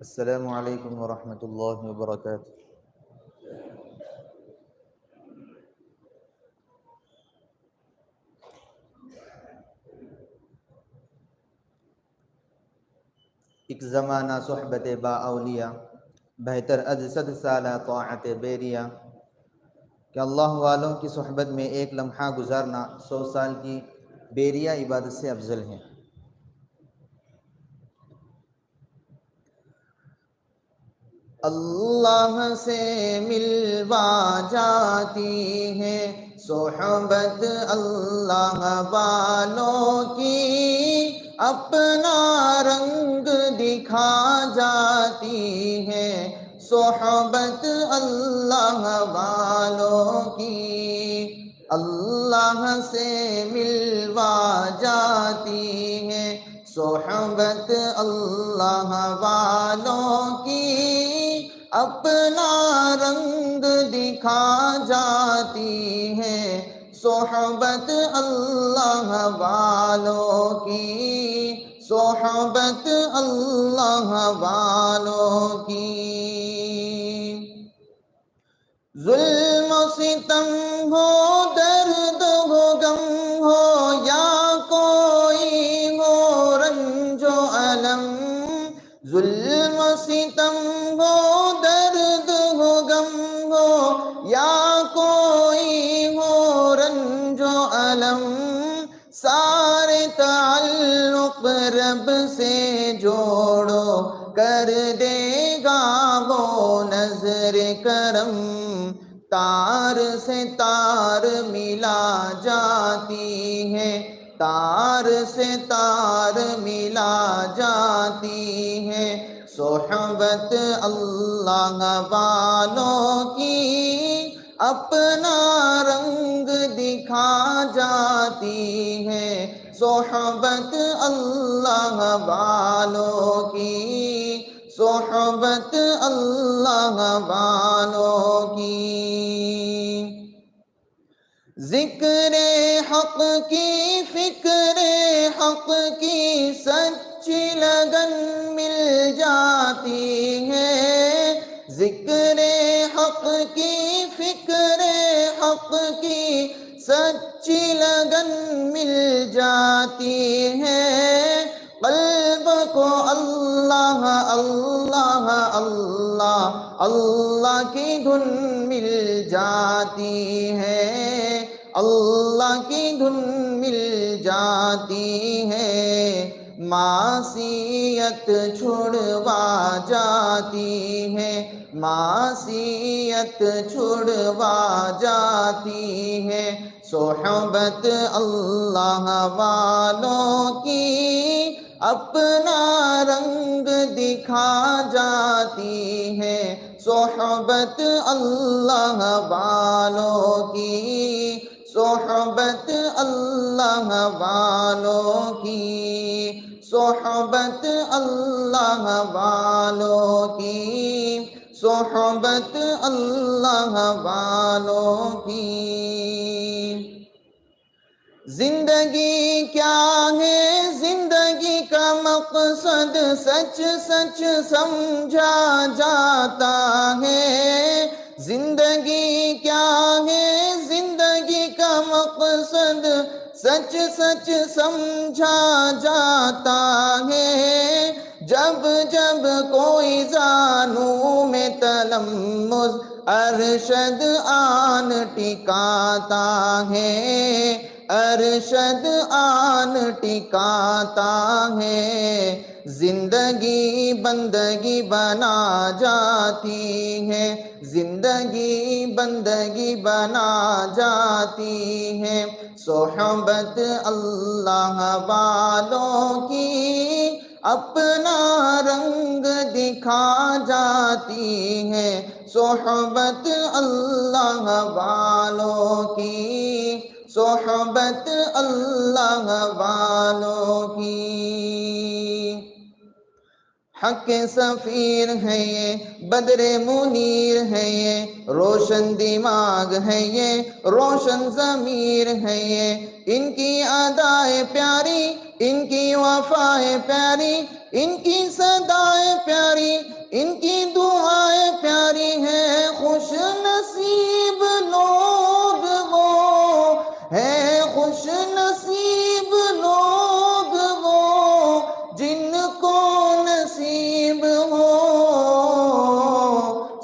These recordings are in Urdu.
السلام علیکم ورحمۃ اللہ وبرکاتہ۔ ایک زمانہ صحبت با اولیاء، بہتر از 100 سالہ طاعت بیریا، کہ اللہ والوں کی صحبت میں ایک لمحہ گزارنا 100 سال کی بیریا عبادت سے افضل ہے۔ اللہ سے ملوا جاتی ہے صحبت اللہ والوں کی، اپنا رنگ دکھا جاتی ہے صحبت اللہ والوں کی، اللہ سے ملوا جاتی ہے صحبت اللہ والوں کی، اپنا رنگ دکھا جاتی ہے صحبت اللہ والوں کی، صحبت اللہ والوں کی۔ ظلم و ستم ہو، درد ہو، غم ہو، یا کوئی ہو رنج و الم، ظلم و ستم ہو، درد ہو، غم ہو، یا کوئی ہو رنج و الم، سارے تعلق رب سے جوڑو، کر دے گا وہ نظر کرم، تار سے تار ملا جاتی ہے، تار سے تار ملا جاتی ہے صحبت اللہ والوں کی، اپنا رنگ دکھا جاتی ہے صحبت اللہ والوں کی، صحبت اللہ والوں کی۔ ذکر حق کی، فکر حق کی سچی لگن مل جاتی ہے، ذکر حق کی، فکر حق کی سچی لگن مل جاتی ہے، قلب کو اللہ اللہ اللہ اللہ کی دھن مل جاتی ہے، اللہ کی دھن مل جاتی ہے، معصیت چھڑوا جاتی ہے، معصیت چھڑوا جاتی ہے صحبت اللہ والوں کی، اپنا رنگ دکھا جاتی ہے صحبت اللہ والوں کی، صحبت اللہ والوں کی، صحبت اللہ والوں کی، صحبت اللہ والوں کی۔ زندگی کیا ہے، زندگی کا مقصد سچ سچ سمجھا جاتا ہے، زندگی کیا ہے، زندگی کا مقصد سچ سچ سمجھا جاتا ہے، جب جب کوئی زانوں میں تلمس ارشد آن ٹکاتا ہے، ارشد آن ٹکاتا ہے، زندگی بندگی بنا جاتی ہے، زندگی بندگی بنا جاتی ہے، صحبت اللہ والوں کی اپنا رنگ دکھا جاتی ہے، صحبت اللہ والوں کی، صحبت اللہ والوں کی۔ حق سفیر ہے یہ، بدر منیر ہے یہ، روشن دماغ ہے یہ، روشن ضمیر ہے یہ، ان کی ادائیں پیاری، ان کی وفائیں پیاری، ان کی صدائیں پیاری، ان کی دعائیں پیاری ہیں، خوش نصیب لوگ وہ ہیں، خوش نصیب لوگ وہ جن کو نصیب ہو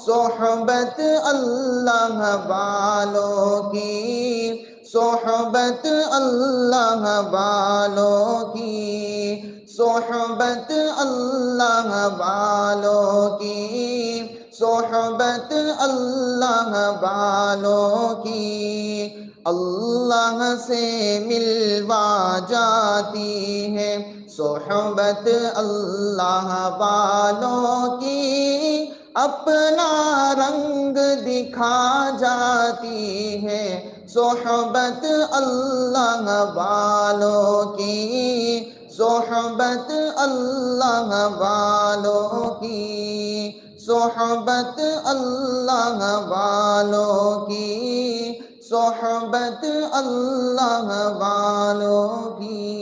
صحبت اللہ والوں کی، صحبت اللہ والوں کی، صحبت اللہ والوں کی، صحبت اللہ والوں کی، اللہ سے ملوا جاتی ہے، صحبت اللہ والوں کی اپنا رنگ دکھا جاتی ہے، صحبت اللہ والوں کی، صحبت اللہ والوں کی، صحبت اللہ والوں کی، صحبت اللہ والوں کی۔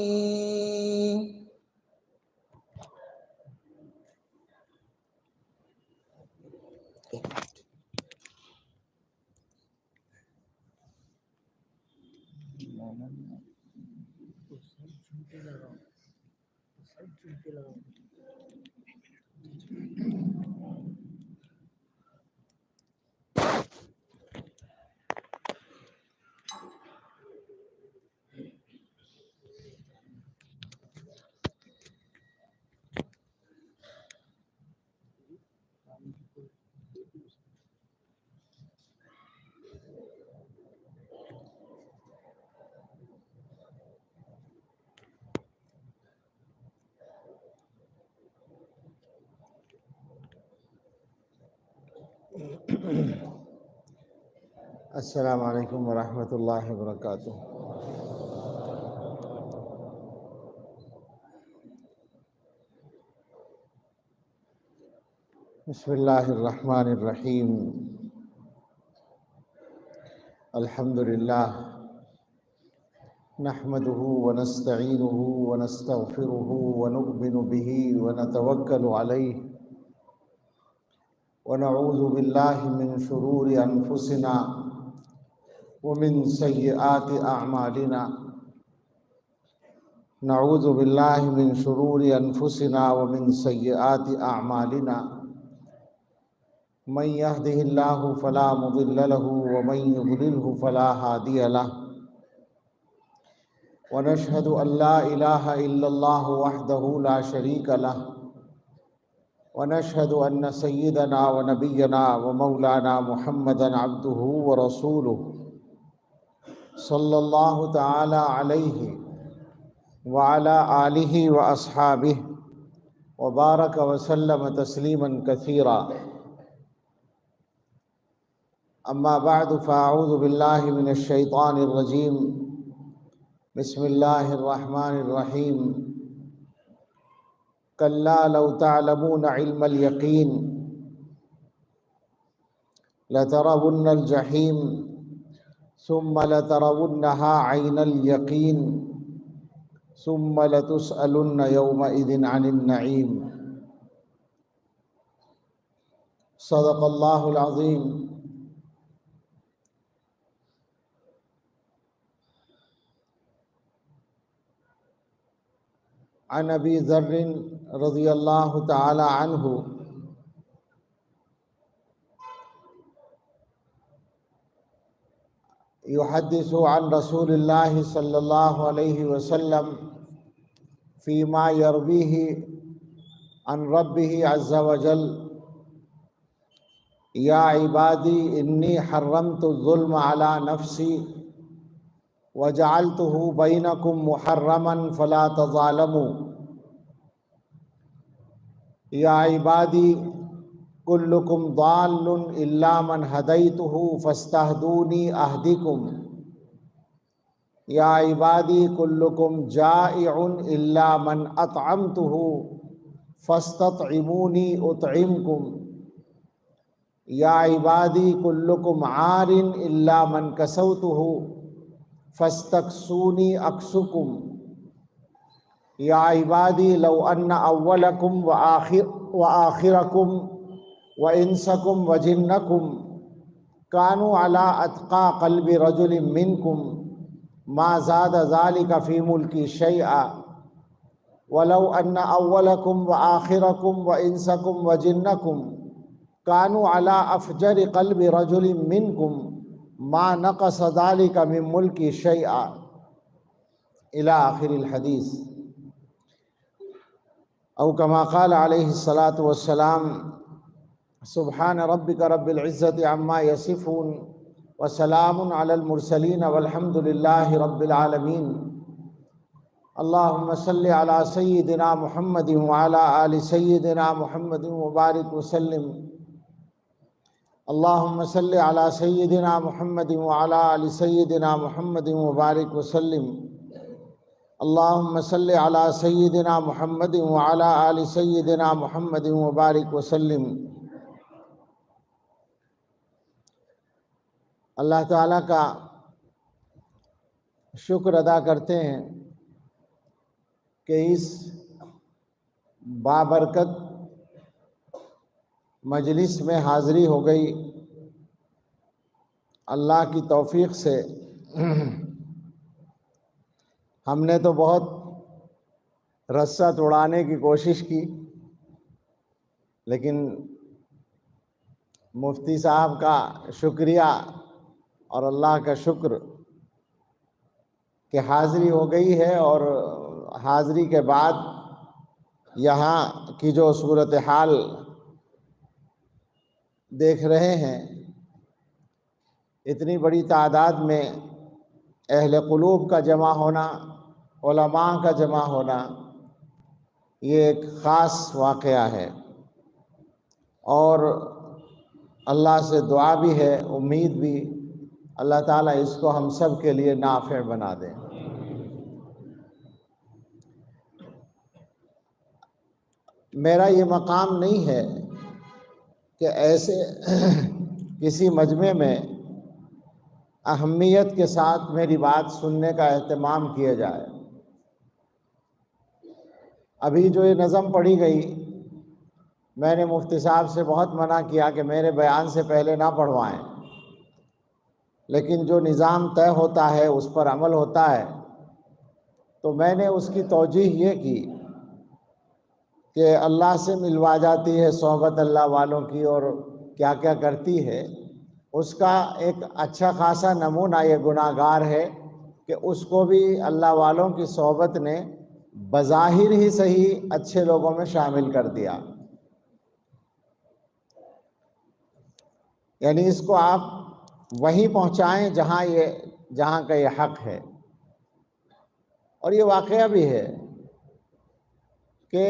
السلام علیکم ورحمۃ اللہ وبرکاتہ۔ بسم اللہ الرحمن الرحیم، الحمد للہ نحمده ونستعینه ونستغفره ونؤمن به ونتوکل علیہ ونعوذ باللہ من شرور انفسنا ومن سیئات اعمالنا، نعوذ باللہ من شرور انفسنا ومن سیئات اعمالنا، من يهده الله فلا مضل له ومن يضلله فلا هادي له، ونشهد أن لا إله إلا الله وحده لا شريك له، ونشهد أن سيدنا ونبينا ومولانا محمدا عبده ورسوله صلى الله تعالى عليه وعلى آله وأصحابه وبارك وسلم تسليما كثيرا، اما بعد فاعوذ باللہ من الشیطان الرجیم، بسم اللہ الرحمن الرحیم، کلا لو تعلمون علم الیقین لترون الجحیم ثم لترونها عین الیقین ثم لتسألن یومئذ عن النعیم۔ صدق اللہ العظیم۔ عن ابی ذر رضی اللہ تعالی عنہ يحدث عن رسول الله صلى الله عليه وسلم فيما يرويه عن ربه عز وجل: يا عبادي إني حرمت الظلم على نفسي وجعلته بينكم محرما فلا تظالموا. يا عبادي كلكم ضال إلا من هديته فاستهدوني أهدكم. يا عبادي كلكم جائع إلا من أطعمته فاستطعموني أطعمكم. يا عبادي كلكم عار إلا من كسوته فاستكسوني أكسكم. يا عبادي لو أن أولكم وآخركم وإنسكم وجنكم كانوا على أتقى قلب رجل منكم ما زاد ذلك في ملكي شيئا ولو أن أولكم وآخركم وإنسكم وجنكم كانوا على أفجر قلب رجل منكم ما نقص ذلك من ملكي شيئا إلى آخر الحديث. أو كما قال عليه الصلاة والسلام: سبحان ربك رب العزة عما يصفون وسلام على المرسلين والحمد لله رب العالمين. اللهم صل على سيدنا محمد وعلى آل سيدنا محمد وبارك وسلم. اللهم صل على سيدنا محمد وعلى آل سيدنا محمد وبارك وسلم. اللهم صل على سيدنا محمد وعلى آل سيدنا محمد وبارك وسلم. اللہ تعالیٰ کا شکر ادا کرتے ہیں کہ اس بابرکت مجلس میں حاضری ہو گئی. اللہ کی توفیق سے ہم نے تو بہت رسہ توڑانے کی کوشش کی، لیکن مفتی صاحب کا شکریہ اور اللہ کا شکر کہ حاضری ہو گئی ہے، اور حاضری کے بعد یہاں کی جو صورتحال دیکھ رہے ہیں، اتنی بڑی تعداد میں اہل قلوب کا جمع ہونا، علماء کا جمع ہونا، یہ ایک خاص واقعہ ہے. اور اللہ سے دعا بھی ہے، امید بھی، اللہ تعالیٰ اس کو ہم سب کے لیے نافع بنا دے. میرا یہ مقام نہیں ہے کہ ایسے کسی مجمع میں اہمیت کے ساتھ میری بات سننے کا اہتمام کیا جائے. ابھی جو یہ نظم پڑھی گئی، میں نے مفتی صاحب سے بہت منع کیا کہ میرے بیان سے پہلے نہ پڑھوائیں، لیکن جو نظام طے ہوتا ہے اس پر عمل ہوتا ہے. تو میں نے اس کی توجیہ یہ کی کہ اللہ سے ملوا جاتی ہے صحبت اللہ والوں کی، اور کیا کیا کرتی ہے، اس کا ایک اچھا خاصا نمونہ یہ گناہگار ہے کہ اس کو بھی اللہ والوں کی صحبت نے بظاہر ہی صحیح اچھے لوگوں میں شامل کر دیا. یعنی اس کو آپ وہیں پہنچائیں جہاں کا یہ حق ہے. اور یہ واقعہ بھی ہے کہ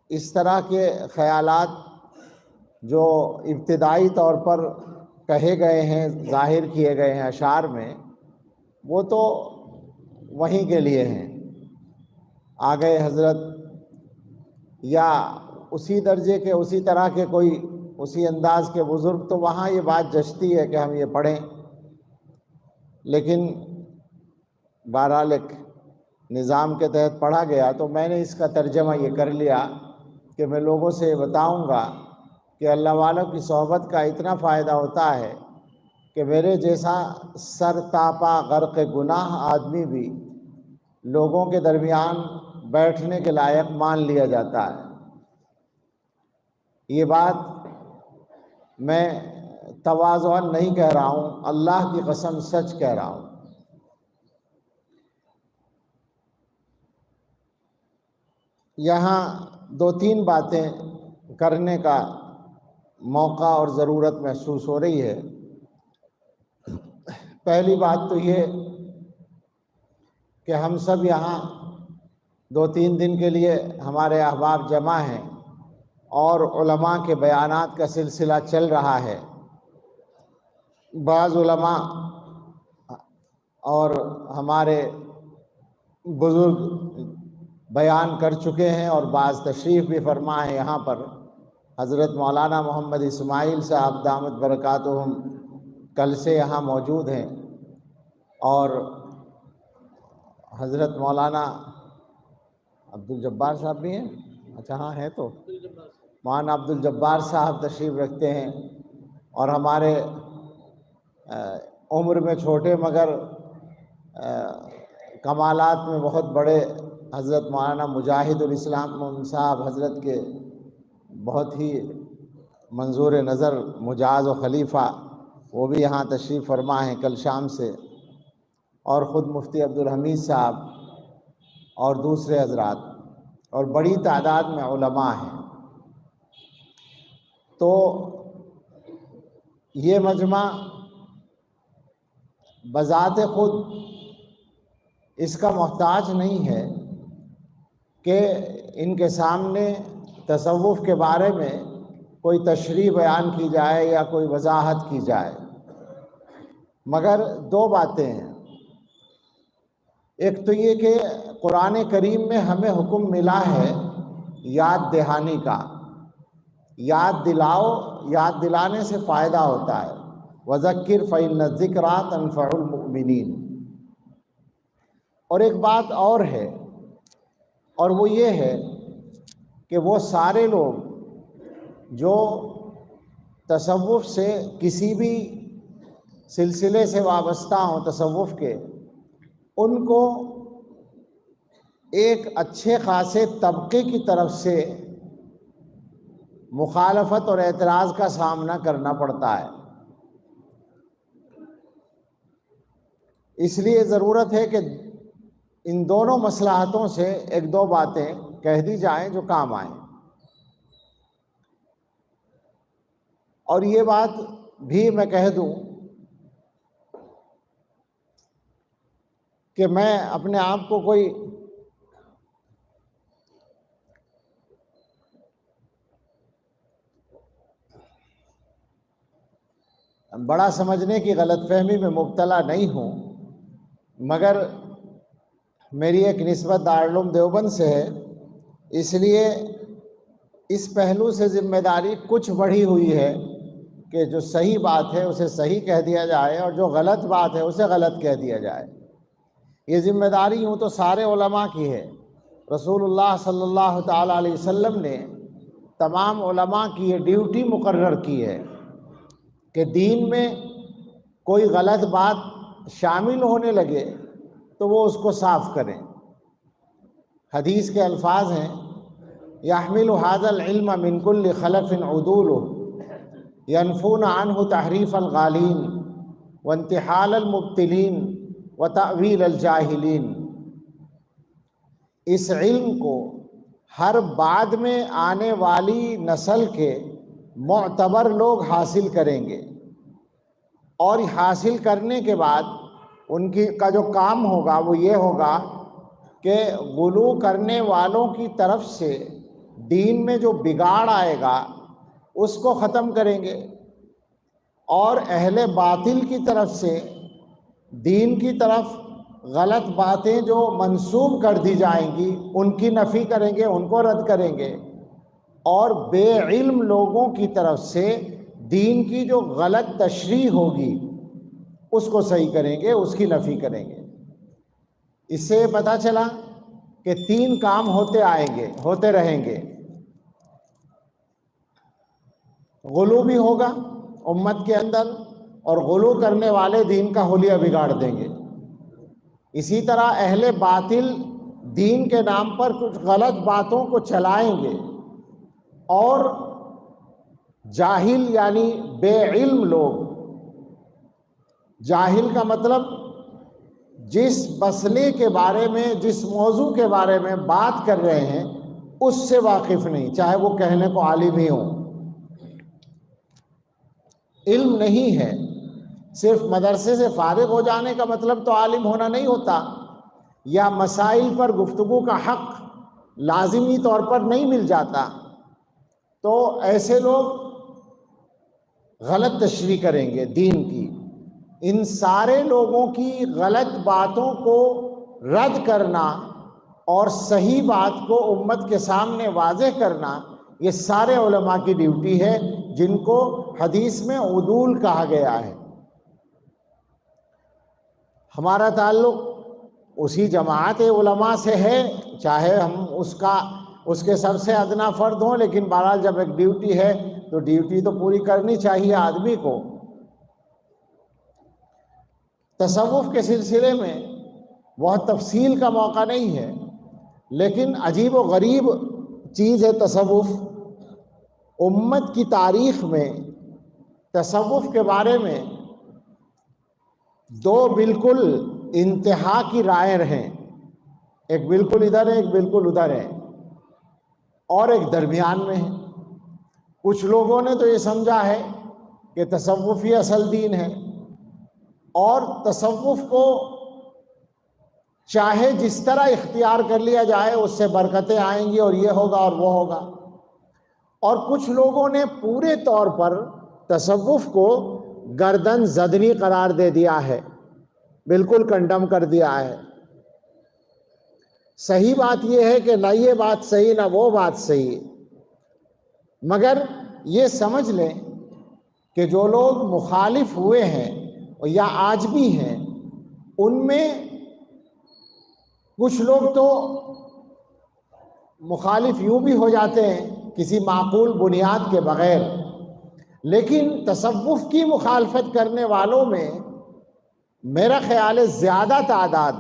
اس طرح کے خیالات جو ابتدائی طور پر کہے گئے ہیں، ظاہر کیے گئے ہیں اشعار میں، وہ تو وہیں کے لیے ہیں. آگے حضرت یا اسی درجے کے، اسی طرح کے کوئی اسی انداز کے بزرگ، تو وہاں یہ بات جچتی ہے کہ ہم یہ پڑھیں. لیکن بہرحال ایک نظام کے تحت پڑھا گیا، تو میں نے اس کا ترجمہ یہ کر لیا کہ میں لوگوں سے بتاؤں گا کہ اللہ والوں کی صحبت کا اتنا فائدہ ہوتا ہے کہ میرے جیسا سر تاپا غرق گناہ آدمی بھی لوگوں کے درمیان بیٹھنے کے لائق مان لیا جاتا ہے. یہ بات میں تواضعاً نہیں کہہ رہا ہوں، اللہ کی قسم سچ کہہ رہا ہوں۔ یہاں دو تین باتیں کرنے کا موقع اور ضرورت محسوس ہو رہی ہے۔ پہلی بات تو یہ کہ ہم سب یہاں 2-3 دن کے لیے ہمارے احباب جمع ہیں اور علماء کے بیانات کا سلسلہ چل رہا ہے۔ بعض علماء اور ہمارے بزرگ بیان کر چکے ہیں اور بعض تشریف بھی فرما ہے یہاں پر۔ حضرت مولانا محمد اسماعیل صاحب دامت برکاتہم کل سے یہاں موجود ہیں، اور حضرت مولانا عبدالجبار صاحب بھی ہیں، اچھا ہاں ہیں، تو مولانا عبدالجبار صاحب تشریف رکھتے ہیں، اور ہمارے عمر میں چھوٹے مگر کمالات میں بہت بڑے حضرت مولانا مجاہد الاسلام صاحب، حضرت کے بہت ہی منظور نظر مجاز و خلیفہ، وہ بھی یہاں تشریف فرما ہیں کل شام سے، اور خود مفتی عبدالحمید صاحب اور دوسرے حضرات، اور بڑی تعداد میں علماء ہیں۔ تو یہ مجمع بذات خود اس کا محتاج نہیں ہے کہ ان کے سامنے تصوف کے بارے میں کوئی تشریح بیان کی جائے یا کوئی وضاحت کی جائے، مگر دو باتیں ہیں۔ ایک تو یہ کہ قرآن کریم میں ہمیں حکم ملا ہے یاد دہانی کا، یاد دلاؤ، یاد دلانے سے فائدہ ہوتا ہے۔ وَذَكِّرْ فَإِنَّ الذِّكْرَىٰ تَنفَعُ الْمُؤْمِنِينَ۔ اور ایک بات اور ہے، اور وہ یہ ہے کہ وہ سارے لوگ جو تصوف سے کسی بھی سلسلے سے وابستہ ہوں تصوف کے، ان کو ایک اچھے خاصے طبقے کی طرف سے مخالفت اور اعتراض کا سامنا کرنا پڑتا ہے۔ اس لیے ضرورت ہے کہ ان دونوں مصلحتوں سے ایک دو باتیں کہہ دی جائیں جو کام آئیں۔ اور یہ بات بھی میں کہہ دوں کہ میں اپنے آپ کو کوئی بڑا سمجھنے کی غلط فہمی میں مبتلا نہیں ہوں، مگر میری ایک نسبت دارالعلوم دیوبند سے ہے، اس لیے اس پہلو سے ذمہ داری کچھ بڑھی ہوئی ہے کہ جو صحیح بات ہے اسے صحیح کہہ دیا جائے اور جو غلط بات ہے اسے غلط کہہ دیا جائے۔ یہ ذمہ داری یوں تو سارے علماء کی ہے۔ رسول اللہ صلی اللہ تعالیٰ علیہ وسلم نے تمام علماء کی یہ ڈیوٹی مقرر کی ہے کہ دین میں کوئی غلط بات شامل ہونے لگے تو وہ اس کو صاف کریں۔ حدیث کے الفاظ ہیں يحمل هذا العلم من كل خلف عدوله ينفون عنه تحریف الغالین وانتحال المبتلین وتأویل الجاہلین۔ اس علم کو ہر بعد میں آنے والی نسل کے معتبر لوگ حاصل کریں گے، اور حاصل کرنے کے بعد ان کا جو کام ہوگا وہ یہ ہوگا کہ غلو کرنے والوں کی طرف سے دین میں جو بگاڑ آئے گا اس کو ختم کریں گے، اور اہل باطل کی طرف سے دین کی طرف غلط باتیں جو منسوب کر دی جائیں گی ان کی نفی کریں گے، ان کو رد کریں گے، اور بے علم لوگوں کی طرف سے دین کی جو غلط تشریح ہوگی اس کو صحیح کریں گے، اس کی نفی کریں گے۔ اس سے پتہ چلا کہ 3 کام ہوتے آئیں گے، ہوتے رہیں گے۔ غلو بھی ہوگا امت کے اندر، اور غلو کرنے والے دین کا حلیہ بگاڑ دیں گے۔ اسی طرح اہل باطل دین کے نام پر کچھ غلط باتوں کو چلائیں گے، اور جاہل یعنی بے علم لوگ. جاہل کا مطلب جس مسئلے کے بارے میں، جس موضوع کے بارے میں بات کر رہے ہیں اس سے واقف نہیں، چاہے وہ کہنے کو عالم ہی ہوں. علم نہیں ہے. صرف مدرسے سے فارغ ہو جانے کا مطلب تو عالم ہونا نہیں ہوتا، یا مسائل پر گفتگو کا حق لازمی طور پر نہیں مل جاتا. تو ایسے لوگ غلط تشریح کریں گے دین کی. ان سارے لوگوں کی غلط باتوں کو رد کرنا اور صحیح بات کو امت کے سامنے واضح کرنا، یہ سارے علماء کی ڈیوٹی ہے، جن کو حدیث میں عدول کہا گیا ہے. ہمارا تعلق اسی جماعت علماء سے ہے، چاہے ہم اس کے سب سے ادنا فرد ہوں، لیکن بہرحال جب ایک ڈیوٹی ہے تو ڈیوٹی تو پوری کرنی چاہیے آدمی کو. تصوف کے سلسلے میں بہت تفصیل کا موقع نہیں ہے، لیکن عجیب و غریب چیز ہے تصوف. امت کی تاریخ میں تصوف کے بارے میں دو بالکل انتہا کی رائے ہیں، ایک بالکل ادھر ہے، ایک بالکل ادھر ہے، اور ایک درمیان میں ہے. کچھ لوگوں نے تو یہ سمجھا ہے کہ تصوف ہی اصل دین ہے، اور تصوف کو چاہے جس طرح اختیار کر لیا جائے اس سے برکتیں آئیں گی اور یہ ہوگا اور وہ ہوگا. اور کچھ لوگوں نے پورے طور پر تصوف کو گردن زدنی قرار دے دیا ہے، بالکل کنڈم کر دیا ہے. صحیح بات یہ ہے کہ نہ یہ بات صحیح نہ وہ بات صحیح، مگر یہ سمجھ لیں کہ جو لوگ مخالف ہوئے ہیں یا آج بھی ہیں، ان میں کچھ لوگ تو مخالف یوں بھی ہو جاتے ہیں کسی معقول بنیاد کے بغیر، لیکن تصوف کی مخالفت کرنے والوں میں میرا خیال ہے زیادہ تعداد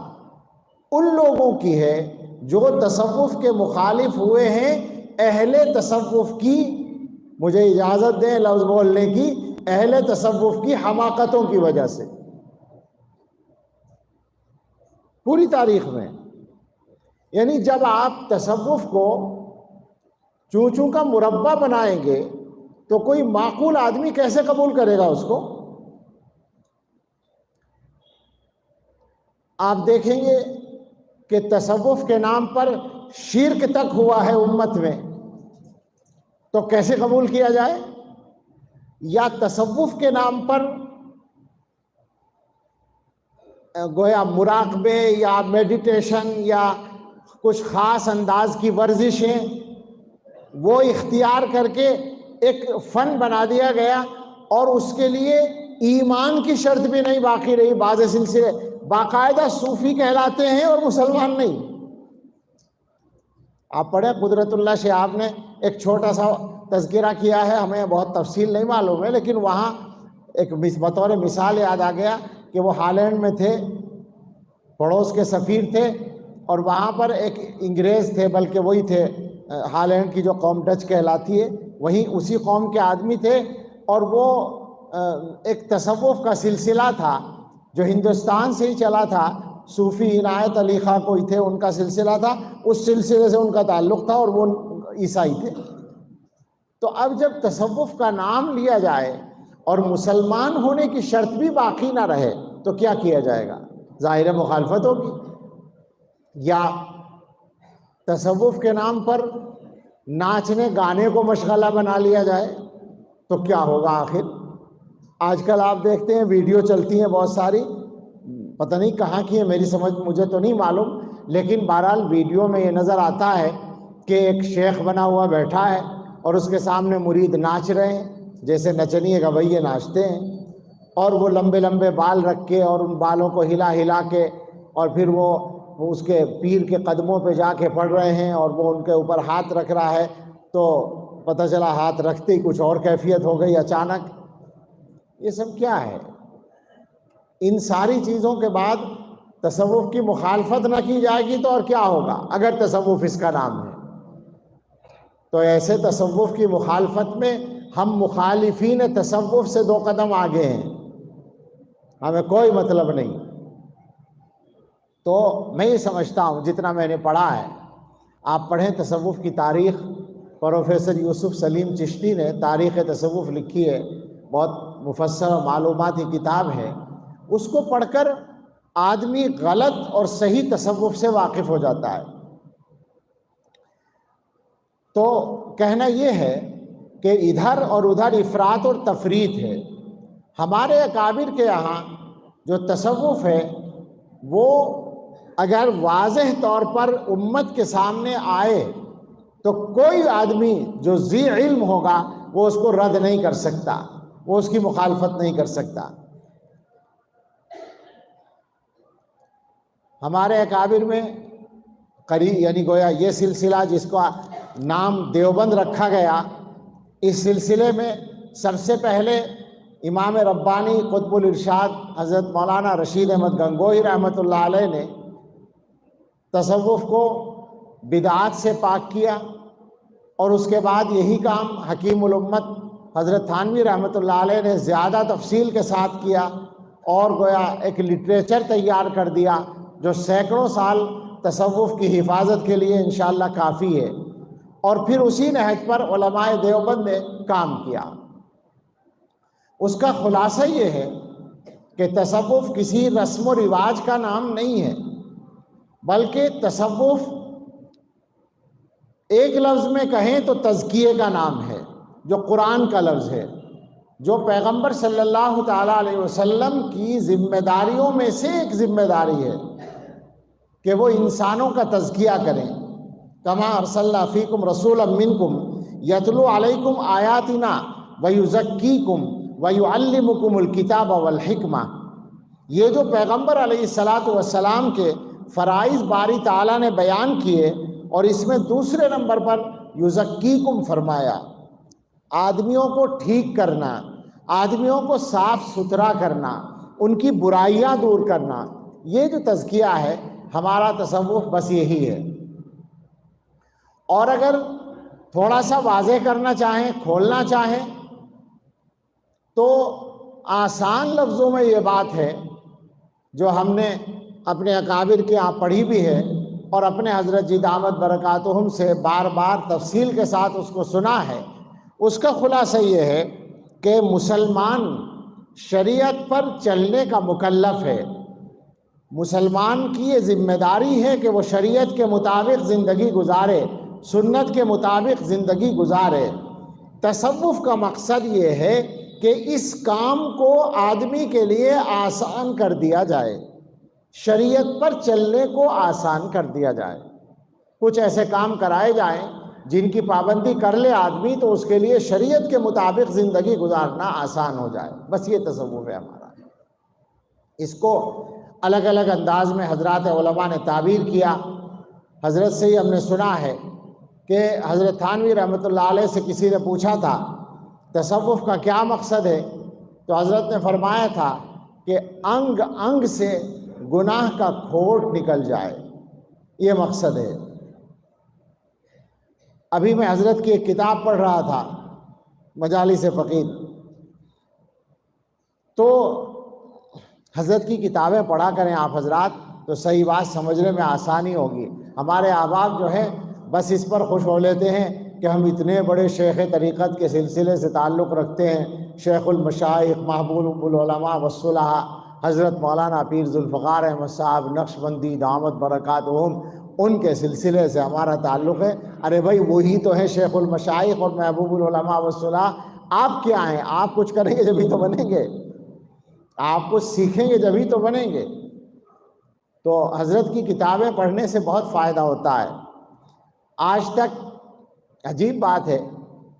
ان لوگوں کی ہے جو تصوف کے مخالف ہوئے ہیں اہل تصوف کی، مجھے اجازت دیں لفظ بولنے کی، اہل تصوف کی حماقتوں کی وجہ سے. پوری تاریخ میں یعنی جب آپ تصوف کو چوں چوں کا مربع بنائیں گے تو کوئی معقول آدمی کیسے قبول کرے گا اس کو؟ آپ دیکھیں گے کہ تصوف کے نام پر شرک تک ہوا ہے امت میں، تو کیسے قبول کیا جائے؟ یا تصوف کے نام پر گویا مراقبے یا میڈیٹیشن یا کچھ خاص انداز کی ورزشیں وہ اختیار کر کے ایک فن بنا دیا گیا، اور اس کے لیے ایمان کی شرط بھی نہیں باقی رہی. بعض سلسلے باقاعدہ صوفی کہلاتے ہیں اور مسلمان نہیں. آپ پڑھیں قدرت اللہ شہاب نے ایک چھوٹا سا تذکرہ کیا ہے، ہمیں بہت تفصیل نہیں معلوم ہے، لیکن وہاں ایک بطور مثال یاد آ گیا کہ وہ ہالینڈ میں تھے، پڑوس کے سفیر تھے، اور وہاں پر ایک انگریز تھے، بلکہ وہی تھے ہالینڈ کی جو قوم ڈچ کہلاتی ہے، وہی اسی قوم کے آدمی تھے. اور وہ ایک تصوف کا سلسلہ تھا جو ہندوستان سے ہی چلا تھا، صوفی عنایت علی خاں کوئی تھے، ان کا سلسلہ تھا، اس سلسلے سے ان کا تعلق تھا، اور وہ عیسائی تھے. تو اب جب تصوف کا نام لیا جائے اور مسلمان ہونے کی شرط بھی باقی نہ رہے تو کیا کیا جائے گا؟ ظاہر مخالفت ہوگی. یا تصوف کے نام پر ناچنے گانے کو مشغلہ بنا لیا جائے تو کیا ہوگا آخر؟ آج کل آپ دیکھتے ہیں ویڈیو چلتی ہیں بہت ساری، پتہ نہیں کہاں کی ہے، مجھے تو نہیں معلوم، لیکن بہرحال ویڈیو میں یہ نظر آتا ہے کہ ایک شیخ بنا ہوا بیٹھا ہے اور اس کے سامنے مرید ناچ رہے ہیں جیسے نچنیے گویے ناچتے ہیں، اور وہ لمبے لمبے بال رکھ کے اور ان بالوں کو ہلا ہلا کے، اور پھر وہ اس کے پیر کے قدموں پہ جا کے پڑھ رہے ہیں، اور وہ ان کے اوپر ہاتھ رکھ رہا ہے، تو پتہ چلا ہاتھ رکھتے ہی کچھ اور کیفیت ہو گئی اچانک. یہ سب کیا ہے؟ ان ساری چیزوں کے بعد تصوف کی مخالفت نہ کی جائے گی تو اور کیا ہوگا اگر تصوف اس کا نام ہے؟ تو ایسے تصوف کی مخالفت میں ہم مخالفین تصوف سے 2 قدم آگے ہیں، ہمیں کوئی مطلب نہیں۔ تو میں یہ سمجھتا ہوں جتنا میں نے پڑھا ہے، آپ پڑھیں تصوف کی تاریخ، پروفیسر یوسف سلیم چشتی نے تاریخ تصوف لکھی ہے، بہت مفصل و معلوماتی کتاب ہے، اس کو پڑھ کر آدمی غلط اور صحیح تصوف سے واقف ہو جاتا ہے۔ تو کہنا یہ ہے کہ ادھر اور ادھر افراط اور تفریط ہے۔ ہمارے اکابر کے یہاں جو تصوف ہے وہ اگر واضح طور پر امت کے سامنے آئے تو کوئی آدمی جو ذی علم ہوگا وہ اس کو رد نہیں کر سکتا، وہ اس کی مخالفت نہیں کر سکتا۔ ہمارے اکابر میں قریب یعنی گویا یہ سلسلہ جس کا نام دیوبند رکھا گیا، اس سلسلے میں سب سے پہلے امام ربانی قطب الارشاد حضرت مولانا رشید احمد گنگوہی رحمۃ اللہ علیہ نے تصوف کو بدعات سے پاک کیا، اور اس کے بعد یہی کام حکیم الامت حضرت تھانوی رحمۃ اللہ علیہ نے زیادہ تفصیل کے ساتھ کیا، اور گویا ایک لٹریچر تیار کر دیا جو سینکڑوں سال تصوف کی حفاظت کے لیے انشاءاللہ کافی ہے۔ اور پھر اسی نہج پر علماء دیوبند نے کام کیا۔ اس کا خلاصہ یہ ہے کہ تصوف کسی رسم و رواج کا نام نہیں ہے، بلکہ تصوف ایک لفظ میں کہیں تو تزکیے کا نام ہے، جو قرآن کا لفظ ہے، جو پیغمبر صلی اللہ تعالیٰ علیہ وسلم کی ذمہ داریوں میں سے ایک ذمہ داری ہے کہ وہ انسانوں کا تزکیہ کریں۔ کما ارسلنا فیکم رسولا منکم یتلو علیکم آیاتنا ویزکیکم ویعلمکم الکتاب والحکمہ۔ یہ جو پیغمبر علیہ الصلاۃ والسلام کے فرائض باری تعالیٰ نے بیان کیے، اور اس میں دوسرے نمبر پر یزکیکم فرمایا، آدمیوں کو ٹھیک کرنا، آدمیوں کو صاف ستھرا کرنا، ان کی برائیاں دور کرنا، یہ جو تزکیہ ہے ہمارا تصوف بس یہی ہے۔ اور اگر تھوڑا سا واضح کرنا چاہیں، کھولنا چاہیں، تو آسان لفظوں میں یہ بات ہے جو ہم نے اپنے اکابر کے یہاں پڑھی بھی ہے، اور اپنے حضرت جی دامت برکاتہم سے بار بار تفصیل کے ساتھ اس کو سنا ہے۔ اس کا خلاصہ یہ ہے کہ مسلمان شریعت پر چلنے کا مکلف ہے۔ مسلمان کی یہ ذمہ داری ہے کہ وہ شریعت کے مطابق زندگی گزارے، سنت کے مطابق زندگی گزارے۔ تصوف کا مقصد یہ ہے کہ اس کام کو آدمی کے لیے آسان کر دیا جائے، شریعت پر چلنے کو آسان کر دیا جائے۔ کچھ ایسے کام کرائے جائیں جن کی پابندی کر لے آدمی تو اس کے لیے شریعت کے مطابق زندگی گزارنا آسان ہو جائے، بس یہ تصوف ہے ہمارا۔ اس کو الگ الگ انداز میں حضرات علماء نے تعبیر کیا۔ حضرت سے ہی ہم نے سنا ہے کہ حضرت تھانوی رحمۃ اللہ علیہ سے کسی نے پوچھا تھا تصوف کا کیا مقصد ہے، تو حضرت نے فرمایا تھا کہ انگ انگ سے گناہ کا کھوٹ نکل جائے، یہ مقصد ہے۔ ابھی میں حضرت کی ایک کتاب پڑھ رہا تھا، مجالس فقید، تو حضرت کی کتابیں پڑھا کریں آپ حضرات تو صحیح بات سمجھنے میں آسانی ہوگی۔ ہمارے احباب جو ہے بس اس پر خوش ہو لیتے ہیں کہ ہم اتنے بڑے شیخ طریقت کے سلسلے سے تعلق رکھتے ہیں، شیخ المشائخ محبوب العلماء والصلحاء حضرت مولانا پیر ذوالفقار احمد صاحب نقشبندی دامت برکاتہم، ان کے سلسلے سے ہمارا تعلق ہے۔ ارے بھائی وہی تو ہے شیخ المشائخ اور محبوب العلماء والصلحاء، آپ کیا ہیں؟ آپ کچھ کریں گے جبھی تو بنیں گے، آپ کچھ سیکھیں گے جبھی تو بنیں گے۔ تو حضرت کی کتابیں پڑھنے سے بہت فائدہ ہوتا ہے۔ آج تک عجیب بات ہے،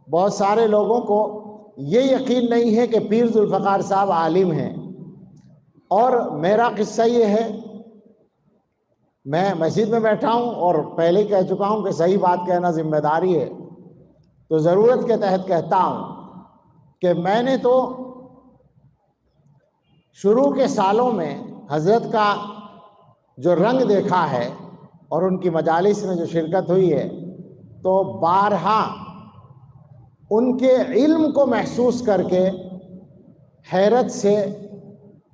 بہت سارے لوگوں کو یہ یقین نہیں ہے کہ پیر ذوالفقار صاحب عالم ہیں، اور میرا قصہ یہ ہے، میں مسجد میں بیٹھا ہوں اور پہلے کہہ چکا ہوں کہ صحیح بات کہنا ذمہ داری ہے، تو ضرورت کے تحت کہتا ہوں کہ میں نے تو شروع کے سالوں میں حضرت کا جو رنگ دیکھا ہے اور ان کی مجالس میں جو شرکت ہوئی ہے، تو بارہا ان کے علم کو محسوس کر کے حیرت سے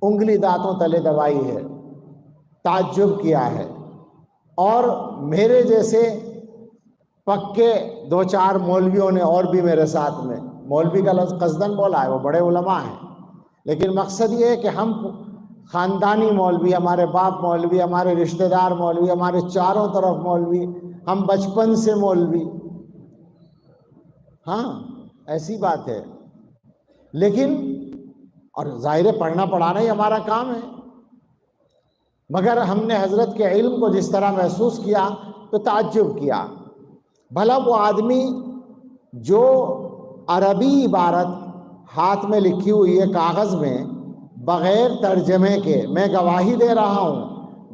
انگلی دانتوں تلے دبائی ہے، تعجب کیا ہے۔ اور میرے جیسے پکے دو چار مولویوں نے اور بھی میرے ساتھ میں، مولوی کا لفظ قصدن بولا ہے، وہ بڑے علماء ہیں، لیکن مقصد یہ ہے کہ ہم خاندانی مولوی، ہمارے باپ مولوی، ہمارے رشتہ دار مولوی، ہمارے چاروں طرف مولوی، ہم بچپن سے مولوی، ہاں ایسی بات ہے۔ لیکن اور ظاہر پڑھنا پڑھانا ہی ہمارا کام ہے، مگر ہم نے حضرت کے علم کو جس طرح محسوس کیا تو تعجب کیا۔ بھلا وہ آدمی جو عربی عبارت ہاتھ میں لکھی ہوئی ہے کاغذ میں، بغیر ترجمے کے، میں گواہی دے رہا ہوں،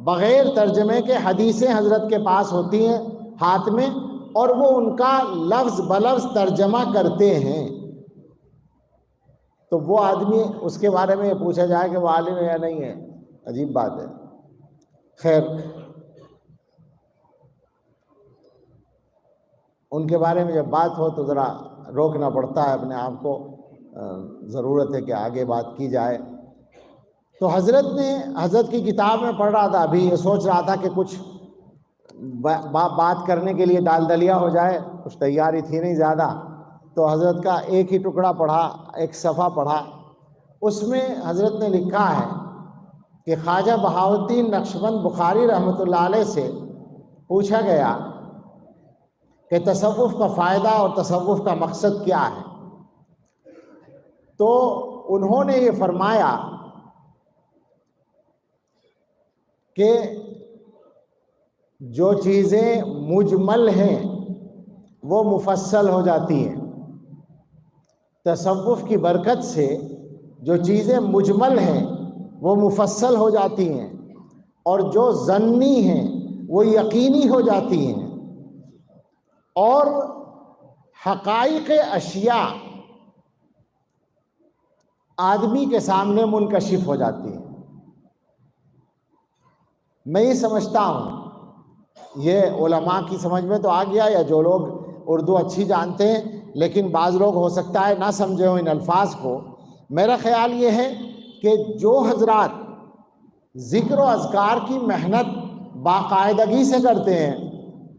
بغیر ترجمے کے حدیثیں حضرت کے پاس ہوتی ہیں ہاتھ میں، اور وہ ان کا لفظ بلفظ ترجمہ کرتے ہیں، تو وہ آدمی اس کے بارے میں یہ پوچھا جائے کہ وہ عالم ہے یا نہیں ہے، عجیب بات ہے۔ خیر، ان کے بارے میں جب بات ہو تو ذرا روکنا پڑتا ہے اپنے آپ کو، ضرورت ہے کہ آگے بات کی جائے۔ تو حضرت کی کتاب میں پڑھ رہا تھا، ابھی یہ سوچ رہا تھا کہ کچھ بات کرنے کے لیے ڈال دلیا ہو جائے، کچھ تیاری تھی نہیں زیادہ، تو حضرت کا ایک ہی ٹکڑا پڑھا، ایک صفحہ پڑھا۔ اس میں حضرت نے لکھا ہے کہ خواجہ بہاؤالدین نقشبند بخاری رحمۃ اللہ علیہ سے پوچھا گیا کہ تصوف کا فائدہ اور تصوف کا مقصد کیا ہے، تو انہوں نے یہ فرمایا کہ جو چیزیں مجمل ہیں وہ مفصل ہو جاتی ہیں۔ تصوف کی برکت سے جو چیزیں مجمل ہیں وہ مفصل ہو جاتی ہیں، اور جو ظنی ہیں وہ یقینی ہو جاتی ہیں، اور حقائق اشیاء آدمی کے سامنے منکشف ہو جاتی ہیں۔ میں یہ سمجھتا ہوں، یہ علماء کی سمجھ میں تو آ گیا، یا جو لوگ اردو اچھی جانتے ہیں، لیکن بعض لوگ ہو سکتا ہے نہ سمجھے ہوں ان الفاظ کو۔ میرا خیال یہ ہے کہ جو حضرات ذکر و اذکار کی محنت باقاعدگی سے کرتے ہیں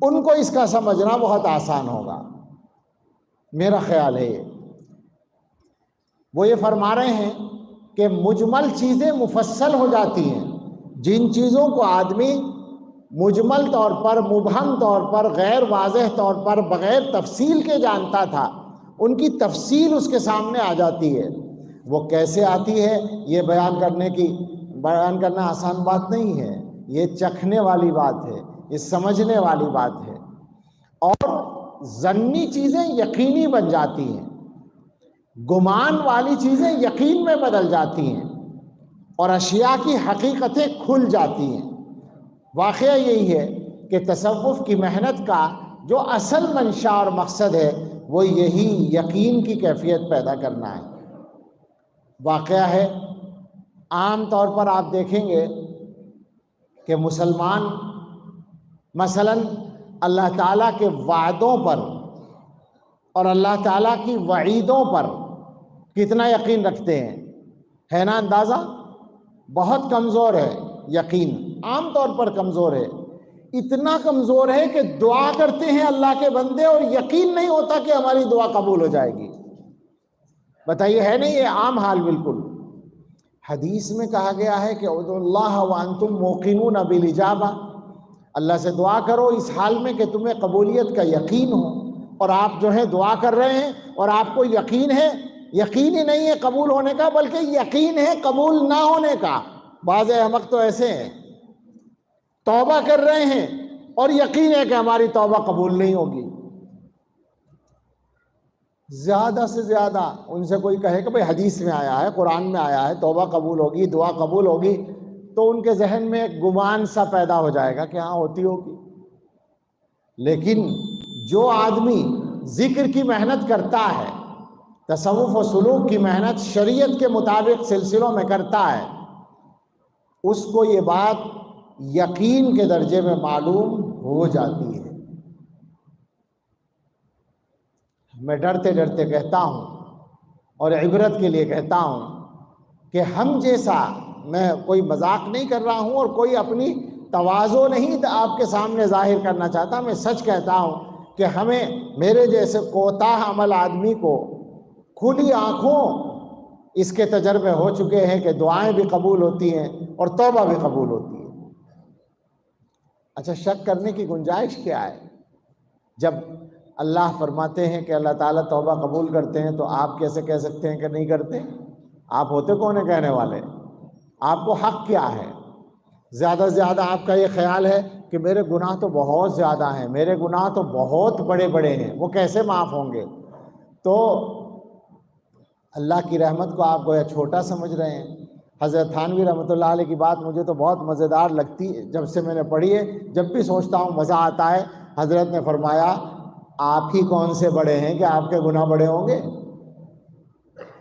ان کو اس کا سمجھنا بہت آسان ہوگا، میرا خیال ہے یہ۔ وہ یہ فرما رہے ہیں کہ مجمل چیزیں مفصل ہو جاتی ہیں، جن چیزوں کو آدمی مجمل طور پر، مبہم طور پر، غیر واضح طور پر، بغیر تفصیل کے جانتا تھا، ان کی تفصیل اس کے سامنے آ جاتی ہے۔ وہ کیسے آتی ہے یہ بیان کرنا آسان بات نہیں ہے، یہ چکھنے والی بات ہے، یہ سمجھنے والی بات ہے۔ اور ظنی چیزیں یقینی بن جاتی ہیں، گمان والی چیزیں یقین میں بدل جاتی ہیں، اور اشیاء کی حقیقتیں کھل جاتی ہیں۔ واقعہ یہی ہے کہ تصوف کی محنت کا جو اصل منشا اور مقصد ہے وہ یہی یقین کی کیفیت پیدا کرنا ہے۔ واقعہ ہے، عام طور پر آپ دیکھیں گے کہ مسلمان مثلاً اللہ تعالیٰ کے وعدوں پر اور اللہ تعالیٰ کی وعیدوں پر کتنا یقین رکھتے ہیں، ہے نا اندازہ؟ بہت کمزور ہے یقین، عام طور پر کمزور ہے، اتنا کمزور ہے کہ دعا کرتے ہیں اللہ کے بندے اور یقین نہیں ہوتا کہ ہماری دعا قبول ہو جائے گی۔ بتائیے، ہے نہیں یہ عام حال؟ بالکل۔ حدیث میں کہا گیا ہے کہ ادعوا اللہ وانتم موقنون بالاجابہ، اللہ سے دعا کرو اس حال میں کہ تمہیں قبولیت کا یقین ہو، اور آپ جو ہے دعا کر رہے ہیں اور آپ کو یقین ہے، یقین ہی نہیں ہے قبول ہونے کا بلکہ یقین ہے قبول نہ ہونے کا۔ بعض احمق تو ایسے ہیں، توبہ کر رہے ہیں اور یقین ہے کہ ہماری توبہ قبول نہیں ہوگی۔ زیادہ سے زیادہ ان سے کوئی کہے کہ بھئی حدیث میں آیا ہے، قرآن میں آیا ہے، توبہ قبول ہوگی، دعا قبول ہوگی، تو ان کے ذہن میں ایک گمان سا پیدا ہو جائے گا کہ ہاں ہوتی ہوگی۔ لیکن جو آدمی ذکر کی محنت کرتا ہے، تصوف و سلوک کی محنت شریعت کے مطابق سلسلوں میں کرتا ہے، اس کو یہ بات یقین کے درجے میں معلوم ہو جاتی ہے۔ میں ڈرتے ڈرتے کہتا ہوں اور عبرت کے لیے کہتا ہوں کہ ہم جیسا، میں کوئی مذاق نہیں کر رہا ہوں اور کوئی اپنی تواضع نہیں آپ کے سامنے ظاہر کرنا چاہتا، میں سچ کہتا ہوں کہ ہمیں، میرے جیسے کوتاہ عمل آدمی کو کھلی آنکھوں اس کے تجربے ہو چکے ہیں کہ دعائیں بھی قبول ہوتی ہیں اور توبہ بھی قبول ہوتی ہے۔ اچھا، شک کرنے کی گنجائش کیا ہے؟ جب اللہ فرماتے ہیں کہ اللہ تعالیٰ توبہ قبول کرتے ہیں، تو آپ کیسے کہہ سکتے ہیں کہ نہیں کرتے؟ آپ ہوتے کون ہیں کہنے والے؟ آپ کو حق کیا ہے؟ زیادہ سے زیادہ آپ کا یہ خیال ہے کہ میرے گناہ تو بہت زیادہ ہیں، میرے گناہ تو بہت بڑے بڑے ہیں، وہ کیسے معاف ہوں گے؟ تو اللہ کی رحمت کو آپ گویا چھوٹا سمجھ رہے ہیں۔ حضرت تھانوی رحمۃ اللہ علیہ کی بات مجھے تو بہت مزیدار لگتی ہے، جب سے میں نے پڑھی ہے جب بھی سوچتا ہوں مزہ آتا ہے۔ حضرت نے فرمایا، آپ ہی کون سے بڑے ہیں کہ آپ کے گناہ بڑے ہوں گے؟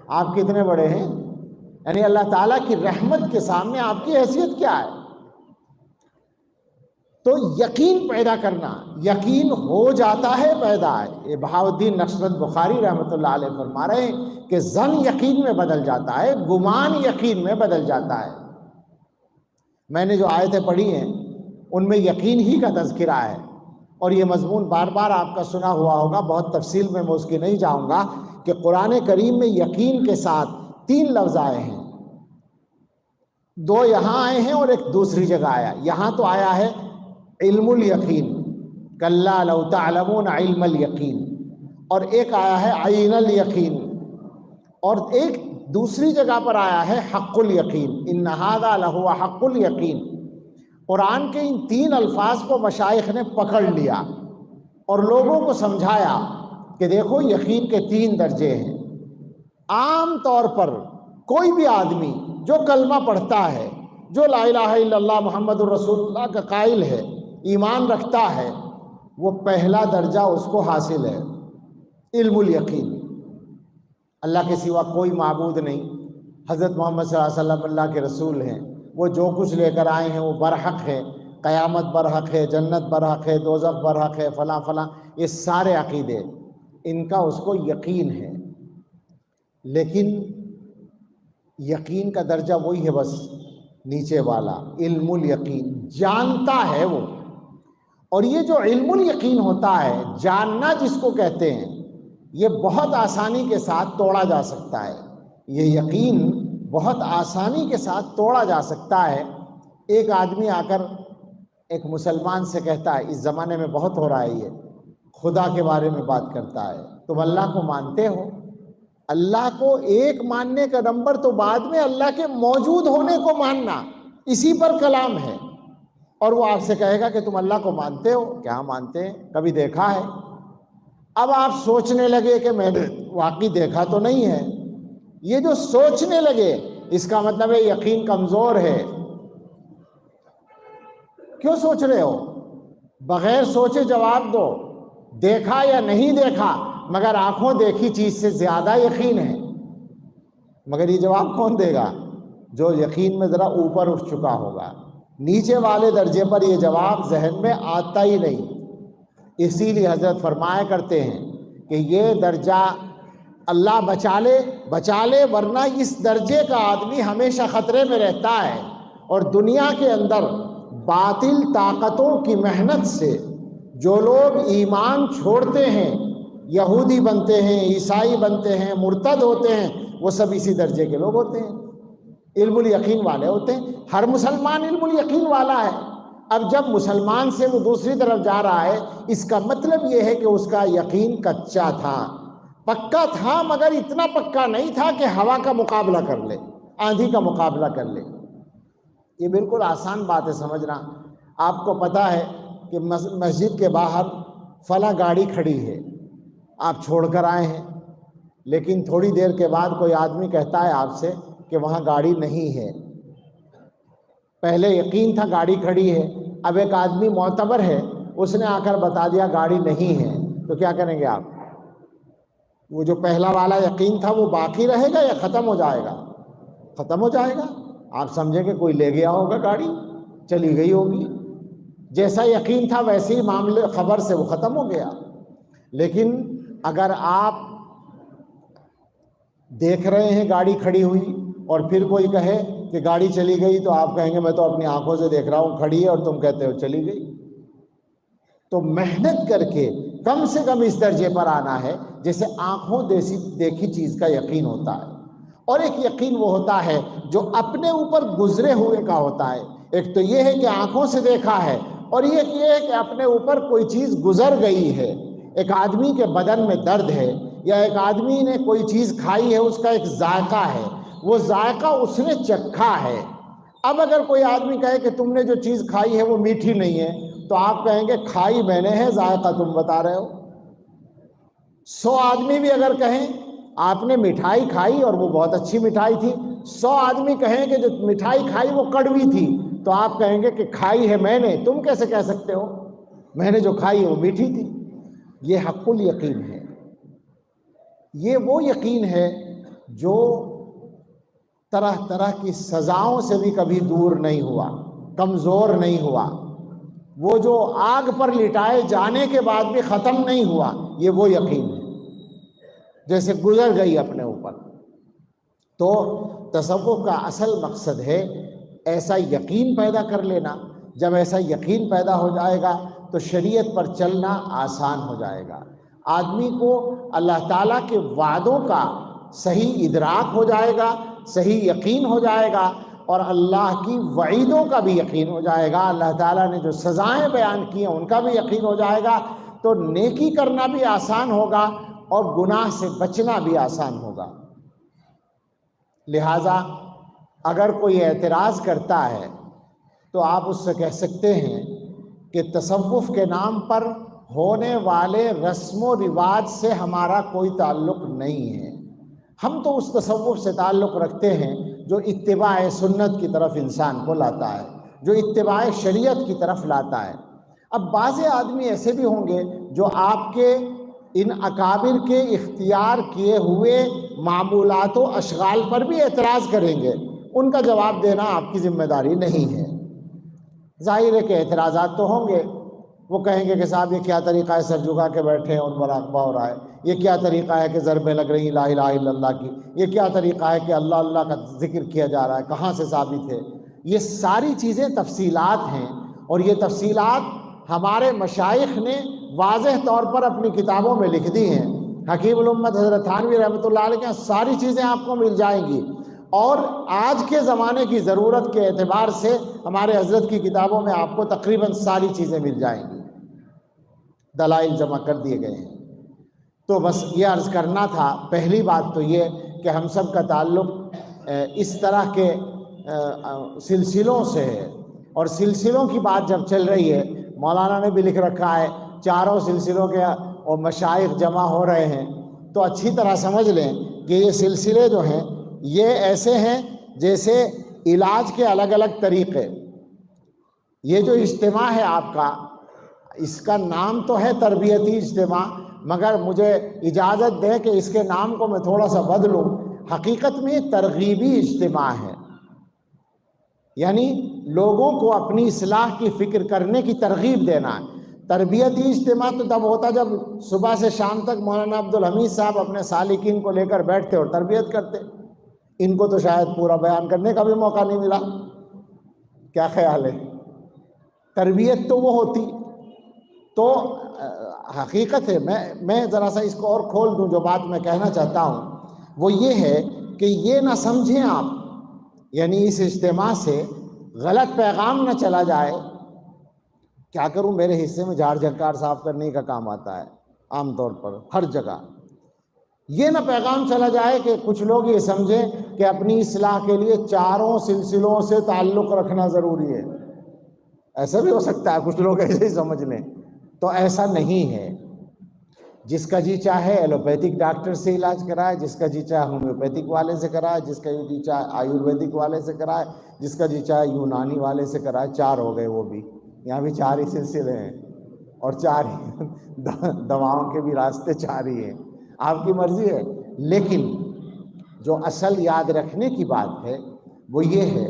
آپ کتنے بڑے ہیں؟ یعنی اللہ تعالیٰ کی رحمت کے سامنے آپ کی حیثیت کیا ہے؟ تو یقین پیدا کرنا، یقین ہو جاتا ہے پیدا ہے۔ یہ بہاؤالدین نصرت بخاری رحمۃ اللہ علیہ فرما رہے ہیں کہ ظن یقین میں بدل جاتا ہے، گمان یقین میں بدل جاتا ہے۔ میں نے جو آیتیں پڑھی ہیں ان میں یقین ہی کا تذکرہ ہے، اور یہ مضمون بار بار آپ کا سنا ہوا ہوگا، بہت تفصیل میں اس کی نہیں جاؤں گا کہ قرآن کریم میں یقین کے ساتھ 3 لفظ آئے ہیں، 2 یہاں آئے ہیں اور ایک دوسری جگہ آیا۔ یہاں تو آیا ہے علم الیقین، کلا لو تعلمون علم الیقین، اور ایک آیا ہے عین الیقین، اور ایک دوسری جگہ پر آیا ہے حق الیقین، ان ھذا لہو حق الیقین۔ قرآن کے ان 3 الفاظ کو مشائخ نے پکڑ لیا اور لوگوں کو سمجھایا کہ دیکھو یقین کے 3 درجے ہیں۔ عام طور پر کوئی بھی آدمی جو کلمہ پڑھتا ہے، جو لا الہ الا اللہ محمد الرسول اللہ کا قائل ہے، ایمان رکھتا ہے، وہ پہلا درجہ اس کو حاصل ہے، علم الیقین۔ اللہ کے سوا کوئی معبود نہیں، حضرت محمد صلی اللہ علیہ وسلم اللہ کے رسول ہیں، وہ جو کچھ لے کر آئے ہیں وہ برحق ہے، قیامت برحق ہے، جنت برحق ہے، دوزخ برحق ہے، فلاں فلاں، یہ سارے عقیدے ان کا اس کو یقین ہے۔ لیکن یقین کا درجہ وہی ہے، بس نیچے والا علم الیقین، جانتا ہے وہ۔ اور یہ جو علم الیقین ہوتا ہے، جاننا جس کو کہتے ہیں، یہ بہت آسانی کے ساتھ توڑا جا سکتا ہے۔ یہ یقین بہت آسانی کے ساتھ توڑا جا سکتا ہے۔ ایک آدمی آ کر ایک مسلمان سے کہتا ہے، اس زمانے میں بہت ہو رہا ہے، یہ خدا کے بارے میں بات کرتا ہے، تم اللہ کو مانتے ہو؟ اللہ کو ایک ماننے کا نمبر تو بعد میں اللہ کے موجود ہونے کو ماننا، اسی پر کلام ہے۔ اور وہ آپ سے کہے گا کہ تم اللہ کو مانتے ہو؟ کیا مانتے ہیں؟ کبھی دیکھا ہے؟ اب آپ سوچنے لگے کہ میں نے واقعی دیکھا تو نہیں ہے۔ یہ جو سوچنے لگے اس کا مطلب ہے یقین کمزور ہے۔ کیوں سوچ رہے ہو؟ بغیر سوچے جواب دو، دیکھا یا نہیں دیکھا، مگر آنکھوں دیکھی چیز سے زیادہ یقین ہے۔ مگر یہ جواب کون دے گا؟ جو یقین میں ذرا اوپر اٹھ چکا ہوگا۔ نیچے والے درجے پر یہ جواب ذہن میں آتا ہی نہیں۔ اسی لیے حضرت فرمایا کرتے ہیں کہ یہ درجہ اللہ بچا لے ورنہ اس درجے کا آدمی ہمیشہ خطرے میں رہتا ہے۔ اور دنیا کے اندر باطل طاقتوں کی محنت سے جو لوگ ایمان چھوڑتے ہیں، یہودی بنتے ہیں، عیسائی بنتے ہیں، مرتد ہوتے ہیں، وہ سب اسی درجے کے لوگ ہوتے ہیں، علم الیقین والے ہوتے ہیں۔ ہر مسلمان علم الیقین والا ہے۔ اب جب مسلمان سے وہ دوسری طرف جا رہا ہے، اس کا مطلب یہ ہے کہ اس کا یقین کچا تھا، پکا تھا، مگر اتنا پکا نہیں تھا کہ ہوا کا مقابلہ کر لے، آندھی کا مقابلہ کر لے۔ یہ بالکل آسان بات ہے سمجھنا۔ آپ کو پتہ ہے کہ مسجد کے باہر فلاں گاڑی کھڑی ہے، آپ چھوڑ کر آئے ہیں، لیکن تھوڑی دیر کے بعد کوئی آدمی کہتا ہے آپ سے کہ وہاں گاڑی نہیں ہے۔ پہلے یقین تھا گاڑی کھڑی ہے، اب ایک آدمی معتبر ہے، اس نے آ کر بتا دیا گاڑی نہیں ہے، تو کیا کریں گے آپ؟ وہ جو پہلا والا یقین تھا وہ باقی رہے گا یا ختم ہو جائے گا؟ ختم ہو جائے گا۔ آپ سمجھیں کہ کوئی لے گیا ہوگا، گاڑی چلی گئی ہوگی، جیسا یقین تھا ویسے ہی معاملے خبر سے وہ ختم ہو گیا۔ لیکن اگر آپ دیکھ رہے ہیں گاڑی کھڑی ہوئی اور پھر کوئی کہے کہ گاڑی چلی گئی، تو آپ کہیں گے میں تو اپنی آنکھوں سے دیکھ رہا ہوں کھڑی ہے اور تم کہتے ہو چلی گئی۔ تو محنت کر کے کم سے کم اس درجے پر آنا ہے جیسے آنکھوں دیکھی چیز کا یقین ہوتا ہے، اور ایک یقین وہ ہوتا ہے جو اپنے اوپر گزرے ہوئے کا ہوتا ہے۔ ایک تو یہ ہے کہ آنکھوں سے دیکھا ہے، اور یہ ہے کہ اپنے اوپر کوئی چیز گزر گئی ہے۔ ایک آدمی کے بدن میں درد ہے، یا ایک آدمی نے کوئی چیز کھائی ہے، اس کا ایک ذائقہ ہے، وہ ذائقہ اس نے چکھا ہے۔ اب اگر کوئی آدمی کہے کہ تم نے جو چیز کھائی ہے وہ میٹھی نہیں ہے، تو آپ کہیں گے کھائی میں نے ہے، ذائقہ تم بتا رہے ہو۔ 100 آدمی بھی اگر کہیں آپ نے مٹھائی کھائی اور وہ بہت اچھی مٹھائی تھی، 100 آدمی کہیں کہ جو مٹھائی کھائی وہ کڑوی تھی، تو آپ کہیں گے کہ کھائی ہے میں نے، تم کیسے کہہ سکتے ہو میں نے جو کھائی وہ میٹھی تھی۔ یہ حق الیقین ہے، یہ وہ یقین ہے جو طرح طرح کی سزاؤں سے بھی کبھی دور نہیں ہوا، کمزور نہیں ہوا، وہ جو آگ پر لٹائے جانے کے بعد بھی ختم نہیں ہوا۔ یہ وہ یقین ہے جیسے گزر گئی اپنے اوپر۔ تو تصوف کا اصل مقصد ہے ایسا یقین پیدا کر لینا۔ جب ایسا یقین پیدا ہو جائے گا تو شریعت پر چلنا آسان ہو جائے گا، آدمی کو اللہ تعالیٰ کے وعدوں کا صحیح ادراک ہو جائے گا، صحیح یقین ہو جائے گا، اور اللہ کی وعیدوں کا بھی یقین ہو جائے گا۔ اللہ تعالیٰ نے جو سزائیں بیان کی ہیں ان کا بھی یقین ہو جائے گا، تو نیکی کرنا بھی آسان ہوگا اور گناہ سے بچنا بھی آسان ہوگا۔ لہٰذا اگر کوئی اعتراض کرتا ہے تو آپ اس سے کہہ سکتے ہیں کہ تصوف کے نام پر ہونے والے رسم و رواج سے ہمارا کوئی تعلق نہیں ہے، ہم تو اس تصوف سے تعلق رکھتے ہیں جو اتباع سنت کی طرف انسان کو لاتا ہے، جو اتباع شریعت کی طرف لاتا ہے۔ اب بعض آدمی ایسے بھی ہوں گے جو آپ کے ان اکابر کے اختیار کیے ہوئے معمولات و اشغال پر بھی اعتراض کریں گے، ان کا جواب دینا آپ کی ذمہ داری نہیں ہے۔ ظاہر ہے کہ اعتراضات تو ہوں گے، وہ کہیں گے کہ صاحب یہ کیا طریقہ ہے سر جھکا کے بیٹھے اور مراقبہ ہو رہا ہے، یہ کیا طریقہ ہے کہ ضربیں لگ رہی لا الہ الا اللہ کی، یہ کیا طریقہ ہے کہ اللہ اللہ کا ذکر کیا جا رہا ہے، کہاں سے ثابت ہے؟ یہ ساری چیزیں تفصیلات ہیں، اور یہ تفصیلات ہمارے مشائخ نے واضح طور پر اپنی کتابوں میں لکھ دی ہیں۔ حکیم الامت حضرت تھانوی رحمۃ اللہ علیہ کے ساری چیزیں آپ کو مل جائیں گی، اور آج کے زمانے کی ضرورت کے اعتبار سے ہمارے حضرت کی کتابوں میں آپ کو تقریباً ساری چیزیں مل جائیں گی، دلائل جمع کر دیے گئے ہیں۔ تو بس یہ عرض کرنا تھا۔ پہلی بات تو یہ کہ ہم سب کا تعلق اس طرح کے سلسلوں سے ہے، اور سلسلوں کی بات جب چل رہی ہے، مولانا نے بھی لکھ رکھا ہے چاروں سلسلوں کے اور مشائخ جمع ہو رہے ہیں، تو اچھی طرح سمجھ لیں کہ یہ سلسلے جو ہیں یہ ایسے ہیں جیسے علاج کے الگ الگ طریقے۔ یہ جو اجتماع ہے آپ کا، اس کا نام تو ہے تربیتی اجتماع، مگر مجھے اجازت دیں کہ اس کے نام کو میں تھوڑا سا بدلوں۔ حقیقت میں ترغیبی اجتماع ہے، یعنی لوگوں کو اپنی اصلاح کی فکر کرنے کی ترغیب دینا ہے۔ تربیتی اجتماع تو تب ہوتا جب صبح سے شام تک مولانا عبدالحمید صاحب اپنے سالکین کو لے کر بیٹھتے اور تربیت کرتے۔ ان کو تو شاید پورا بیان کرنے کا بھی موقع نہیں ملا، کیا خیال ہے؟ تربیت تو وہ ہوتی۔ تو حقیقت ہے، میں ذرا سا اس کو اور کھول دوں، جو بات میں کہنا چاہتا ہوں وہ یہ ہے کہ یہ نہ سمجھیں آپ، یعنی اس اجتماع سے غلط پیغام نہ چلا جائے۔ کیا کروں، میرے حصے میں جھاڑ جھنکار صاف کرنے کا کام آتا ہے عام طور پر ہر جگہ۔ یہ نہ پیغام چلا جائے کہ کچھ لوگ یہ سمجھیں کہ اپنی اصلاح کے لیے چاروں سلسلوں سے تعلق رکھنا ضروری ہے۔ ایسا بھی ہو سکتا ہے کچھ لوگ ایسے ہی سمجھ لیں، تو ایسا نہیں ہے۔ جس کا جی چاہے ایلوپیتھک ڈاکٹر سے علاج کرائے، جس کا جی چاہے ہومیوپیتھک والے سے کرائے، جس کا جی چاہے آیورویدک والے سے کرائے، جس کا جی چاہے یونانی والے سے کرائے۔ چار ہو گئے، وہ بھی یہاں بھی چار ہی سلسلے ہیں، اور چار ہی دواؤں کے بھی راستے چار ہی ہیں، آپ کی مرضی ہے۔ لیکن جو اصل یاد رکھنے کی بات ہے وہ یہ ہے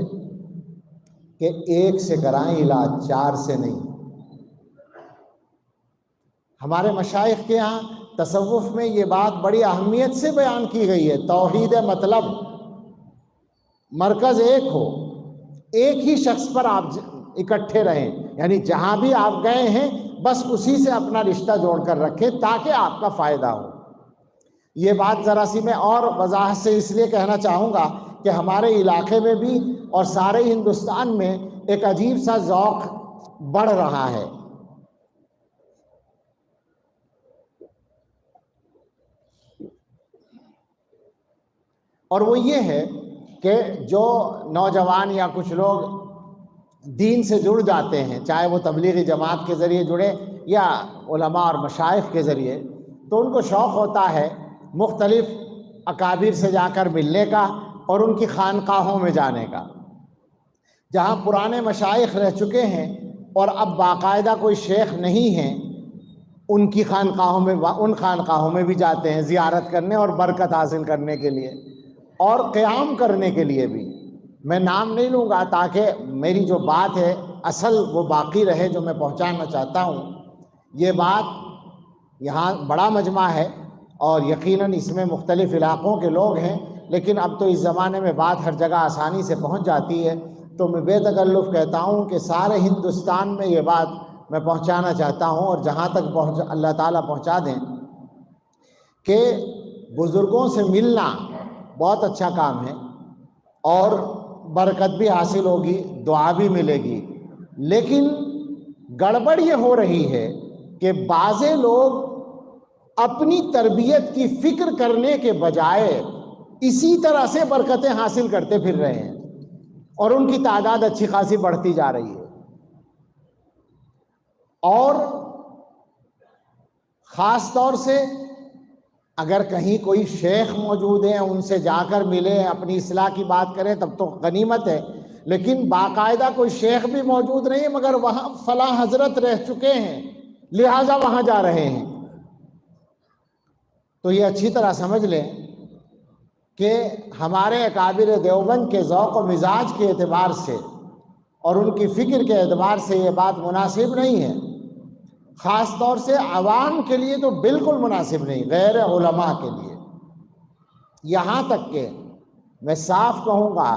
کہ ایک سے کرائیں علاج، چار سے نہیں۔ ہمارے مشائخ کے ہاں تصوف میں یہ بات بڑی اہمیت سے بیان کی گئی ہے، توحید مطلب، مرکز ایک ہو، ایک ہی شخص پر آپ اکٹھے رہیں، یعنی جہاں بھی آپ گئے ہیں بس اسی سے اپنا رشتہ جوڑ کر رکھیں تاکہ آپ کا فائدہ ہو۔ یہ بات ذرا سی میں اور وضاحت سے اس لیے کہنا چاہوں گا کہ ہمارے علاقے میں بھی اور سارے ہندوستان میں ایک عجیب سا ذوق بڑھ رہا ہے۔ اور وہ یہ ہے کہ جو نوجوان یا کچھ لوگ دین سے جڑ جاتے ہیں، چاہے وہ تبلیغی جماعت کے ذریعے جڑے یا علماء اور مشائخ کے ذریعے، تو ان کو شوق ہوتا ہے مختلف اکابر سے جا کر ملنے کا اور ان کی خانقاہوں میں جانے کا۔ جہاں پرانے مشائخ رہ چکے ہیں اور اب باقاعدہ کوئی شیخ نہیں ہیں، ان کی خانقاہوں میں بھی جاتے ہیں زیارت کرنے اور برکت حاصل کرنے کے لیے اور قیام کرنے کے لیے بھی۔ میں نام نہیں لوں گا تاکہ میری جو بات ہے اصل وہ باقی رہے جو میں پہنچانا چاہتا ہوں۔ یہ بات یہاں بڑا مجمع ہے اور یقیناً اس میں مختلف علاقوں کے لوگ ہیں، لیکن اب تو اس زمانے میں بات ہر جگہ آسانی سے پہنچ جاتی ہے، تو میں بے تکلف کہتا ہوں کہ سارے ہندوستان میں یہ بات میں پہنچانا چاہتا ہوں، اور جہاں تک اللہ تعالیٰ پہنچا دیں کہ بزرگوں سے ملنا بہت اچھا کام ہے اور برکت بھی حاصل ہوگی، دعا بھی ملے گی، لیکن گڑبڑ یہ ہو رہی ہے کہ بعض لوگ اپنی تربیت کی فکر کرنے کے بجائے اسی طرح سے برکتیں حاصل کرتے پھر رہے ہیں اور ان کی تعداد اچھی خاصی بڑھتی جا رہی ہے۔ اور خاص طور سے اگر کہیں کوئی شیخ موجود ہیں ان سے جا کر ملیں، اپنی اصلاح کی بات کریں تب تو غنیمت ہے، لیکن باقاعدہ کوئی شیخ بھی موجود نہیں مگر وہاں فلاں حضرت رہ چکے ہیں لہٰذا وہاں جا رہے ہیں، تو یہ اچھی طرح سمجھ لیں کہ ہمارے اکابر دیوبند کے ذوق و مزاج کے اعتبار سے اور ان کی فکر کے اعتبار سے یہ بات مناسب نہیں ہے، خاص طور سے عوام کے لیے تو بالکل مناسب نہیں، غیر علماء کے لیے۔ یہاں تک کہ میں صاف کہوں گا،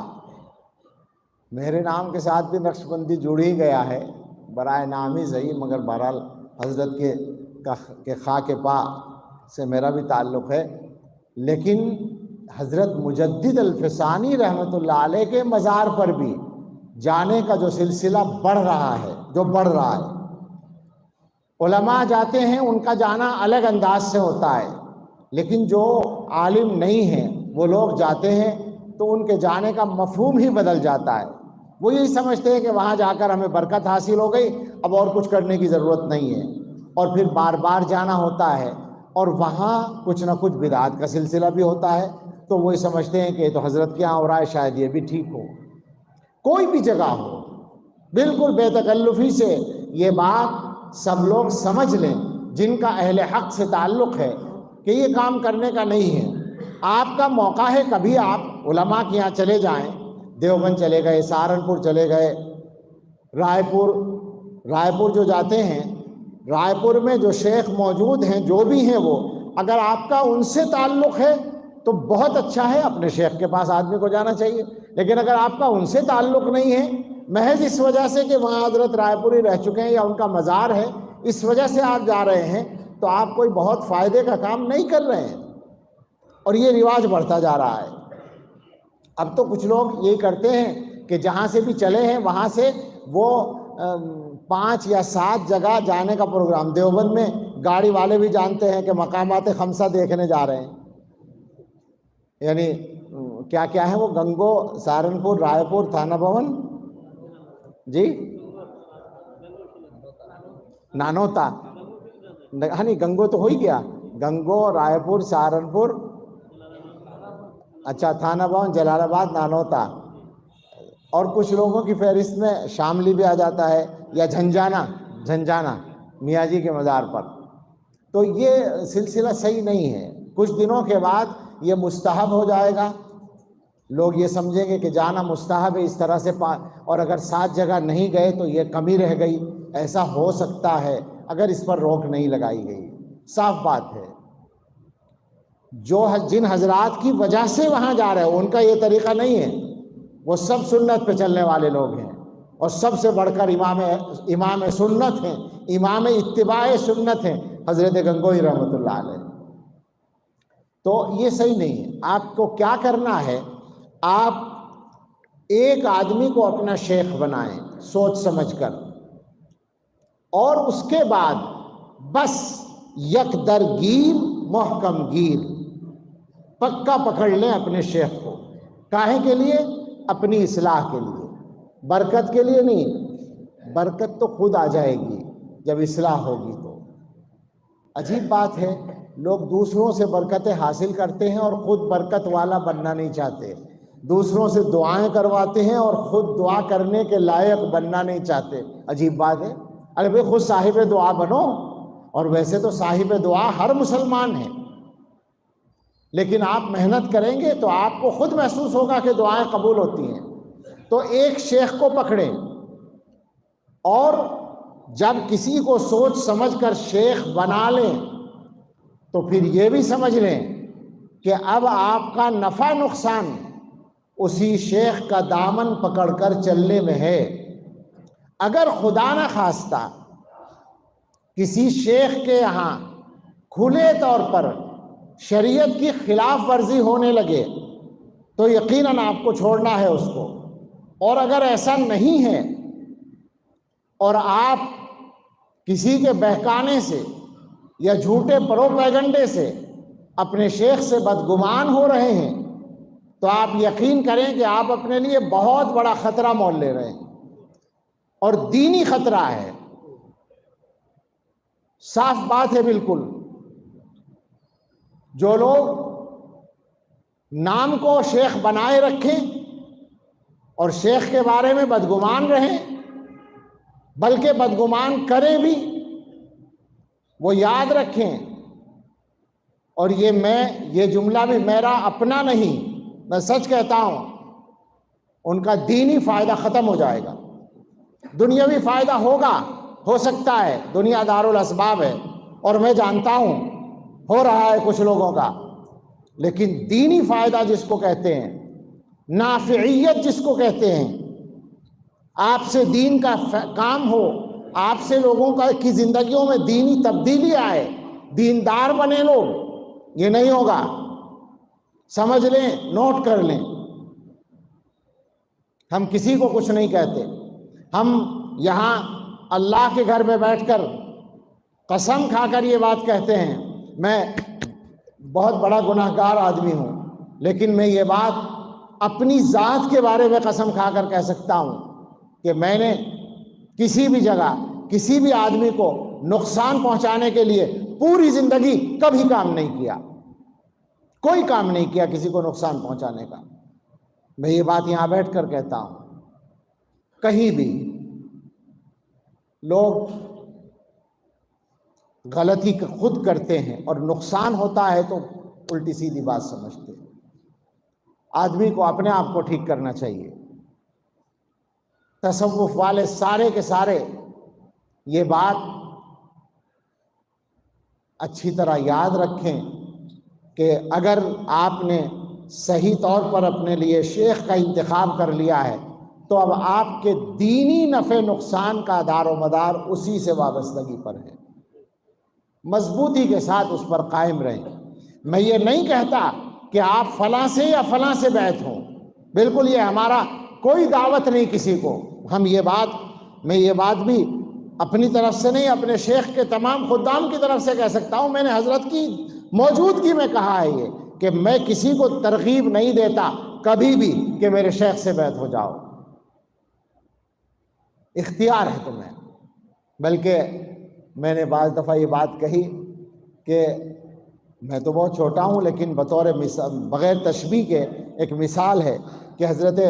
میرے نام کے ساتھ بھی نقش بندی جڑ ہی گیا ہے، برائے نام ہی صحیح، مگر بہرحال حضرت کے خاک پا سے میرا بھی تعلق ہے، لیکن حضرت مجدد الفسانی رحمۃ اللہ علیہ کے مزار پر بھی جانے کا جو سلسلہ بڑھ رہا ہے، علماء جاتے ہیں، ان کا جانا الگ انداز سے ہوتا ہے، لیکن جو عالم نہیں ہیں وہ لوگ جاتے ہیں تو ان کے جانے کا مفہوم ہی بدل جاتا ہے۔ وہ یہی سمجھتے ہیں کہ وہاں جا کر ہمیں برکت حاصل ہو گئی، اب اور کچھ کرنے کی ضرورت نہیں ہے، اور پھر بار بار جانا ہوتا ہے، اور وہاں کچھ نہ کچھ بدعات کا سلسلہ بھی ہوتا ہے، تو وہ سمجھتے ہیں کہ یہ تو حضرت کے یہاں ہو رہا ہے، شاید یہ بھی ٹھیک ہو۔ کوئی بھی جگہ ہو، بالکل بے تکلفی سے یہ بات سب لوگ سمجھ لیں جن کا اہل حق سے تعلق ہے کہ یہ کام کرنے کا نہیں ہے۔ آپ کا موقع ہے، کبھی آپ علماء کے یہاں چلے جائیں، دیوبند چلے گئے، سہارنپور چلے گئے، رائے پور جو جاتے ہیں، رائے پور میں جو شیخ موجود ہیں، جو بھی ہیں وہ، اگر آپ کا ان سے تعلق ہے تو بہت اچھا ہے، اپنے شیخ کے پاس آدمی کو جانا چاہیے، لیکن اگر آپ کا ان سے تعلق نہیں ہے، محض اس وجہ سے کہ وہاں حضرت رائے پوری رہ چکے ہیں یا ان کا مزار ہے، اس وجہ سے آپ جا رہے ہیں، تو آپ کوئی بہت فائدے کا کام نہیں کر رہے ہیں، اور یہ رواج بڑھتا جا رہا ہے۔ اب تو کچھ لوگ یہی کرتے ہیں کہ جہاں سے بھی چلے ہیں وہاں سے وہ 5 یا 7 جگہ جانے کا پروگرام، دیوبند میں گاڑی والے بھی جانتے ہیں کہ مقامات خمسہ دیکھنے جا رہے ہیں، یعنی کیا کیا ہے وہ، گنگو، سہارنپور، رائے پور، تھانہ بھون، جی نانوتا، ہاں نہیں گنگو تو ہو ہی گیا، گنگو، رائے پور، سہارنپور، اچھا تھانہ بھون، جلال آباد، نانوتا، اور کچھ لوگوں کی فہرست میں شاملی بھی آ جاتا ہے، یا جھنجھانا میاں جی کے مزار پر۔ تو یہ سلسلہ صحیح نہیں ہے، کچھ دنوں کے بعد یہ مستحب ہو جائے گا، لوگ یہ سمجھیں گے کہ جانا مستحب ہے اس طرح سے، اور اگر 7 جگہ نہیں گئے تو یہ کمی رہ گئی، ایسا ہو سکتا ہے اگر اس پر روک نہیں لگائی گئی، صاف بات ہے۔ جن حضرات کی وجہ سے وہاں جا رہے ہیں ان کا یہ طریقہ نہیں ہے، وہ سب سنت پہ چلنے والے لوگ ہیں، اور سب سے بڑھ کر امام سنت ہیں، امام اتباع سنت ہیں حضرت گنگوہی رحمۃ اللہ علیہ۔ تو یہ صحیح نہیں ہے۔ آپ کو کیا کرنا ہے، آپ ایک آدمی کو اپنا شیخ بنائیں سوچ سمجھ کر، اور اس کے بعد بس یک درگیر محکم گیر، پکا پکڑ لیں اپنے شیخ کو۔ کاہے کے لیے؟ اپنی اصلاح کے لیے، برکت کے لیے نہیں۔ برکت تو خود آ جائے گی جب اصلاح ہوگی تو۔ عجیب بات ہے، لوگ دوسروں سے برکتیں حاصل کرتے ہیں اور خود برکت والا بننا نہیں چاہتے، دوسروں سے دعائیں کرواتے ہیں اور خود دعا کرنے کے لائق بننا نہیں چاہتے۔ عجیب بات ہے۔ ارے بھائی خود صاحب دعا بنو، اور ویسے تو صاحب دعا ہر مسلمان ہے، لیکن آپ محنت کریں گے تو آپ کو خود محسوس ہوگا کہ دعائیں قبول ہوتی ہیں۔ تو ایک شیخ کو پکڑیں، اور جب کسی کو سوچ سمجھ کر شیخ بنا لیں تو پھر یہ بھی سمجھ لیں کہ اب آپ کا نفع نقصان اسی شیخ کا دامن پکڑ کر چلنے میں ہے۔ اگر خدا نہ خواستہ کسی شیخ کے یہاں کھلے طور پر شریعت کی خلاف ورزی ہونے لگے تو یقیناً آپ کو چھوڑنا ہے اس کو۔ اور اگر ایسا نہیں ہے اور آپ کسی کے بہکانے سے یا جھوٹے پروپیگنڈے سے اپنے شیخ سے بدگمان ہو رہے ہیں تو آپ یقین کریں کہ آپ اپنے لیے بہت بڑا خطرہ مول لے رہے ہیں، اور دینی خطرہ ہے، صاف بات ہے بالکل۔ جو لوگ نام کو شیخ بنائے رکھیں اور شیخ کے بارے میں بدگمان رہیں، بلکہ بدگمان کریں بھی، وہ یاد رکھیں، اور یہ جملہ بھی میرا اپنا نہیں، میں سچ کہتا ہوں، ان کا دینی فائدہ ختم ہو جائے گا۔ دنیاوی فائدہ ہوگا، ہو سکتا ہے، دنیا دار الاسباب ہے، اور میں جانتا ہوں ہو رہا ہے کچھ لوگوں کا، لیکن دینی فائدہ جس کو کہتے ہیں، نافعیت جس کو کہتے ہیں، آپ سے دین کا کام ہو، آپ سے لوگوں کی زندگیوں میں دینی تبدیلی آئے، دیندار بنے لوگ، یہ نہیں ہوگا۔ سمجھ لیں، نوٹ کر لیں، ہم کسی کو کچھ نہیں کہتے۔ ہم یہاں اللہ کے گھر میں بیٹھ کر قسم کھا کر یہ بات کہتے ہیں، میں بہت بڑا گناہگار آدمی ہوں، لیکن میں یہ بات اپنی ذات کے بارے میں قسم کھا کر کہہ سکتا ہوں کہ میں نے کسی بھی جگہ کسی بھی آدمی کو نقصان پہنچانے کے لیے پوری زندگی کبھی کام نہیں کیا، کوئی کام نہیں کیا کسی کو نقصان پہنچانے کا۔ میں یہ بات یہاں بیٹھ کر کہتا ہوں۔ کہیں بھی لوگ غلطی خود کرتے ہیں اور نقصان ہوتا ہے تو الٹی سیدھی بات سمجھتے ہیں۔ آدمی کو اپنے آپ کو ٹھیک کرنا چاہیے۔ تصوف والے سارے کے سارے یہ بات اچھی طرح یاد رکھیں کہ اگر آپ نے صحیح طور پر اپنے لیے شیخ کا انتخاب کر لیا ہے تو اب آپ کے دینی نفع نقصان کا دار و مدار اسی سے وابستگی پر ہے۔ مضبوطی کے ساتھ اس پر قائم رہیں۔ میں یہ نہیں کہتا کہ آپ فلاں سے یا فلاں سے بیعت ہوں، بالکل یہ ہمارا کوئی دعوت نہیں کسی کو۔ میں یہ بات بھی اپنی طرف سے نہیں، اپنے شیخ کے تمام خدام کی طرف سے کہہ سکتا ہوں۔ میں نے حضرت کی موجودگی میں کہا ہے یہ کہ میں کسی کو ترغیب نہیں دیتا کبھی بھی کہ میرے شیخ سے بیعت ہو جاؤ، اختیار ہے تمہیں۔ بلکہ میں نے بعض دفعہ یہ بات کہی کہ میں تو بہت چھوٹا ہوں، لیکن بطور بغیر تشبیہ کے ایک مثال ہے کہ حضرت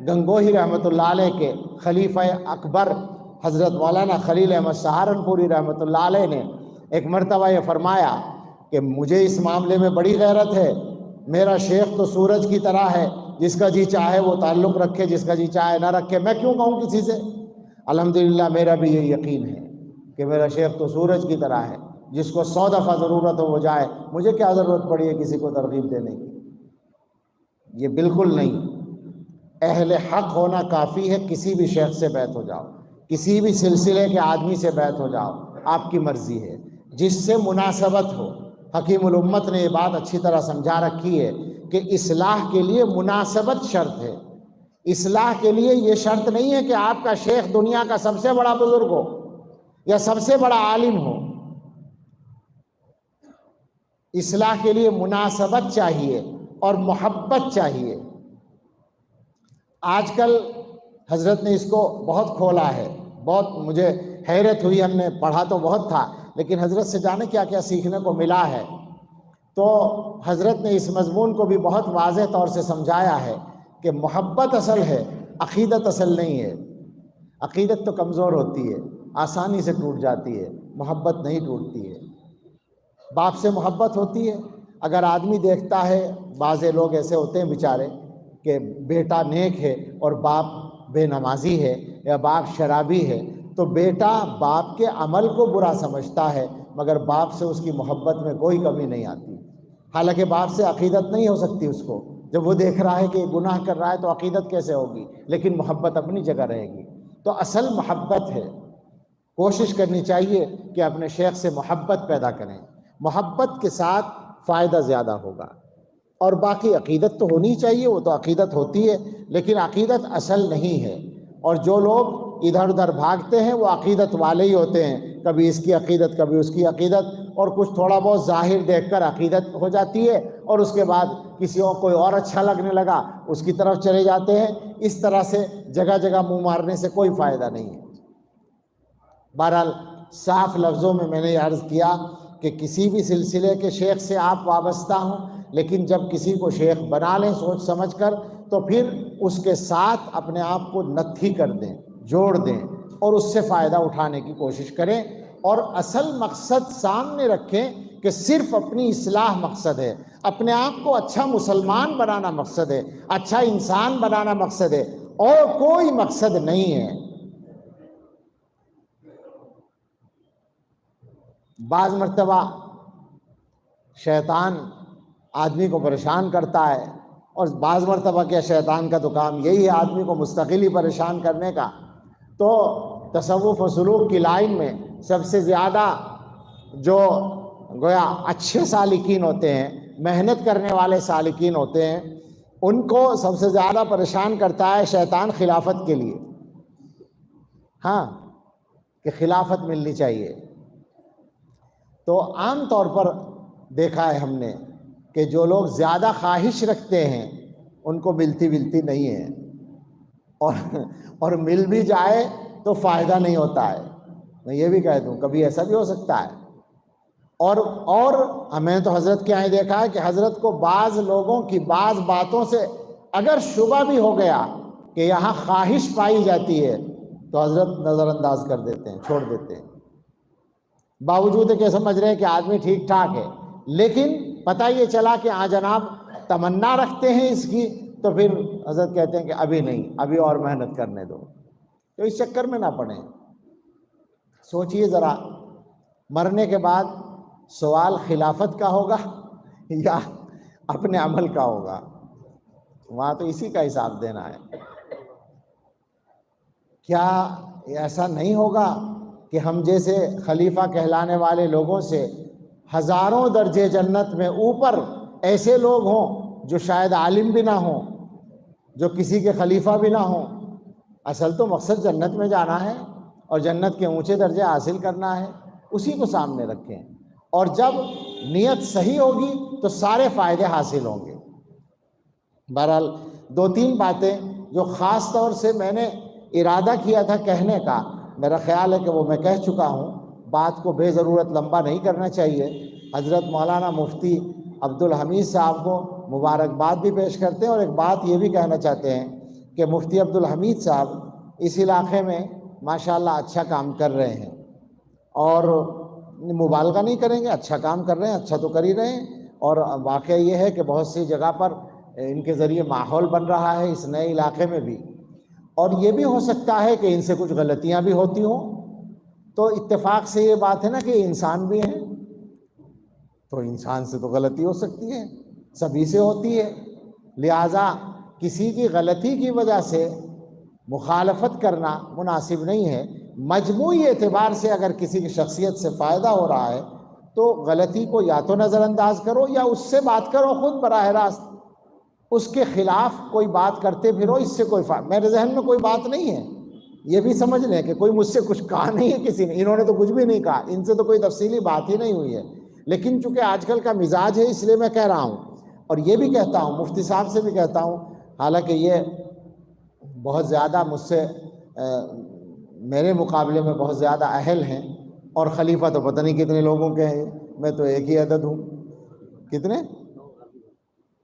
گنگوہی رحمۃ اللہ علیہ کے خلیفہ اکبر حضرت مولانا خلیل احمد سہارنپوری رحمۃ اللہ علیہ نے ایک مرتبہ یہ فرمایا کہ مجھے اس معاملے میں بڑی غیرت ہے، میرا شیخ تو سورج کی طرح ہے، جس کا جی چاہے وہ تعلق رکھے، جس کا جی چاہے نہ رکھے، میں کیوں کہوں کسی سے؟ الحمدللہ میرا بھی یہ یقین ہے کہ میرا شیخ تو سورج کی طرح ہے، جس کو 100 دفعہ ضرورت ہو وہ جائے، مجھے کیا ضرورت پڑی ہے کسی کو ترغیب دینے کی؟ یہ بالکل نہیں۔ اہل حق ہونا کافی ہے، کسی بھی شیخ سے بیعت ہو جاؤ، کسی بھی سلسلے کے آدمی سے بیعت ہو جاؤ، آپ کی مرضی ہے، جس سے مناسبت ہو۔ حکیم الامت نے یہ بات اچھی طرح سمجھا رکھی ہے کہ اصلاح کے لیے مناسبت شرط ہے۔ اصلاح کے لیے یہ شرط نہیں ہے کہ آپ کا شیخ دنیا کا سب سے بڑا بزرگ ہو یا سب سے بڑا عالم ہو۔ اصلاح کے لیے مناسبت چاہیے اور محبت چاہیے۔ آج کل حضرت نے اس کو بہت کھولا ہے، بہت مجھے حیرت ہوئی، ہم نے پڑھا تو بہت تھا لیکن حضرت سے جانے کیا کیا سیکھنے کو ملا ہے۔ تو حضرت نے اس مضمون کو بھی بہت واضح طور سے سمجھایا ہے کہ محبت اصل ہے، عقیدت اصل نہیں ہے۔ عقیدت تو کمزور ہوتی ہے، آسانی سے ٹوٹ جاتی ہے، محبت نہیں ٹوٹتی ہے۔ باپ سے محبت ہوتی ہے۔ اگر آدمی دیکھتا ہے، بعض لوگ ایسے ہوتے ہیں بیچارے کہ بیٹا نیک ہے اور باپ بے نمازی ہے یا باپ شرابی ہے، تو بیٹا باپ کے عمل کو برا سمجھتا ہے مگر باپ سے اس کی محبت میں کوئی کمی نہیں آتی۔ حالانکہ باپ سے عقیدت نہیں ہو سکتی اس کو، جب وہ دیکھ رہا ہے کہ گناہ کر رہا ہے تو عقیدت کیسے ہوگی، لیکن محبت اپنی جگہ رہے گی۔ تو اصل محبت ہے۔ کوشش کرنی چاہیے کہ اپنے شیخ سے محبت پیدا کریں، محبت کے ساتھ فائدہ زیادہ ہوگا۔ اور باقی عقیدت تو ہونی چاہیے، وہ تو عقیدت ہوتی ہے لیکن عقیدت اصل نہیں ہے۔ اور جو لوگ ادھر ادھر بھاگتے ہیں وہ عقیدت والے ہی ہوتے ہیں، کبھی اس کی عقیدت کبھی اس کی عقیدت، اور کچھ تھوڑا بہت ظاہر دیکھ کر عقیدت ہو جاتی ہے اور اس کے بعد کسی اور کوئی اور اچھا لگنے لگا اس کی طرف چلے جاتے ہیں۔ اس طرح سے جگہ جگہ منہ مارنے سے کوئی فائدہ نہیں ہے۔ بہرحال صاف لفظوں میں نے عرض کیا کہ کسی بھی سلسلے کے شیخ سے آپ وابستہ ہوں، لیکن جب کسی کو شیخ بنا لیں سوچ سمجھ کر تو پھر اس کے ساتھ اپنے آپ کو نتھی کر دیں، جوڑ دیں اور اس سے فائدہ اٹھانے کی کوشش کریں، اور اصل مقصد سامنے رکھیں کہ صرف اپنی اصلاح مقصد ہے، اپنے آپ کو اچھا مسلمان بنانا مقصد ہے، اچھا انسان بنانا مقصد ہے، اور کوئی مقصد نہیں ہے۔ بعض مرتبہ شیطان آدمی کو پریشان کرتا ہے، اور بعض مرتبہ کیا شیطان کا تو کام یہی ہے آدمی کو مستقل ہی پریشان کرنے کا۔ تو تصوف و سلوک کی لائن میں سب سے زیادہ جو گویا اچھے سالکین ہوتے ہیں، محنت کرنے والے سالکین ہوتے ہیں، ان کو سب سے زیادہ پریشان کرتا ہے شیطان خلافت کے لیے، ہاں کہ خلافت ملنی چاہیے۔ تو عام طور پر دیکھا ہے ہم نے کہ جو لوگ زیادہ خواہش رکھتے ہیں ان کو ملتی نہیں ہے، اور مل بھی جائے تو فائدہ نہیں ہوتا ہے۔ میں یہ بھی کہہ دوں کبھی ایسا بھی ہو سکتا ہے۔ اور میں تو حضرت کے یہاں دیکھا ہے کہ حضرت کو بعض لوگوں کی بعض باتوں سے اگر شبہ بھی ہو گیا کہ یہاں خواہش پائی جاتی ہے تو حضرت نظر انداز کر دیتے ہیں، چھوڑ دیتے ہیں، باوجود کہ سمجھ رہے ہیں کہ آدمی ٹھیک ٹھاک ہے، لیکن پتہ یہ چلا کہ جناب تمنا رکھتے ہیں اس کی، تو پھر حضرت کہتے ہیں کہ ابھی نہیں، ابھی اور محنت کرنے دو۔ تو اس چکر میں نہ پڑیں۔ سوچئے ذرا، مرنے کے بعد سوال خلافت کا ہوگا یا اپنے عمل کا ہوگا؟ وہاں تو اسی کا حساب دینا ہے۔ کیا ایسا نہیں ہوگا کہ ہم جیسے خلیفہ کہلانے والے لوگوں سے ہزاروں درجے جنت میں اوپر ایسے لوگ ہوں جو شاید عالم بھی نہ ہوں، جو کسی کے خلیفہ بھی نہ ہوں؟ اصل تو مقصد جنت میں جانا ہے اور جنت کے اونچے درجے حاصل کرنا ہے، اسی کو سامنے رکھیں، اور جب نیت صحیح ہوگی تو سارے فائدے حاصل ہوں گے۔ بہرحال 2-3 باتیں جو خاص طور سے میں نے ارادہ کیا تھا کہنے کا، میرا خیال ہے کہ وہ میں کہہ چکا ہوں، بات کو بے ضرورت لمبا نہیں کرنا چاہیے۔ حضرت مولانا مفتی عبدالحمید صاحب کو مبارکباد بھی پیش کرتے ہیں، اور ایک بات یہ بھی کہنا چاہتے ہیں کہ مفتی عبدالحمید صاحب اس علاقے میں ماشاءاللہ اچھا کام کر رہے ہیں، اور مبالغہ نہیں کریں گے، اچھا کام کر رہے ہیں، اچھا تو کر ہی رہے ہیں، اور واقعہ یہ ہے کہ بہت سی جگہ پر ان کے ذریعے ماحول بن رہا ہے اس نئے علاقے میں بھی، اور یہ بھی ہو سکتا ہے کہ ان سے کچھ غلطیاں بھی ہوتی ہوں، تو اتفاق سے یہ بات ہے نا کہ انسان بھی ہیں، تو انسان سے تو غلطی ہو سکتی ہے، سبھی سے ہوتی ہے، لہٰذا کسی کی غلطی کی وجہ سے مخالفت کرنا مناسب نہیں ہے۔ مجموعی اعتبار سے اگر کسی کی شخصیت سے فائدہ ہو رہا ہے تو غلطی کو یا تو نظر انداز کرو یا اس سے بات کرو خود براہ راست، اس کے خلاف کوئی بات کرتے پھرو، اس سے کوئی میرے ذہن میں کوئی بات نہیں ہے، یہ بھی سمجھ لیں کہ کوئی مجھ سے کچھ کہا نہیں ہے کسی نے، انہوں نے تو کچھ بھی نہیں کہا، ان سے تو کوئی تفصیلی بات ہی نہیں ہوئی ہے، لیکن چونکہ آج کل کا مزاج ہے اس لیے میں کہہ رہا ہوں، اور یہ بھی کہتا ہوں، مفتی صاحب سے بھی کہتا ہوں، حالانکہ یہ بہت زیادہ مجھ سے میرے مقابلے میں بہت زیادہ اہل ہیں، اور خلیفہ تو پتہ نہیں کتنے لوگوں کے ہیں، میں تو ایک ہی عدد ہوں، کتنے؟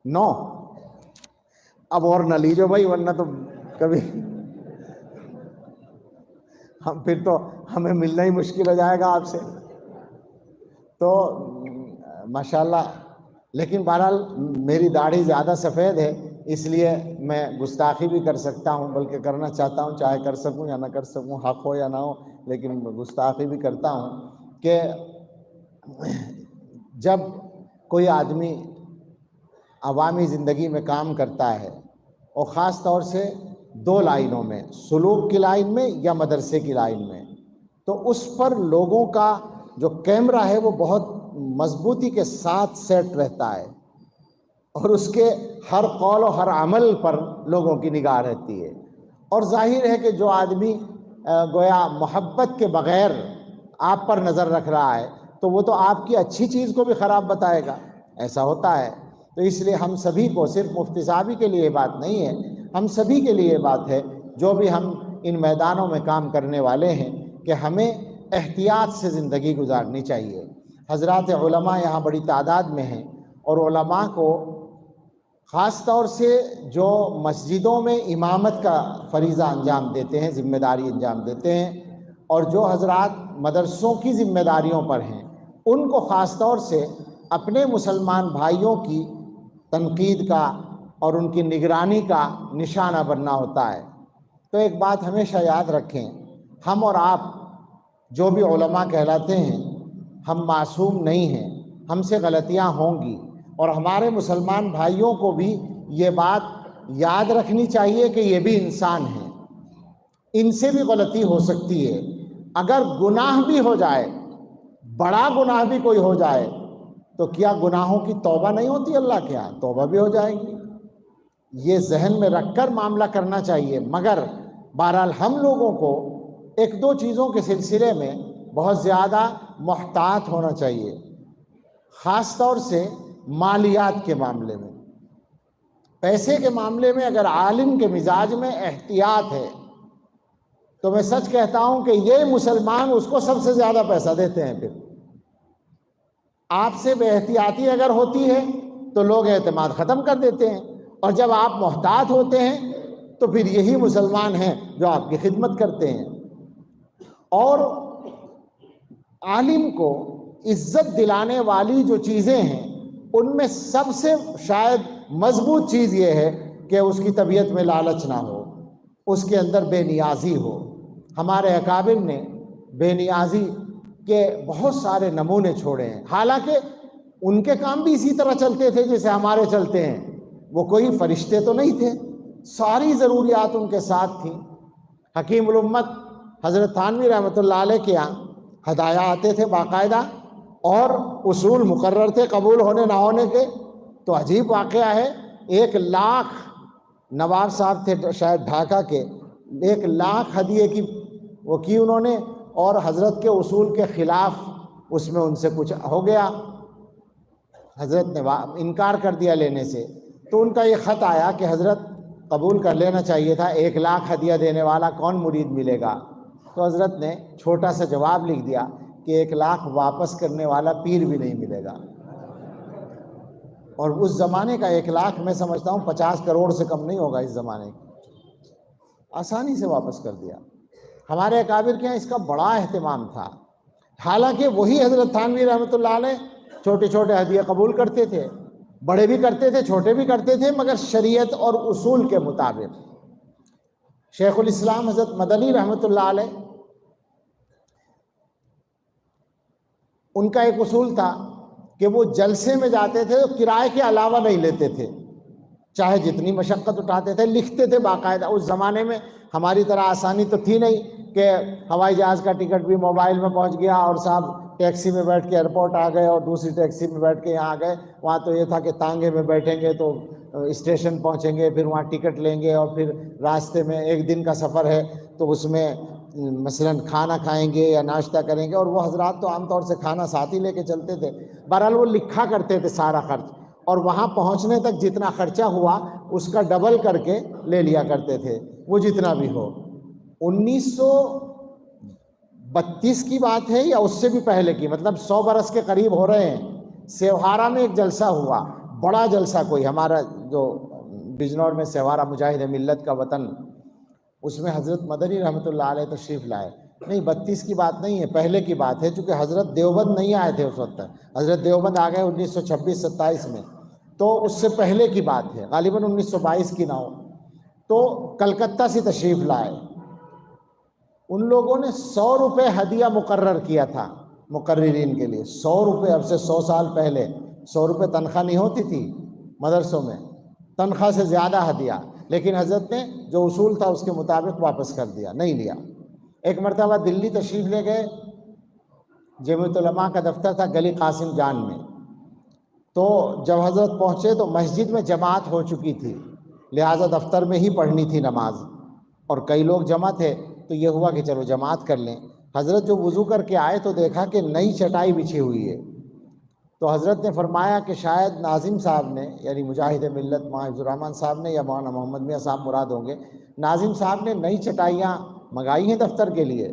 9۔ اب اور نہ لیجو بھائی، ورنہ تو کبھی ہم پھر تو ہمیں ملنا ہی مشکل ہو جائے گا آپ سے، تو ماشاءاللہ۔ لیکن بہرحال میری داڑھی زیادہ سفید ہے اس لیے میں گستاخی بھی کر سکتا ہوں، بلکہ کرنا چاہتا ہوں، چاہے کر سکوں یا نہ کر سکوں، حق ہو یا نہ ہو، لیکن گستاخی بھی کرتا ہوں کہ جب کوئی آدمی عوامی زندگی میں کام کرتا ہے، اور خاص طور سے 2 لائنوں میں، سلوک کی لائن میں یا مدرسے کی لائن میں، تو اس پر لوگوں کا جو کیمرہ ہے وہ بہت مضبوطی کے ساتھ سیٹ رہتا ہے، اور اس کے ہر قول و ہر عمل پر لوگوں کی نگاہ رہتی ہے، اور ظاہر ہے کہ جو آدمی گویا محبت کے بغیر آپ پر نظر رکھ رہا ہے تو وہ تو آپ کی اچھی چیز کو بھی خراب بتائے گا، ایسا ہوتا ہے۔ تو اس لیے ہم سبھی کو، صرف مفتی صاحب کے لیے یہ بات نہیں ہے، ہم سبھی کے لیے یہ بات ہے جو بھی ہم ان میدانوں میں کام کرنے والے ہیں، کہ ہمیں احتیاط سے زندگی گزارنی چاہیے۔ حضرات علماء یہاں بڑی تعداد میں ہیں، اور علماء کو خاص طور سے جو مسجدوں میں امامت کا فریضہ انجام دیتے ہیں، ذمہ داری انجام دیتے ہیں، اور جو حضرات مدرسوں کی ذمہ داریوں پر ہیں، ان کو خاص طور سے اپنے مسلمان بھائیوں کی تنقید کا اور ان کی نگرانی کا نشانہ بننا ہوتا ہے۔ تو ایک بات ہمیشہ یاد رکھیں، ہم اور آپ جو بھی علماء کہلاتے ہیں، ہم معصوم نہیں ہیں، ہم سے غلطیاں ہوں گی، اور ہمارے مسلمان بھائیوں کو بھی یہ بات یاد رکھنی چاہیے کہ یہ بھی انسان ہیں، ان سے بھی غلطی ہو سکتی ہے۔ اگر گناہ بھی ہو جائے، بڑا گناہ بھی کوئی ہو جائے، تو کیا گناہوں کی توبہ نہیں ہوتی اللہ کے ہاں؟ توبہ بھی ہو جائے گی۔ یہ ذہن میں رکھ کر معاملہ کرنا چاہیے، مگر بہرحال ہم لوگوں کو 1-2 چیزوں کے سلسلے میں بہت زیادہ محتاط ہونا چاہیے، خاص طور سے مالیات کے معاملے میں، پیسے کے معاملے میں۔ اگر عالم کے مزاج میں احتیاط ہے تو میں سچ کہتا ہوں کہ یہ مسلمان اس کو سب سے زیادہ پیسہ دیتے ہیں۔ پھر آپ سے بے احتیاطی اگر ہوتی ہے تو لوگ اعتماد ختم کر دیتے ہیں، اور جب آپ محتاط ہوتے ہیں تو پھر یہی مسلمان ہیں جو آپ کی خدمت کرتے ہیں۔ اور عالم کو عزت دلانے والی جو چیزیں ہیں، ان میں سب سے شاید مضبوط چیز یہ ہے کہ اس کی طبیعت میں لالچ نہ ہو، اس کے اندر بے نیازی ہو۔ ہمارے اکابر نے بے نیازی کے بہت سارے نمونے چھوڑے ہیں، حالانکہ ان کے کام بھی اسی طرح چلتے تھے جیسے ہمارے چلتے ہیں، وہ کوئی فرشتے تو نہیں تھے، ساری ضروریات ان کے ساتھ تھیں۔ حکیم الامت حضرت تھانوی رحمۃ اللہ علیہ کے یہاں ہدایہ آتے تھے باقاعدہ، اور اصول مقرر تھے قبول ہونے نہ ہونے کے۔ تو عجیب واقعہ ہے، 1,00,000 نواب صاحب تھے شاید ڈھاکہ کے، 1,00,000 ہدیے کی وہ کی انہوں نے، اور حضرت کے اصول کے خلاف اس میں ان سے کچھ ہو گیا، حضرت نے انکار کر دیا لینے سے۔ تو ان کا یہ خط آیا کہ حضرت قبول کر لینا چاہیے تھا، 1,00,000 ہدیہ دینے والا کون مرید ملے گا؟ تو حضرت نے چھوٹا سا جواب لکھ دیا کہ 1,00,000 واپس کرنے والا پیر بھی نہیں ملے گا۔ اور اس زمانے کا 1,00,000 میں سمجھتا ہوں 50 کروڑ سے کم نہیں ہوگا اس زمانے کی، آسانی سے واپس کر دیا۔ ہمارے اکابر کے یہاں اس کا بڑا اہتمام تھا، حالانکہ وہی حضرت تھانوی رحمۃ اللہ علیہ چھوٹے چھوٹے ہدیے قبول کرتے تھے، بڑے بھی کرتے تھے چھوٹے بھی کرتے تھے، مگر شریعت اور اصول کے مطابق۔ شیخ الاسلام حضرت مدنی رحمۃ اللہ علیہ، ان کا ایک اصول تھا کہ وہ جلسے میں جاتے تھے تو کرائے کے علاوہ نہیں لیتے تھے، چاہے جتنی مشقت اٹھاتے تھے، لکھتے تھے باقاعدہ۔ اس زمانے میں ہماری طرح آسانی تو تھی نہیں کہ ہوائی جہاز کا ٹکٹ بھی موبائل میں پہنچ گیا اور صاحب ٹیکسی میں بیٹھ کے ایئرپورٹ آ گئے اور دوسری ٹیکسی میں بیٹھ کے یہاں آ گئے۔ وہاں تو یہ تھا کہ تانگے میں بیٹھیں گے تو اسٹیشن پہنچیں گے، پھر وہاں ٹکٹ لیں گے اور پھر راستے میں ایک دن کا سفر ہے تو اس میں مثلاً کھانا کھائیں گے یا ناشتہ کریں گے، اور وہ حضرات تو عام طور سے کھانا ساتھ ہی لے کے چلتے تھے۔ بہرحال وہ لکھا کرتے تھے سارا خرچ، اور وہاں پہنچنے تک جتنا خرچہ ہوا اس کا ڈبل کر کے لے لیا کرتے تھے، وہ جتنا بھی ہو۔ 1932 کی بات ہے یا اس سے بھی پہلے کی، مطلب 100 برس کے قریب ہو رہے ہیں۔ سیوہارا میں ایک جلسہ ہوا، بڑا جلسہ، کوئی ہمارا جو بجنور میں سیوہارا مجاہد ملت کا وطن، اس میں حضرت مدنی رحمۃ اللہ علیہ تشریف لائے۔ نہیں 32 کی بات نہیں ہے، پہلے کی بات ہے، چونکہ حضرت دیوبند نہیں آئے تھے اس وقت، حضرت دیوبند آ گئے 1926-27 میں، تو اس سے پہلے کی بات ہے، غالباً 1922 کی نہ ہو۔ تو کلکتہ سے تشریف لائے، ان لوگوں نے 100 روپے ہدیہ مقرر کیا تھا مقررین کے لیے۔ 100 روپے، اب سے 100 سال پہلے 100 روپے تنخواہ نہیں ہوتی تھی مدرسوں میں، تنخواہ سے زیادہ ہدیہ، لیکن حضرت نے جو اصول تھا اس کے مطابق واپس کر دیا، نہیں لیا۔ ایک مرتبہ دلی تشریف لے گئے، جمعیت علماء کا دفتر تھا گلی قاسم جان میں، تو جب حضرت پہنچے تو مسجد میں جماعت ہو چکی تھی، لہٰذا دفتر میں ہی پڑھنی تھی نماز، اور کئی لوگ جمع تھے تو یہ ہوا کہ چلو جماعت کر لیں۔ حضرت جو وضو کر کے آئے تو دیکھا کہ نئی چٹائی بچھی ہوئی ہے، تو حضرت نے فرمایا کہ شاید ناظم صاحب نے، یعنی مجاہد ملت مولانا حفظ الرحمن صاحب نے یا مولانا محمد میاں صاحب مراد ہوں گے، ناظم صاحب نے نئی چٹائیاں منگائی ہیں دفتر کے لیے۔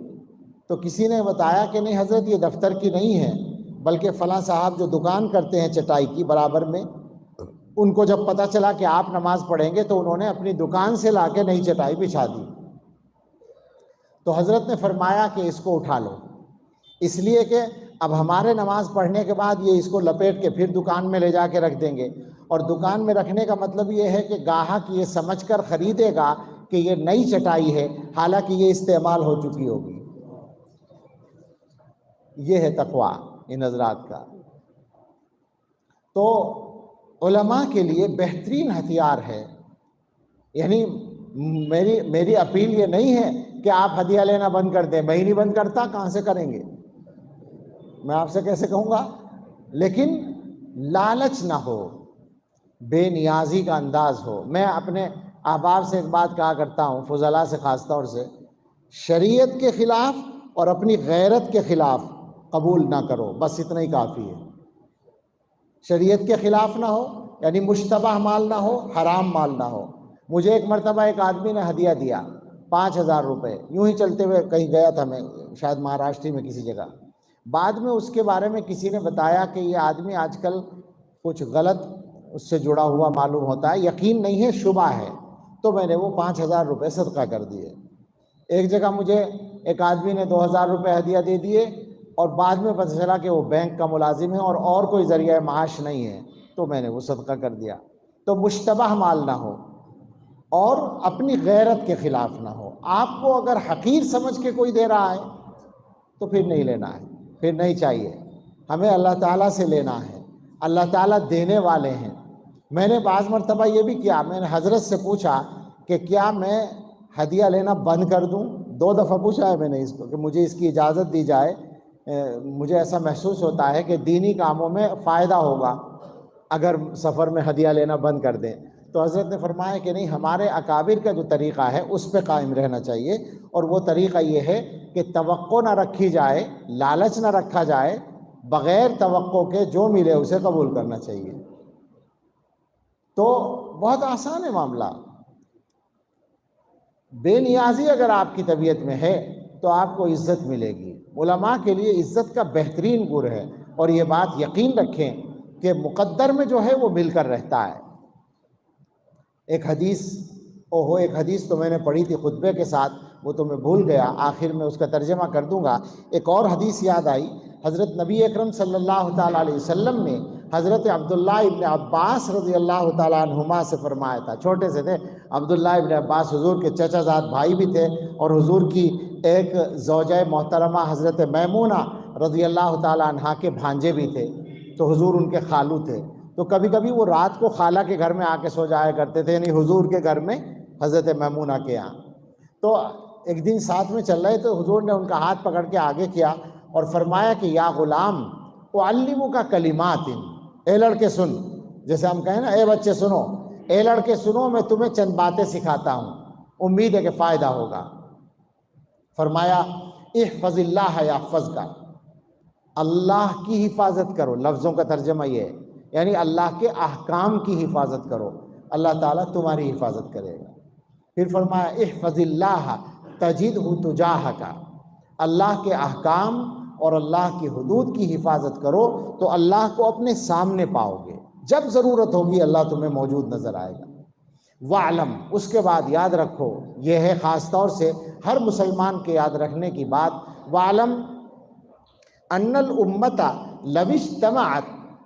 تو کسی نے بتایا کہ نہیں حضرت یہ دفتر کی نہیں ہے، بلکہ فلاں صاحب جو دکان کرتے ہیں چٹائی کی برابر میں، ان کو جب پتہ چلا کہ آپ نماز پڑھیں گے تو انہوں نے اپنی دکان سے لا کے نئی چٹائی بچھا دی۔ تو حضرت نے فرمایا کہ اس کو اٹھا لو، اس لیے کہ اب ہمارے نماز پڑھنے کے بعد یہ اس کو لپیٹ کے پھر دکان میں لے جا کے رکھ دیں گے، اور دکان میں رکھنے کا مطلب یہ ہے کہ گاہک یہ سمجھ کر خریدے گا کہ یہ نئی چٹائی ہے، حالانکہ یہ استعمال ہو چکی ہوگی۔ یہ ہے تقویٰ ان حضرات کا۔ تو علماء کے لیے بہترین ہتھیار ہے، یعنی میری اپیل یہ نہیں ہے کہ آپ ہدیہ لینا بند کر دیں، میں ہی نہیں بند کرتا، کہاں سے کریں گے، میں آپ سے کیسے کہوں گا، لیکن لالچ نہ ہو، بے نیازی کا انداز ہو۔ میں اپنے احباب سے ایک بات کہا کرتا ہوں، فضلاء سے خاص طور سے، شریعت کے خلاف اور اپنی غیرت کے خلاف قبول نہ کرو، بس اتنا ہی کافی ہے۔ شریعت کے خلاف نہ ہو، یعنی مشتبہ مال نہ ہو، حرام مال نہ ہو۔ مجھے ایک مرتبہ ایک آدمی نے ہدیہ دیا 5000 روپے، یوں ہی چلتے ہوئے کہیں گیا تھا میں، شاید مہاراشٹر میں کسی جگہ، بعد میں اس کے بارے میں کسی نے بتایا کہ یہ آدمی آج کل کچھ غلط اس سے جڑا ہوا معلوم ہوتا ہے، یقین نہیں ہے، شبہ ہے، تو میں نے وہ 5000 روپے صدقہ کر دیے۔ ایک جگہ مجھے ایک آدمی نے 2000 روپے ہدیہ دے دیے، اور بعد میں پتہ چلا کہ وہ بینک کا ملازم ہے اور کوئی ذریعہ معاش نہیں ہے، تو میں نے وہ صدقہ کر دیا۔ تو مشتبہ مال نہ ہو اور اپنی غیرت کے خلاف نہ ہو۔ آپ کو اگر حقیر سمجھ کے کوئی دے رہا ہے تو پھر نہیں لینا ہے، پھر نہیں چاہیے، ہمیں اللہ تعالیٰ سے لینا ہے، اللہ تعالیٰ دینے والے ہیں۔ میں نے بعض مرتبہ یہ بھی کیا، میں نے حضرت سے پوچھا کہ کیا میں ہدیہ لینا بند کر دوں؟ 2 دفعہ پوچھا ہے میں نے اس کو کہ مجھے اس کی اجازت دی جائے، مجھے ایسا محسوس ہوتا ہے کہ دینی کاموں میں فائدہ ہوگا اگر سفر میں ہدیہ لینا بند کر دیں۔ تو حضرت نے فرمایا کہ نہیں، ہمارے اکابر کا جو طریقہ ہے اس پہ قائم رہنا چاہیے، اور وہ طریقہ یہ ہے کہ توقع نہ رکھی جائے، لالچ نہ رکھا جائے، بغیر توقع کے جو ملے اسے قبول کرنا چاہیے۔ تو بہت آسان ہے معاملہ۔ بے نیازی اگر آپ کی طبیعت میں ہے تو آپ کو عزت ملے گی۔ علماء کے لیے عزت کا بہترین گر ہے، اور یہ بات یقین رکھیں کہ مقدر میں جو ہے وہ مل کر رہتا ہے۔ ایک حدیث تو میں نے پڑھی تھی خطبے کے ساتھ، وہ تو میں بھول گیا، آخر میں اس کا ترجمہ کر دوں گا۔ ایک اور حدیث یاد آئی، حضرت نبی اکرم صلی اللہ تعالیٰ علیہ وسلم نے حضرت عبداللہ ابن عباس رضی اللہ تعالیٰ عنہما سے فرمایا تھا، چھوٹے سے تھے عبداللہ ابن عباس، حضور کے چچا زاد بھائی بھی تھے، اور حضور کی ایک زوجہ محترمہ حضرت میمونہ رضی اللہ تعالیٰ عنہا کے بھانجے بھی تھے۔ تو حضور ان کے خالو تھے، تو کبھی کبھی وہ رات کو خالہ کے گھر میں آ کے سو جایا کرتے تھے، یعنی حضور کے گھر میں حضرت میمونہ کے یہاں۔ تو ایک دن ساتھ میں چل رہے تو حضور نے ان کا ہاتھ پکڑ کے آگے کیا اور فرمایا کہ یا غلام اعلمک کلمات، اے لڑکے سن، جیسے ہم کہیں نا اے بچے سنو، اے لڑکے سنو، میں تمہیں چند باتیں سکھاتا ہوں، امید ہے کہ فائدہ ہوگا۔ فرمایا احفظ اللہ یحفظک، اللہ کی حفاظت کرو، لفظوں کا ترجمہ یہ ہے، یعنی اللہ کے احکام کی حفاظت کرو، اللہ تعالیٰ تمہاری حفاظت کرے گا۔ پھر فرمایا احفظ اللہ تجدہ تجاہک، اللہ کے احکام اور اللہ کی حدود کی حفاظت کرو تو اللہ کو اپنے سامنے پاؤ گے، جب ضرورت ہوگی اللہ تمہیں موجود نظر آئے گا۔ وَعْلَمْ، اس کے بعد یاد رکھو، یہ ہے خاص طور سے ہر مسلمان کے یاد رکھنے کی بات، وَعْلَمْ أَنَّ الْأُمَّةَ لَوِ اجْتَمَعَتْ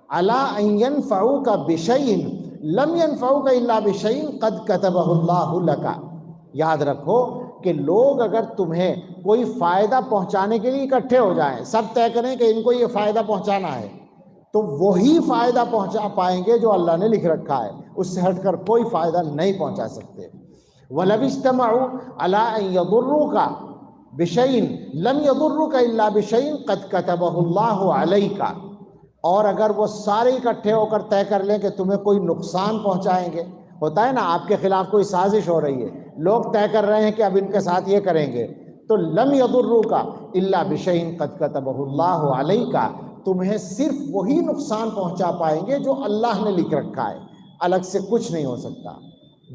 عَلَىٰ أَن يَنْفَعُوكَ بِشَيْءٍ لَمْ يَنْفَعُوكَ إِلَّا بِشَيْءٍ قَدْ كَتَبَهُ اللَّهُ لَكَ، یاد رکھو کہ لوگ اگر تمہیں کوئی فائدہ پہنچانے کے لیے اکٹھے ہو جائیں، سب طے کریں کہ ان کو یہ فائدہ پہنچانا ہے، تو وہی فائدہ پہنچا پائیں گے جو اللہ نے لکھ رکھا ہے، اس سے ہٹ کر کوئی فائدہ نہیں پہنچا سکتے۔ وَلَوِ اجْتَمَعُوا عَلَىٰ أَن يَضُرُّوكَ بِشَيْءٍ لَمْ يَضُرُّوكَ إِلَّا بِشَيْءٍ قَدْ كَتَبَهُ اللَّهُ عَلَيْكَ، اور اگر وہ سارے اکٹھے ہو کر طے کر لیں کہ تمہیں کوئی نقصان پہنچائیں گے، ہوتا ہے نا آپ کے خلاف کوئی سازش ہو رہی ہے، لوگ طے کر رہے ہیں کہ اب ان کے ساتھ یہ کریں گے، تو لم يضروک الا بشیء قد کتبہ اللہ علیک، تمہیں صرف وہی نقصان پہنچا پائیں گے جو اللہ نے لکھ رکھا ہے، الگ سے کچھ نہیں ہو سکتا۔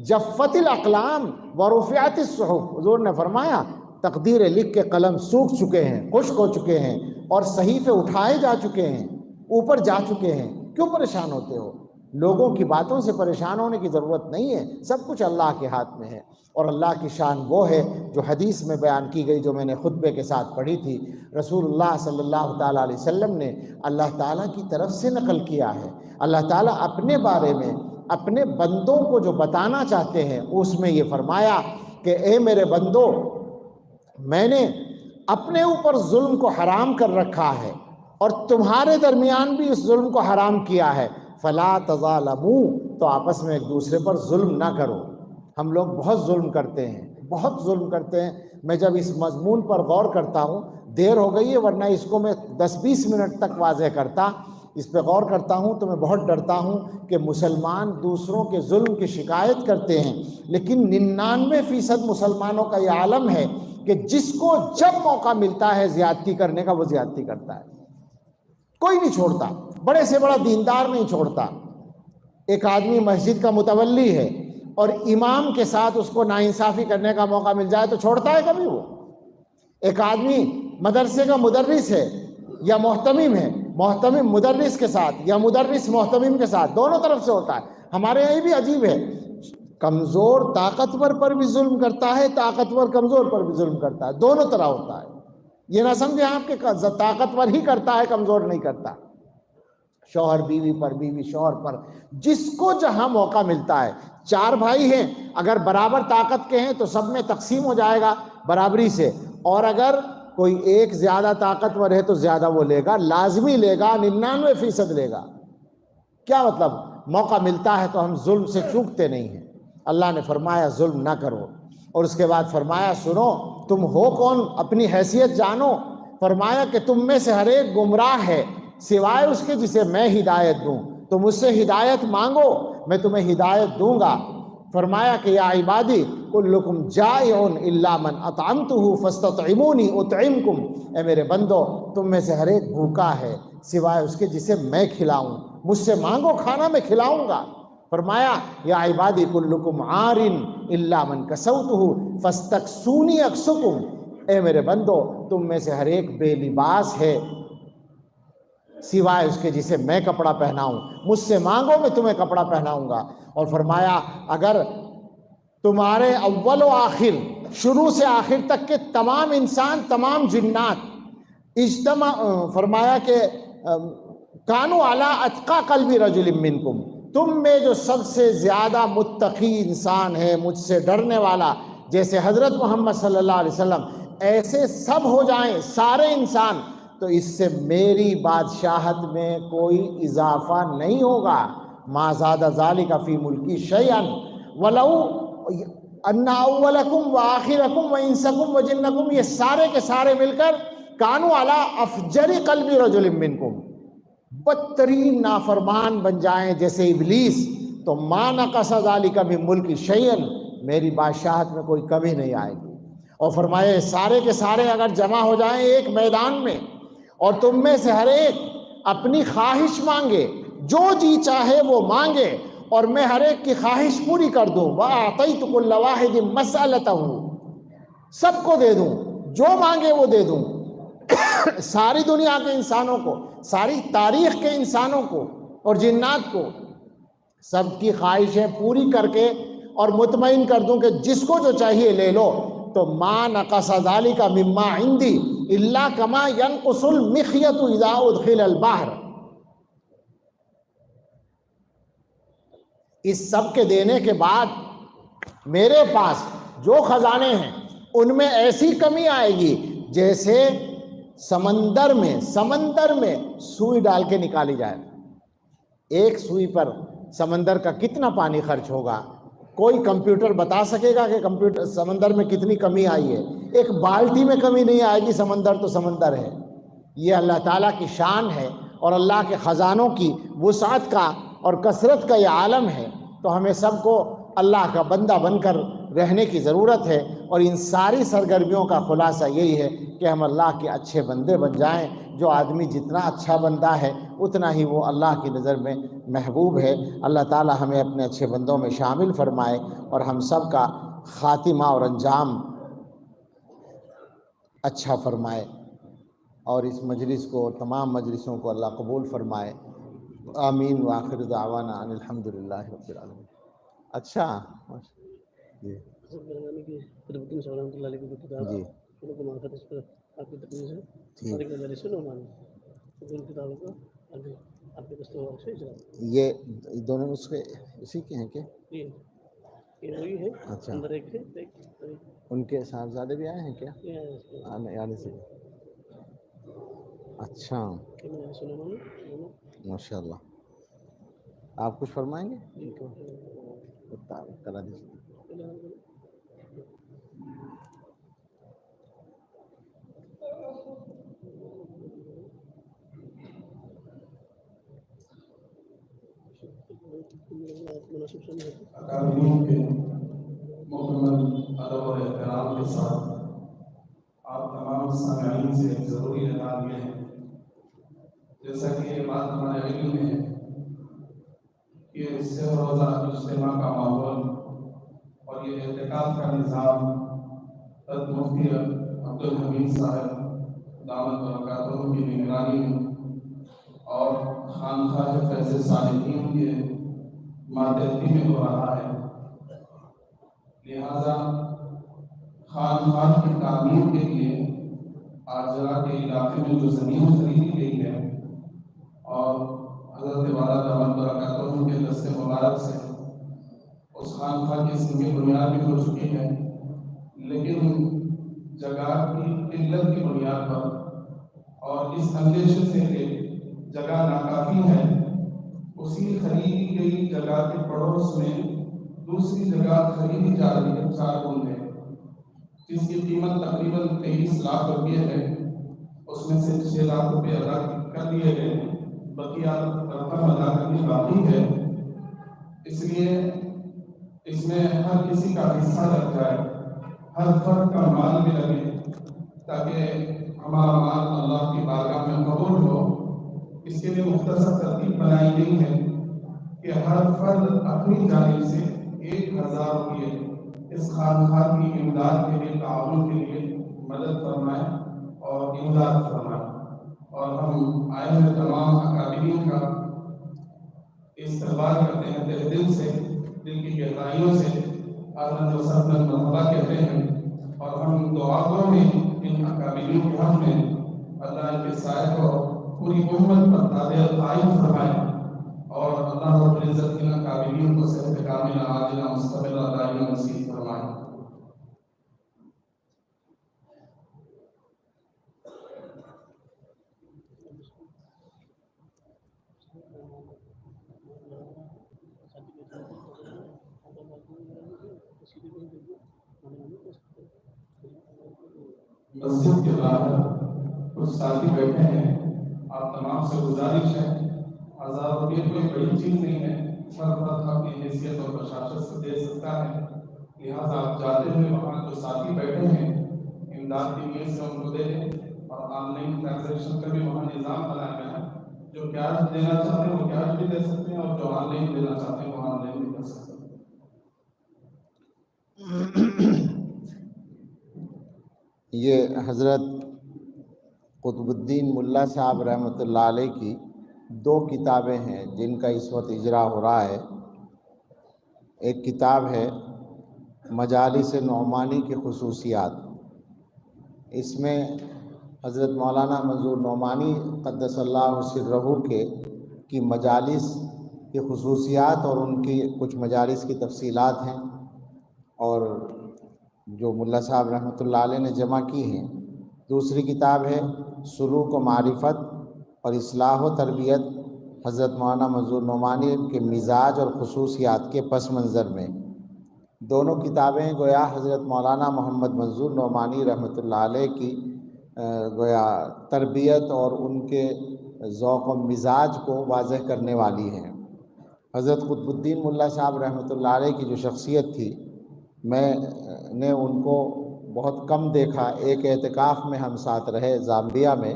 جفت الاقلام ورفعت الصحف، حضور نے فرمایا تقدیریں لکھ کے قلم سوکھ چکے ہیں، خشک ہو چکے ہیں، اور صحیفے اٹھائے جا چکے ہیں، اوپر جا چکے ہیں، کیوں پریشان ہوتے ہو؟ لوگوں کی باتوں سے پریشان ہونے کی ضرورت نہیں ہے، سب کچھ اللہ کے ہاتھ میں ہے۔ اور اللہ کی شان وہ ہے جو حدیث میں بیان کی گئی، جو میں نے خطبے کے ساتھ پڑھی تھی، رسول اللہ صلی اللہ تعالیٰ علیہ وسلم نے اللہ تعالیٰ کی طرف سے نقل کیا ہے۔ اللہ تعالیٰ اپنے بارے میں اپنے بندوں کو جو بتانا چاہتے ہیں اس میں یہ فرمایا کہ اے میرے بندو، میں نے اپنے اوپر ظلم کو حرام کر رکھا ہے اور تمہارے درمیان بھی اس ظلم کو حرام کیا ہے، فلا تظالموا، تو آپس میں ایک دوسرے پر ظلم نہ کرو۔ ہم لوگ بہت ظلم کرتے ہیں، بہت ظلم کرتے ہیں۔ میں جب اس مضمون پر غور کرتا ہوں، دیر ہو گئی ہے ورنہ اس کو میں 10-20 منٹ تک واضح کرتا، اس پہ غور کرتا ہوں تو میں بہت ڈرتا ہوں کہ مسلمان دوسروں کے ظلم کی شکایت کرتے ہیں، لیکن 99% مسلمانوں کا یہ عالم ہے کہ جس کو جب موقع ملتا ہے زیادتی کرنے کا وہ زیادتی کرتا ہے، کوئی نہیں چھوڑتا، بڑے سے بڑا دیندار نہیں چھوڑتا۔ ایک آدمی مسجد کا متولی ہے اور امام کے ساتھ اس کو ناانصافی کرنے کا موقع مل جائے تو چھوڑتا ہے کبھی وہ؟ ایک آدمی مدرسے کا مدرس ہے یا محتمم ہے، محتمم مدرس کے ساتھ یا مدرس محتمم کے ساتھ، دونوں طرف سے ہوتا ہے۔ ہمارے یہاں بھی عجیب ہے، کمزور طاقتور پر بھی ظلم کرتا ہے، طاقتور کمزور پر بھی ظلم کرتا ہے، دونوں طرح ہوتا ہے۔ یہ نہ سمجھیں آپ کہ طاقتور ہی کرتا ہے، کمزور نہیں کرتا۔ شوہر بیوی پر، بیوی شوہر پر، جس کو جہاں موقع ملتا ہے۔ 4 بھائی ہیں، اگر برابر طاقت کے ہیں تو سب میں تقسیم ہو جائے گا برابری سے، اور اگر کوئی ایک زیادہ طاقتور ہے تو زیادہ وہ لے گا، لازمی لے گا، 99% لے گا۔ کیا مطلب؟ موقع ملتا ہے تو ہم ظلم سے چوکتے نہیں ہیں۔ اللہ نے فرمایا ظلم نہ کرو، اور اس کے بعد فرمایا سنو تم ہو کون، اپنی حیثیت جانو۔ فرمایا کہ تم میں سے ہر ایک گمراہ ہے سوائے اس کے جسے میں ہدایت دوں، تو مجھ سے ہدایت مانگو میں تمہیں ہدایت دوں گا۔ فرمایا کہ یا عبادی کلکم جائع الا من اطعمتہ فاستطعمونی اطعمکم، اے میرے بندو تم میں سے ہر ایک بھوکا ہے سوائے اس کے جسے میں کھلاؤں، مجھ سے مانگو کھانا میں کھلاؤں گا۔ فرمایا یا عبادی کلکم عار الا من کسوتہ فاستکسونی اکسکم، اے میرے بندو تم میں سے ہر ایک بے لباس ہے سوائے اس کے جسے میں کپڑا پہناؤں، مجھ سے مانگو میں تمہیں کپڑا پہناؤں گا۔ اور فرمایا اگر تمہارے اول و آخر، شروع سے آخر تک کے تمام انسان، تمام جنات اجتماع، فرمایا کہ کانوا علی اتقی قلب رجل منکم، تم میں جو سب سے زیادہ متقی انسان ہے، مجھ سے ڈرنے والا، جیسے حضرت محمد صلی اللہ علیہ وسلم، ایسے سب ہو جائیں سارے انسان، تو اس سے میری بادشاہت میں کوئی اضافہ نہیں ہوگا. ما زاد ذالک فی ملکی شیئا ولو ان اولکم وآخرکم وانسکم وجنکم، یہ سارے کے سارے مل کر کانوا علی افجر قلب رجل منکم، بدترین نافرمان بن جائیں جیسے ابلیس، تو ما نقص ذالک من ملکی شیئا، میری بادشاہت میں کوئی کمی نہیں آئے گی. اور فرمایا سارے کے سارے اگر جمع ہو جائیں ایک میدان میں اور تم میں سے ہر ایک اپنی خواہش مانگے، جو جی چاہے وہ مانگے، اور میں ہر ایک کی خواہش پوری کر دوں، وَأَعْطَيْتُ كُلَّ وَاحِدٍ مَسْأَلَتَهُ، سب کو دے دوں، جو مانگے وہ دے دوں. ساری دنیا کے انسانوں کو، ساری تاریخ کے انسانوں کو اور جنات کو سب کی خواہشیں پوری کر کے اور مطمئن کر دوں کہ جس کو جو چاہیے لے لو، تو ما نقص ذالک مما عندی الا کما ینقص المخیط اذا ادخل البحر. اس سب کے دینے کے بعد میرے پاس جو خزانے ہیں ان میں ایسی کمی آئے گی جیسے سمندر میں سوئی ڈال کے نکالی جائے. ایک سوئی پر سمندر کا کتنا پانی خرچ ہوگا؟ کوئی کمپیوٹر بتا سکے گا کہ سمندر میں کتنی کمی آئی ہے؟ ایک بالٹی میں کمی نہیں آئے گی. سمندر تو سمندر ہے. یہ اللہ تعالیٰ کی شان ہے اور اللہ کے خزانوں کی وسعت کا اور کثرت کا یہ عالم ہے. تو ہمیں سب کو اللہ کا بندہ بن کر رہنے کی ضرورت ہے، اور ان ساری سرگرمیوں کا خلاصہ یہی ہے کہ ہم اللہ کے اچھے بندے بن جائیں. جو آدمی جتنا اچھا بندہ ہے اتنا ہی وہ اللہ کی نظر میں محبوب ہے. اللہ تعالی ہمیں اپنے اچھے بندوں میں شامل فرمائے اور ہم سب کا خاتمہ اور انجام اچھا فرمائے، اور اس مجلس کو اور تمام مجلسوں کو اللہ قبول فرمائے. آمین. وآخر دعوانا ان الحمدللہ رب العالمین. اچھا جی یہ دونوں نسخے اسی کے ہیں کیا؟ اچھا، ان کے صاحبزادے بھی آئے ہیں کیا؟ آنے سے. اچھا، ماشاء اللہ. آپ کچھ فرمائیں گے؟ کرا دیجیے. اکادمیوں کے مکمل ادب اور احترام کے ساتھ آپ تمام سامعین سے ایک ضروری اعلان یہ ہے، جیسا کہ یہ بات ہمارے علم میں ہے کہ اس سے روزہ اجتماع کا ماحول اور یہ اعتکاف کا نظام حضرت مفتی عبدالحمید صاحب دامت برکاتہ کی نگرانی میں اور خانقاہ فیض صالحین کے ماتحتی میں ہو رہا ہے. لہذا خانقاہ کی تعمیر کے لیے آجرا کے علاقے میں جو زمین خریدی گئی ہے اور حضرت والا دامت برکاتہ کے دست مبارک سے اس خانقاہ کی اس کی بنیاد بھی ہو چکی ہے، لیکن جگہ کی قلت کی بنیاد پر اور اس اندیشے سے کہ جگہ ناکافی ہے، اسی خریدی گئی جگہ کے پڑوس میں دوسری جگہ خریدی جا رہی ہے 4 گنٹے، جس کی قیمت تقریباً 23 لاکھ روپے ہے. اس میں سے 6 لاکھ روپے ادا کر دیے گئے، بقیہ رقم ادا کرنی باقی ہے. اس لیے اس میں ہر کسی کا حصہ لگ جائے، ہر فرد کا مال بھی لگے، تاکہ ہمارا مال اللہ کی بارگاہ میں قبول ہو. اس کے لیے مختصر ترتیب بنائی گئی ہے کہ ہر فرد اپنی جانب سے 1000 روپے اس خانقاہ کی امداد کے لیے، تعاون کے لیے مدد فرمائے اور امداد فرمائے. اور ہم آئے ہوئے تمام اکابرین کا استقبال کرتے ہیں تہ دل سے، دل کی گہرائیوں سے اہلاً و سہلاً مرحبا کہتے ہیں. اور ہم دعاؤں میں ان اکابرین کے حق میں اللہ کے سائے کو پوری امت پر تابع قائم فرمائے، اور اللہ رب العزت ان اکابرین کو صحت کاملہ عاجلہ مستقبلہ دائمہ نصیب فرمائے. مسجد کے باہر کچھ ساتھی بیٹھے ہیں، آپ تمام سے گزارش ہے، 1000 روپئے کوئی بڑی چیز نہیں ہے، ہر فرد اپنی حیثیت اور بشاشت سے دے سکتا ہے، لہٰذا آپ جاتے ہوئے وہاں جو ساتھی بیٹھے ہیں امداد کی نیت سے ان کو دے دیں، اور آن لائن ٹرانزیکشن کا بھی وہاں نظام بنایا گیا ہے، جو کیش دینا چاہتے ہیں وہ کیش بھی دے سکتے ہیں، اور جو آن لائن دینا چاہتے ہیں وہ آن لائن بھی کر سکتے ہیں۔ یہ حضرت قطب الدین ملا صاحب رحمۃ اللہ علیہ کی 2 کتابیں ہیں جن کا اس وقت اجرا ہو رہا ہے۔ ایک کتاب ہے مجالس نعمانی کی خصوصیات، اس میں حضرت مولانا منظور نعمانی قدس اللہ سرہ کی مجالس کی خصوصیات اور ان کی کچھ مجالس کی تفصیلات ہیں، اور جو ملا صاحب رحمۃ اللہ علیہ نے جمع کی ہیں۔ دوسری کتاب ہے سلوک و معرفت اور اصلاح و تربیت، حضرت مولانا منظور نعمانی کے مزاج اور خصوصیات کے پس منظر میں۔ دونوں کتابیں گویا حضرت مولانا محمد منظور نعمانی رحمۃ اللہ علیہ کی گویا تربیت اور ان کے ذوق و مزاج کو واضح کرنے والی ہیں۔ حضرت قطب الدین ملا صاحب رحمۃ اللہ علیہ کی جو شخصیت تھی، میں نے ان کو بہت کم دیکھا، ایک اعتکاف میں ہم ساتھ رہے زامبیا میں،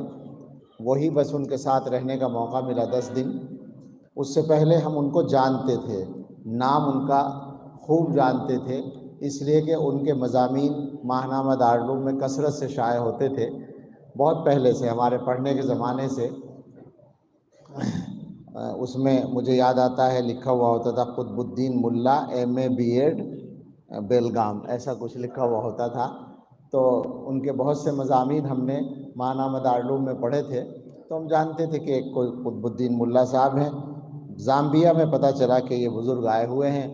وہی بس ان کے ساتھ رہنے کا موقع ملا 10 دن۔ اس سے پہلے ہم ان کو جانتے تھے، نام ان کا خوب جانتے تھے، اس لیے کہ ان کے مضامین ماہنامہ دارالعلوم میں کثرت سے شائع ہوتے تھے، بہت پہلے سے، ہمارے پڑھنے کے زمانے سے۔ اس میں مجھے یاد آتا ہے لکھا ہوا ہوتا تھا قطب الدین ملا MA B.Ed بیلگام، ایسا کچھ لکھا ہوا ہوتا تھا۔ تو ان کے بہت سے مضامین ہم نے ماہنامہ دارالعلوم میں پڑھے تھے، تو ہم جانتے تھے کہ ایک کوئی قطب الدین ملا صاحب ہیں۔ زامبیا میں پتہ چلا کہ یہ بزرگ آئے ہوئے ہیں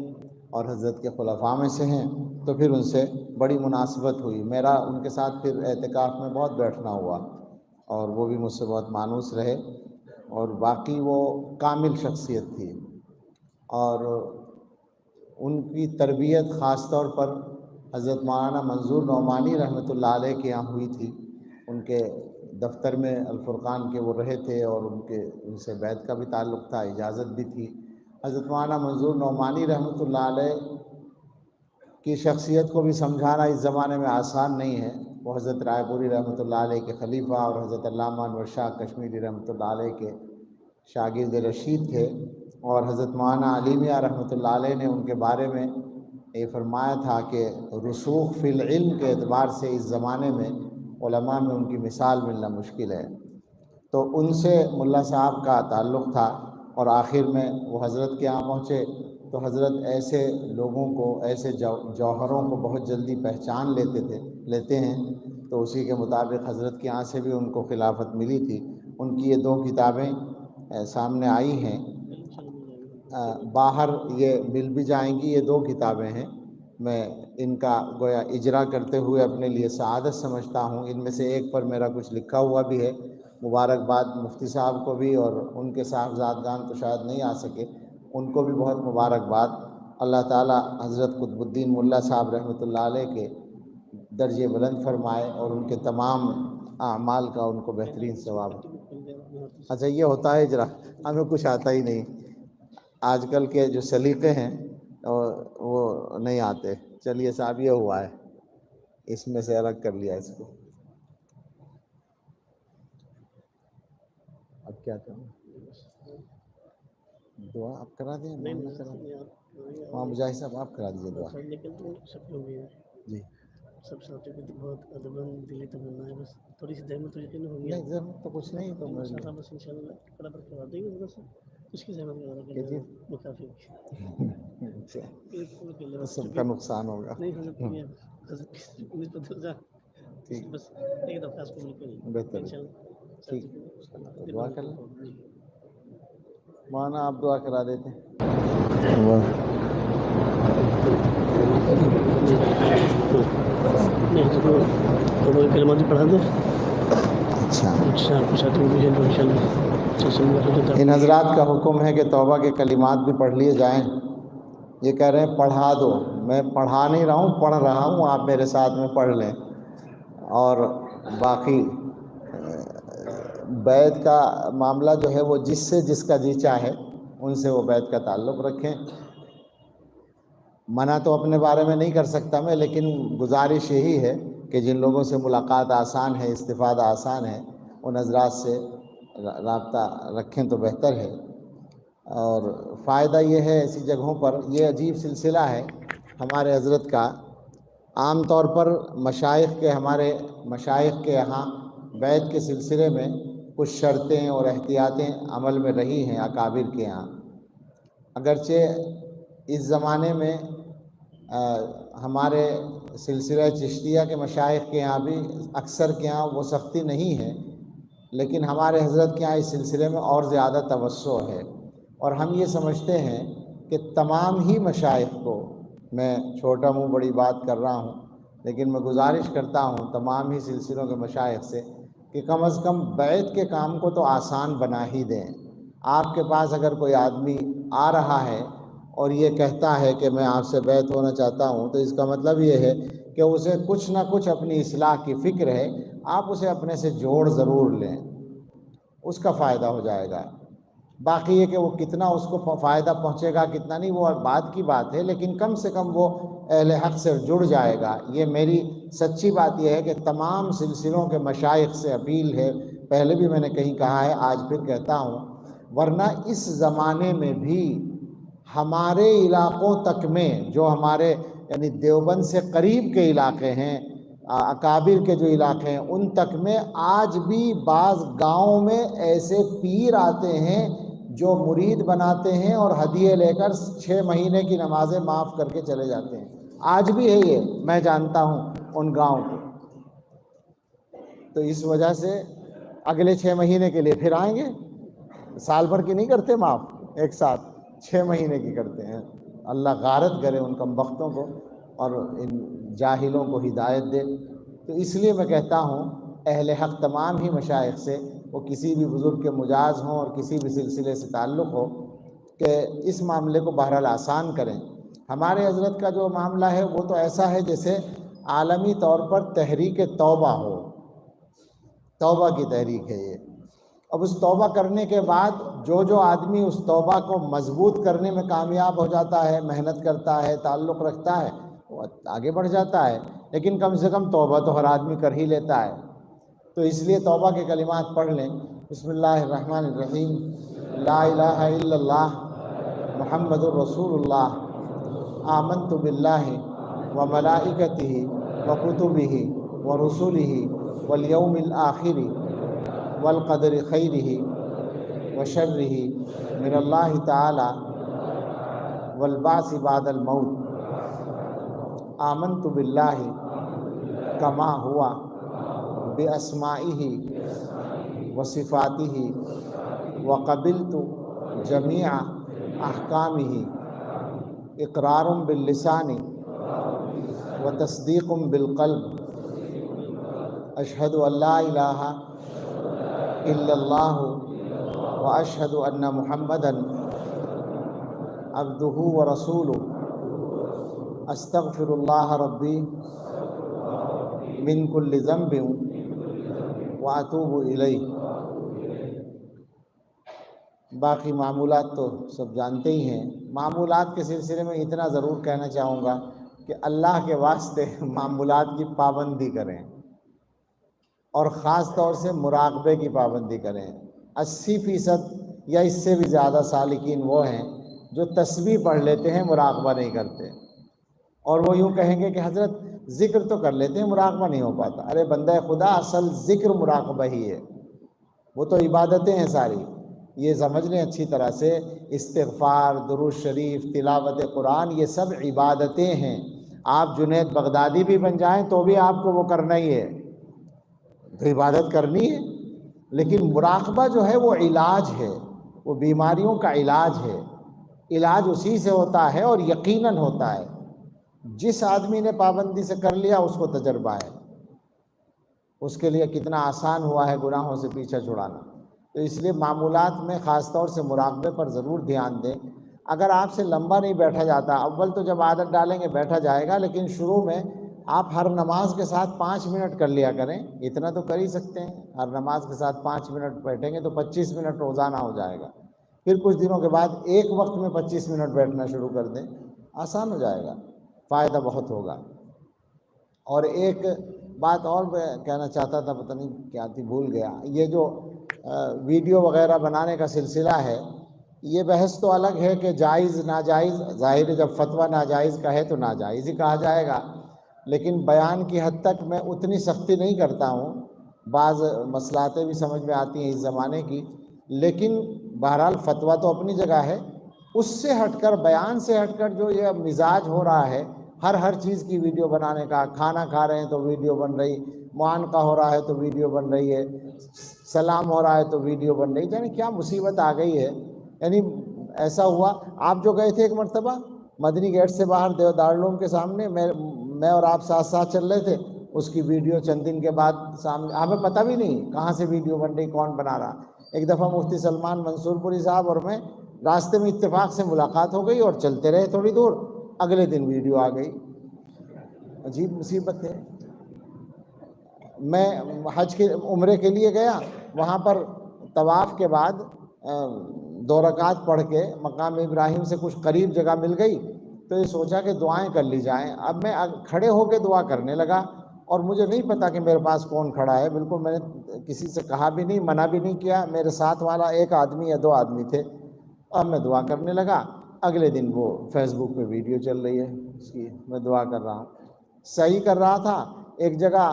اور حضرت کے خلفاء میں سے ہیں، تو پھر ان سے بڑی مناسبت ہوئی، میرا ان کے ساتھ پھر اعتکاف میں بہت بیٹھنا ہوا، اور وہ بھی مجھ سے بہت مانوس رہے، اور باقی وہ کامل شخصیت تھی۔ اور ان کی تربیت خاص طور پر حضرت مولانا منظور نعمانی رحمۃ اللہ علیہ کے یہاں ہوئی تھی۔ ان کے دفتر میں الفرقان کے وہ رہے تھے، اور ان سے بیعت کا بھی تعلق تھا، اجازت بھی تھی۔ حضرت مولانا منظور نعمانی رحمۃ اللہ علیہ کی شخصیت کو بھی سمجھانا اس زمانے میں آسان نہیں ہے۔ وہ حضرت رائے پوری رحمۃ اللہ علیہ کے خلیفہ اور حضرت علامہ انور شاہ کشمیری رحمۃ اللہ علیہ کے شاگرد رشید تھے، اور حضرت مولانا علی میاں رحمۃ اللہ علیہ نے ان کے بارے میں یہ فرمایا تھا کہ رسوخ فی العلم کے اعتبار سے اس زمانے میں علماء میں ان کی مثال ملنا مشکل ہے۔ تو ان سے ملا صاحب کا تعلق تھا، اور آخر میں وہ حضرت کے یہاں پہنچے تو حضرت ایسے لوگوں کو، ایسے جوہروں کو بہت جلدی پہچان لیتے ہیں، تو اسی کے مطابق حضرت کے یہاں سے بھی ان کو خلافت ملی تھی۔ ان کی یہ 2 کتابیں سامنے آئی ہیں، باہر یہ مل بھی جائیں گی۔ یہ 2 کتابیں ہیں، میں ان کا گویا اجرا کرتے ہوئے اپنے لیے سعادت سمجھتا ہوں۔ ان میں سے ایک پر میرا کچھ لکھا ہوا بھی ہے، مبارکباد مفتی صاحب کو بھی، اور ان کے صاحبزادگان تو شاید نہیں آ سکے، ان کو بھی بہت مبارکباد۔ اللہ تعالیٰ حضرت قطب الدین ملا صاحب رحمۃ اللہ علیہ کے درجے بلند فرمائے، اور ان کے تمام اعمال کا ان کو بہترین ثواب۔ اچھا، یہ ہوتا ہے اجرا، ہمیں کچھ آتا ہی نہیں، آج کل کے جو سلیقے ہیں وہ نہیں آتے۔ چلیے صاحب، یہ ہوا ہے، اس میں سے الگ کر لیا اس کو۔ اب کیا کریں؟ دعا آپ کرا دیں؟ وہاں مجاہد صاحب آپ کرا دیجیے دعا۔ جی، سب ساتھیوں کی بہت ادباً دلی تمنا ہے، بس تھوڑی سی زحمت یقین ہو گیا، نہیں زحمت تو کچھ نہیں، تو بس انشاءاللہ برابر کروا دیں گے، بس اس کی زحمت وغیرہ مکافی سب کا نقصان ہوگا۔ نہیں ٹھیک، بس ایک درخواست کو بہتر، ٹھیک، دعا کر لیں۔ مولانا آپ دعا کرا دیتے ہیں۔ کلمات پڑھا دیں۔ اچھا، کچھ آتے ہیں ان حضرات کا حکم ہے کہ توبہ کے کلمات بھی پڑھ لیے جائیں۔ یہ کہہ رہے ہیں پڑھا دو، میں پڑھا نہیں رہا ہوں، پڑھ رہا ہوں، آپ میرے ساتھ میں پڑھ لیں۔ اور باقی بیعت کا معاملہ جو ہے وہ جس سے جس کا جی چاہے ان سے وہ بیعت کا تعلق رکھیں. منع تو اپنے بارے میں نہیں کر سکتا میں، لیکن گزارش یہی ہے کہ جن لوگوں سے ملاقات آسان ہے، استفادہ آسان ہے، ان حضرات سے رابطہ رکھیں تو بہتر ہے. اور فائدہ یہ ہے ایسی جگہوں پر، یہ عجیب سلسلہ ہے ہمارے حضرت کا. عام طور پر ہمارے مشائخ کے یہاں بیعت کے سلسلے میں کچھ شرطیں اور احتیاطیں عمل میں رہی ہیں اکابر کے یہاں. اگرچہ اس زمانے میں ہمارے سلسلہ چشتیہ کے مشائخ کے یہاں بھی اکثر کے یہاں وہ سختی نہیں ہے، لیکن ہمارے حضرت کے یہاں اس سلسلے میں اور زیادہ توسع ہے. اور ہم یہ سمجھتے ہیں کہ تمام ہی مشائخ کو، میں چھوٹا منہ بڑی بات کر رہا ہوں، لیکن میں گزارش کرتا ہوں تمام ہی سلسلوں کے مشائخ سے کہ کم از کم بیعت کے کام کو تو آسان بنا ہی دیں. آپ کے پاس اگر کوئی آدمی آ رہا ہے اور یہ کہتا ہے کہ میں آپ سے بیعت ہونا چاہتا ہوں، تو اس کا مطلب یہ ہے کہ اسے کچھ نہ کچھ اپنی اصلاح کی فکر ہے. آپ اسے اپنے سے جوڑ ضرور لیں، اس کا فائدہ ہو جائے گا. باقی یہ کہ وہ کتنا اس کو فائدہ پہنچے گا کتنا نہیں، وہ بات کی بات ہے، لیکن کم سے کم وہ اہل حق سے جڑ جائے گا. یہ میری سچی بات یہ ہے کہ تمام سلسلوں کے مشائخ سے اپیل ہے، پہلے بھی میں نے کہیں کہا ہے، آج پھر کہتا ہوں. ورنہ اس زمانے میں بھی ہمارے علاقوں تک میں، جو ہمارے یعنی دیوبند سے قریب کے علاقے ہیں، اکابر کے جو علاقے ہیں، ان تک میں آج بھی بعض گاؤں میں ایسے پیر آتے ہیں جو مرید بناتے ہیں اور ہدیے لے کر 6 مہینے کی نمازیں معاف کر کے چلے جاتے ہیں. آج بھی ہے یہ، میں جانتا ہوں ان گاؤں کو. تو اس وجہ سے اگلے 6 مہینے کے لیے پھر آئیں گے. سال بھر کی نہیں کرتے معاف، ایک ساتھ 6 مہینے کی کرتے ہیں. اللہ غارت کرے ان کم بختوں کو اور ان جاہلوں کو ہدایت دے. تو اس لیے میں کہتا ہوں اہل حق تمام ہی مشائخ سے، وہ کسی بھی بزرگ کے مجاز ہوں اور کسی بھی سلسلے سے تعلق ہو، کہ اس معاملے کو بہرحال آسان کریں. ہمارے حضرت کا جو معاملہ ہے وہ تو ایسا ہے جیسے عالمی طور پر تحریک توبہ ہو. توبہ کی تحریک ہے یہ. اب اس توبہ کرنے کے بعد جو آدمی اس توبہ کو مضبوط کرنے میں کامیاب ہو جاتا ہے، محنت کرتا ہے، تعلق رکھتا ہے، وہ آگے بڑھ جاتا ہے. لیکن کم سے کم توبہ تو ہر آدمی کر ہی لیتا ہے. تو اس لیے توبہ کے کلمات پڑھ لیں. بسم اللہ الرحمن الرحیم. لا الہ الا اللہ محمد الرسول اللہ. آمنت باللہ و ملائکتہ و کتبہ و رسلہ والیوم الآخر والقدر خیرہ و شرہ من اللہ تعالی والبعث بعد الموت. آمنت باللہ کما ہوا باسمائہ و صفاتہ وقبلت جمیع احکامہ اقرار باللسان و تصدیق بالقلب. اشہد ان لا الہ الا اللہ و اشہد ان محمدا عبدہ و رسولہ. استغفر اللہ ربی من کل ذنب و اتوب الیہ. باقی معمولات تو سب جانتے ہی ہیں. معمولات کے سلسلے میں اتنا ضرور کہنا چاہوں گا کہ اللہ کے واسطے معمولات کی پابندی کریں، اور خاص طور سے مراقبے کی پابندی کریں. 80% یا اس سے بھی زیادہ سالکین وہ ہیں جو تسبیح پڑھ لیتے ہیں، مراقبہ نہیں کرتے. اور وہ یوں کہیں گے کہ حضرت ذکر تو کر لیتے ہیں، مراقبہ نہیں ہو پاتا. ارے بندہ خدا، اصل ذکر مراقبہ ہی ہے. وہ تو عبادتیں ہیں ساری. یہ سمجھ لیں اچھی طرح سے، استغفار، درود شریف، تلاوت قرآن، یہ سب عبادتیں ہیں. آپ جنید بغدادی بھی بن جائیں تو بھی آپ کو وہ کرنا ہی ہے، تو عبادت کرنی ہے. لیکن مراقبہ جو ہے وہ علاج ہے، وہ بیماریوں کا علاج ہے. علاج اسی سے ہوتا ہے اور یقیناً ہوتا ہے. جس آدمی نے پابندی سے کر لیا اس کو تجربہ ہے، اس کے لیے کتنا آسان ہوا ہے گناہوں سے پیچھا چھڑانا. تو اس لیے معمولات میں خاص طور سے مراقبے پر ضرور دھیان دیں. اگر آپ سے لمبا نہیں بیٹھا جاتا، اول تو جب عادت ڈالیں گے بیٹھا جائے گا، لیکن شروع میں آپ ہر نماز کے ساتھ 5 منٹ کر لیا کریں، اتنا تو کر ہی سکتے ہیں، ہر نماز کے ساتھ 5 منٹ بیٹھیں گے تو 25 منٹ روزانہ ہو جائے گا، پھر کچھ دنوں کے بعد ایک وقت میں 25 منٹ بیٹھنا شروع کر دیں، آسان ہو جائے گا، فائدہ بہت ہوگا۔ اور ایک بات اور میں کہنا چاہتا تھا، پتہ نہیں کیا تھی، بھول گیا۔ یہ جو ویڈیو وغیرہ بنانے کا سلسلہ ہے، یہ بحث تو الگ ہے کہ جائز ناجائز، ظاہر ہے جب فتویٰ ناجائز کا ہے تو ناجائز ہی کہا جائے گا، لیکن بیان کی حد تک میں اتنی سختی نہیں کرتا ہوں، بعض مصلحتیں بھی سمجھ میں آتی ہیں اس زمانے کی، لیکن بہرحال فتویٰ تو اپنی جگہ ہے۔ اس سے ہٹ کر، بیان سے ہٹ کر جو یہ مزاج ہو رہا ہے ہر چیز کی ویڈیو بنانے کا، کھانا کھا رہے ہیں تو ویڈیو بن رہی، معانقہ ہو رہا ہے تو ویڈیو بن رہی ہے، سلام ہو رہا ہے تو ویڈیو بن رہی ہے، یعنی کیا مصیبت آ گئی ہے۔ یعنی ایسا ہوا، آپ جو گئے تھے ایک مرتبہ مدنی گیٹ سے باہر دارالعلوم کے سامنے، میں اور آپ ساتھ ساتھ چل رہے تھے، اس کی ویڈیو چند دن کے بعد سامنے، ہمیں پتہ بھی نہیں کہاں سے ویڈیو بن رہی، کون بنا رہا۔ ایک دفعہ مفتی سلمان منصور پوری صاحب اور میں راستے میں اتفاق سے ملاقات ہو گئی اور چلتے رہے تھوڑی دور، اگلے دن ویڈیو آ گئی۔ عجیب مصیبت ہے۔ میں حج کے عمرے کے لیے گیا، وہاں پر طواف کے بعد 2 رکعت پڑھ کے مقام ابراہیم سے کچھ قریب جگہ مل گئی تو یہ سوچا کہ دعائیں کر لی جائیں۔ اب میں کھڑے ہو کے دعا کرنے لگا اور مجھے نہیں پتا کہ میرے پاس کون کھڑا ہے، بالکل میں نے کسی سے کہا بھی نہیں، منع بھی نہیں کیا، میرے ساتھ والا 1 آدمی یا 2 آدمی تھے، اور میں دعا کرنے لگا۔ اگلے دن وہ فیس بک پہ ویڈیو چل رہی ہے اس کی، میں دعا کر رہا ہوں، صحیح کر رہا تھا۔ ایک جگہ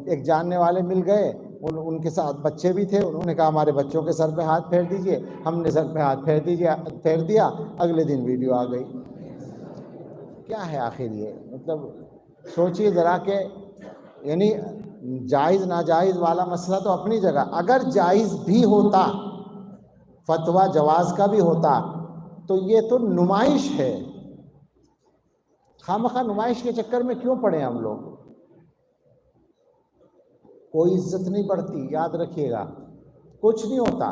ایک جاننے والے مل گئے، ان کے ساتھ بچے بھی تھے، انہوں نے کہا ہمارے بچوں کے سر پہ ہاتھ پھیر دیجئے، ہم نے سر پہ ہاتھ پھیر دیا، اگلے دن ویڈیو آ گئی۔ کیا ہے آخر یہ؟ مطلب سوچئے ذرا کہ یعنی جائز ناجائز والا مسئلہ تو اپنی جگہ، اگر جائز بھی ہوتا، فتویٰ جواز کا بھی ہوتا، تو یہ تو نمائش ہے، خواہ نمائش کے چکر میں کیوں پڑے ہم لوگ؟ کوئی عزت نہیں بڑھتی، یاد رکھیے گا، کچھ نہیں ہوتا۔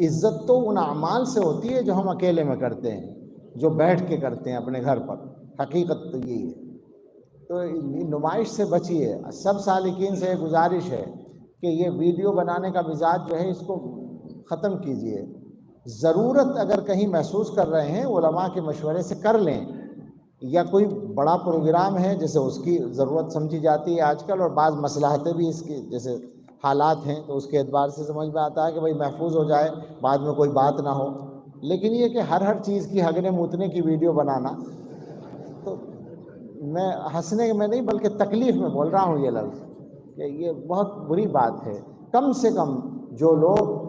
عزت تو ان اعمال سے ہوتی ہے جو ہم اکیلے میں کرتے ہیں، جو بیٹھ کے کرتے ہیں اپنے گھر پر، حقیقت تو یہی ہے۔ تو نمائش سے بچیے۔ سب سالکین سے گزارش ہے کہ یہ ویڈیو بنانے کا مزاج جو ہے اس کو ختم کیجئے۔ ضرورت اگر کہیں محسوس کر رہے ہیں، علماء کے مشورے سے کر لیں، یا کوئی بڑا پروگرام ہے جیسے اس کی ضرورت سمجھی جاتی ہے آج کل، اور بعض مصلحتیں بھی اس کی جیسے حالات ہیں تو اس کے اعتبار سے سمجھ میں آتا ہے کہ بھئی محفوظ ہو جائے، بعد میں کوئی بات نہ ہو۔ لیکن یہ کہ ہر چیز کی ہگنے موتنے کی ویڈیو بنانا، تو میں ہنسنے میں نہیں بلکہ تکلیف میں بول رہا ہوں یہ لفظ، کہ یہ بہت بری بات ہے۔ کم سے کم جو لوگ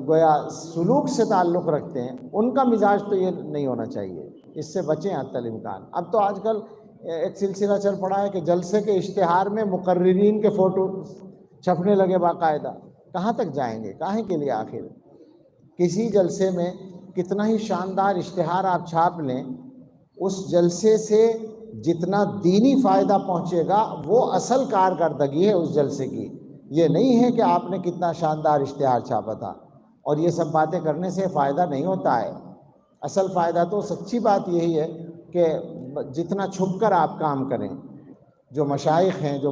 گویا سلوک سے تعلق رکھتے ہیں ان کا مزاج تو یہ نہیں ہونا چاہیے، اس سے بچیں حتی الامکان۔ اب تو آج کل ایک سلسلہ چل پڑا ہے کہ جلسے کے اشتہار میں مقررین کے فوٹو چھپنے لگے باقاعدہ، کہاں تک جائیں گے؟ کاہے کے لیے آخر؟ کسی جلسے میں کتنا ہی شاندار اشتہار آپ چھاپ لیں، اس جلسے سے جتنا دینی فائدہ پہنچے گا وہ اصل کارکردگی ہے اس جلسے کی، یہ نہیں ہے کہ آپ نے کتنا شاندار اشتہار چھاپا تھا۔ اور یہ سب باتیں کرنے سے فائدہ نہیں ہوتا ہے، اصل فائدہ تو سچی بات یہی ہے کہ جتنا چھپ کر آپ کام کریں، جو مشائخ ہیں، جو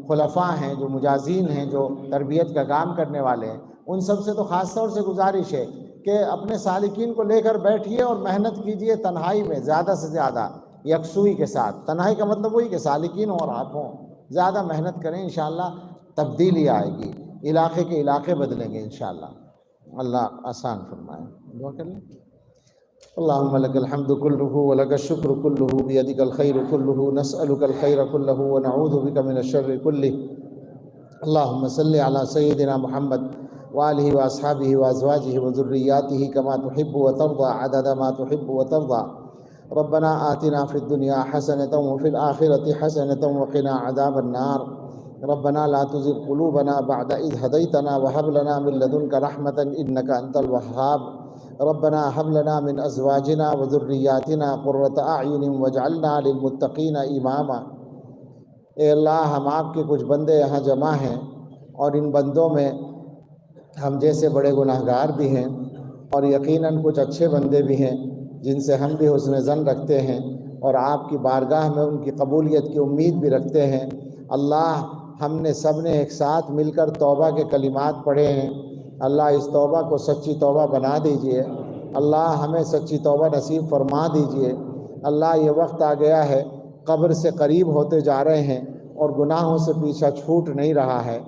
خلفاء ہیں، جو مجازین ہیں، جو تربیت کا کام کرنے والے ہیں، ان سب سے تو خاص طور سے گزارش ہے کہ اپنے سالکین کو لے کر بیٹھیے اور محنت کیجئے تنہائی میں، زیادہ سے زیادہ یکسوئی کے ساتھ۔ تنہائی کا مطلب وہی کہ سالکین اور آپ ہوں، زیادہ محنت کریں، انشاءاللہ تبدیلی آئے گی، علاقے کے علاقے بدلیں گے انشاءاللہ۔ اللہ آسان فرمائے۔ دعا کر لیں۔ اللهم لك الحمد كله ولك الشكر كله بيدك الخير كله نسألك الخير كله ونعوذ بك من الشر كله اللهم صل على سيدنا محمد وآله وأصحابه وأزواجه وذرياته كما تحب وترضى عدد ما تحب وترضى ربنا آتنا في الدنيا حسنة وفي الآخرة حسنة وقنا عذاب النار ربنا لا تزغ قلوبنا بعد إذ هديتنا وهب لنا من لدنك رحمة إنك أنت الوهاب ربنا هب لنا من أزواجنا وذرياتنا قرة أعين واجعلنا للمتقين إماما۔ اے اللہ، ہم آپ کے کچھ بندے یہاں جمع ہیں اور ان بندوں میں ہم جیسے بڑے گناہگار بھی ہیں اور یقیناً کچھ اچھے بندے بھی ہیں جن سے ہم بھی حسن ظن رکھتے ہیں، اور آپ کی بارگاہ میں ان کی قبولیت کی امید بھی رکھتے ہیں۔ اللہ ہم نے سب نے ایک ساتھ مل کر توبہ کے کلمات پڑھے ہیں، اللہ اس توبہ کو سچی توبہ بنا دیجئے، اللہ ہمیں سچی توبہ نصیب فرما دیجئے۔ اللہ یہ وقت آ گیا ہے، قبر سے قریب ہوتے جا رہے ہیں اور گناہوں سے پیچھا چھوٹ نہیں رہا ہے۔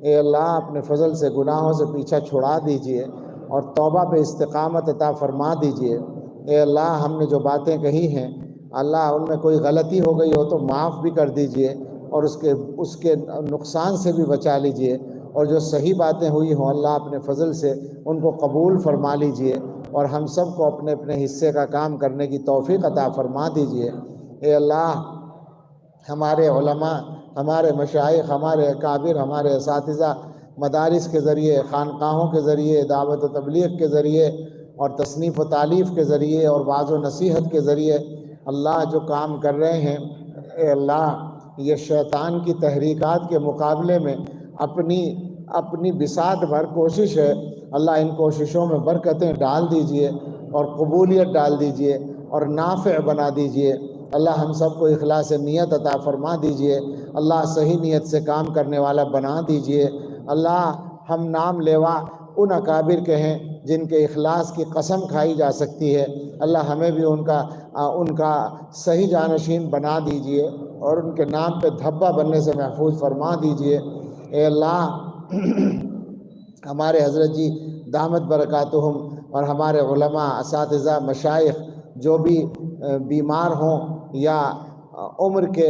اے اللہ اپنے فضل سے گناہوں سے پیچھا چھڑا دیجئے اور توبہ پہ استقامت عطا فرما دیجئے۔ اے اللہ ہم نے جو باتیں کہی ہیں اللہ ان میں کوئی غلطی ہو گئی ہو تو معاف بھی کر دیجئے اور اس کے نقصان سے بھی بچا لیجئے، اور جو صحیح باتیں ہوئی ہوں اللہ اپنے فضل سے ان کو قبول فرما لیجئے اور ہم سب کو اپنے اپنے حصے کا کام کرنے کی توفیق عطا فرما دیجئے۔ اے اللہ ہمارے علماء، ہمارے مشائخ، ہمارے اکابر، ہمارے اساتذہ مدارس کے ذریعے، خانقاہوں کے ذریعے، دعوت و تبلیغ کے ذریعے اور تصنیف و تالیف کے ذریعے اور وعظ و نصیحت کے ذریعے اللہ جو کام کر رہے ہیں، اے اللہ یہ شیطان کی تحریکات کے مقابلے میں اپنی بساط بھر کوشش ہے، اللہ ان کوششوں میں برکتیں ڈال دیجئے اور قبولیت ڈال دیجئے اور نافع بنا دیجئے۔ اللہ ہم سب کو اخلاص نیت عطا فرما دیجئے، اللہ صحیح نیت سے کام کرنے والا بنا دیجئے۔ اللہ ہم نام لیوا ان اکابر کے ہیں جن کے اخلاص کی قسم کھائی جا سکتی ہے، اللہ ہمیں بھی ان کا صحیح جانشین بنا دیجئے اور ان کے نام پہ دھبا بننے سے محفوظ فرما دیجئے۔ اے اللہ ہمارے حضرت جی دامت برکاتہم اور ہمارے علماء، اساتذہ، مشائخ جو بھی بیمار ہوں یا عمر کے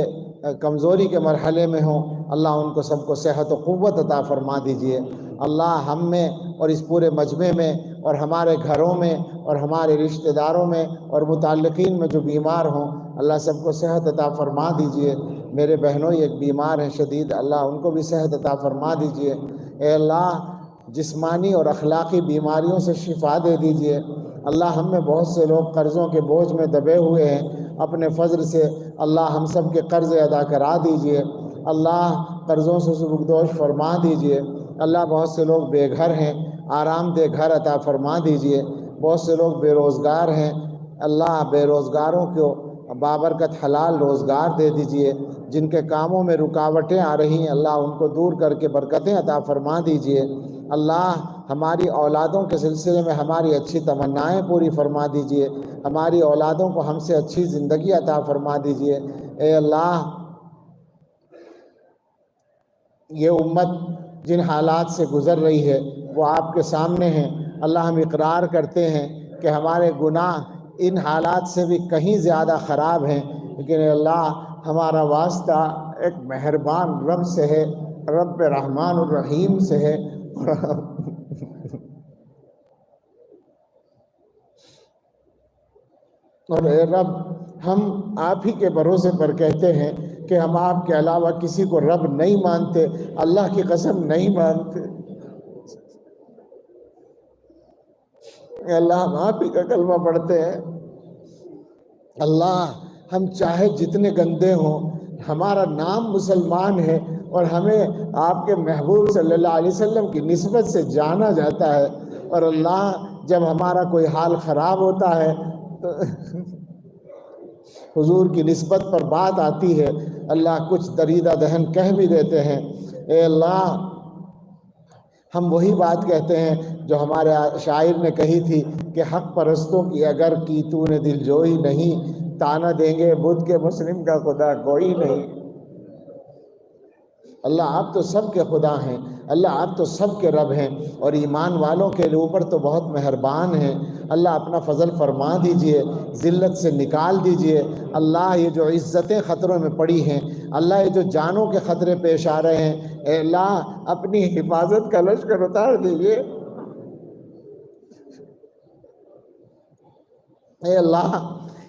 کمزوری کے مرحلے میں ہوں، اللہ ان کو سب کو صحت و قوت عطا فرما دیجئے۔ اللہ ہم میں اور اس پورے مجمع میں اور ہمارے گھروں میں اور ہمارے رشتہ داروں میں اور متعلقین میں جو بیمار ہوں اللہ سب کو صحت عطا فرما دیجئے۔ میرے بہنوں ایک بیمار ہیں شدید، اللہ ان کو بھی صحت عطا فرما دیجئے۔ اے اللہ جسمانی اور اخلاقی بیماریوں سے شفا دے دیجئے۔ اللہ ہم میں بہت سے لوگ قرضوں کے بوجھ میں دبے ہوئے ہیں، اپنے فضل سے اللہ ہم سب کے قرض ادا کرا دیجئے، اللہ قرضوں سے سبکدوش فرما دیجئے۔ اللہ بہت سے لوگ بے گھر ہیں، آرام دہ گھر عطا فرما دیجئے۔ بہت سے لوگ بے روزگار ہیں، اللہ بے روزگاروں کو بابرکت حلال روزگار دے دیجئے۔ جن کے کاموں میں رکاوٹیں آ رہی ہیں اللہ ان کو دور کر کے برکتیں عطا فرما دیجئے۔ اللہ ہماری اولادوں کے سلسلے میں ہماری اچھی تمنائیں پوری فرما دیجئے، ہماری اولادوں کو ہم سے اچھی زندگی عطا فرما دیجئے۔ اے اللہ یہ امت جن حالات سے گزر رہی ہے وہ آپ کے سامنے ہیں، اللہ ہم اقرار کرتے ہیں کہ ہمارے گناہ ان حالات سے بھی کہیں زیادہ خراب ہیں، لیکن اے اللہ ہمارا واسطہ ایک مہربان رب سے ہے، رب رحمان الرحیم سے ہے، اور اے رب ہم آپ ہی کے بھروسے پر کہتے ہیں کہ ہم آپ کے علاوہ کسی کو رب نہیں مانتے، اللہ کی قسم نہیں مانتے۔ اے اللہ ہم آپ ہی کا کلمہ پڑھتے ہیں، اللہ ہم چاہے جتنے گندے ہوں، ہمارا نام مسلمان ہے اور ہمیں آپ کے محبوب صلی اللہ علیہ وسلم کی نسبت سے جانا جاتا ہے، اور اللہ جب ہمارا کوئی حال خراب ہوتا ہے تو حضور کی نسبت پر بات آتی ہے، اللہ کچھ دریدہ دہن کہہ بھی دیتے ہیں۔ اے اللہ ہم وہی بات کہتے ہیں جو ہمارے شاعر نے کہی تھی کہ حق پرستوں کی اگر کی تو نے دل جوئی نہیں، تانا دیں گے بدھ کے مسلم کا خدا کوئی نہیں۔ اللہ آپ تو سب کے خدا ہیں، اللہ آپ تو سب کے رب ہیں اور ایمان والوں کے اوپر تو بہت مہربان ہیں۔ اللہ اپنا فضل فرما دیجئے، ذلت سے نکال دیجئے۔ اللہ یہ جو عزتیں خطروں میں پڑی ہیں، اللہ یہ جو جانوں کے خطرے پیش آ رہے ہیں، اے اللہ اپنی حفاظت کا لشکر اتار دیجئے۔ اے اللہ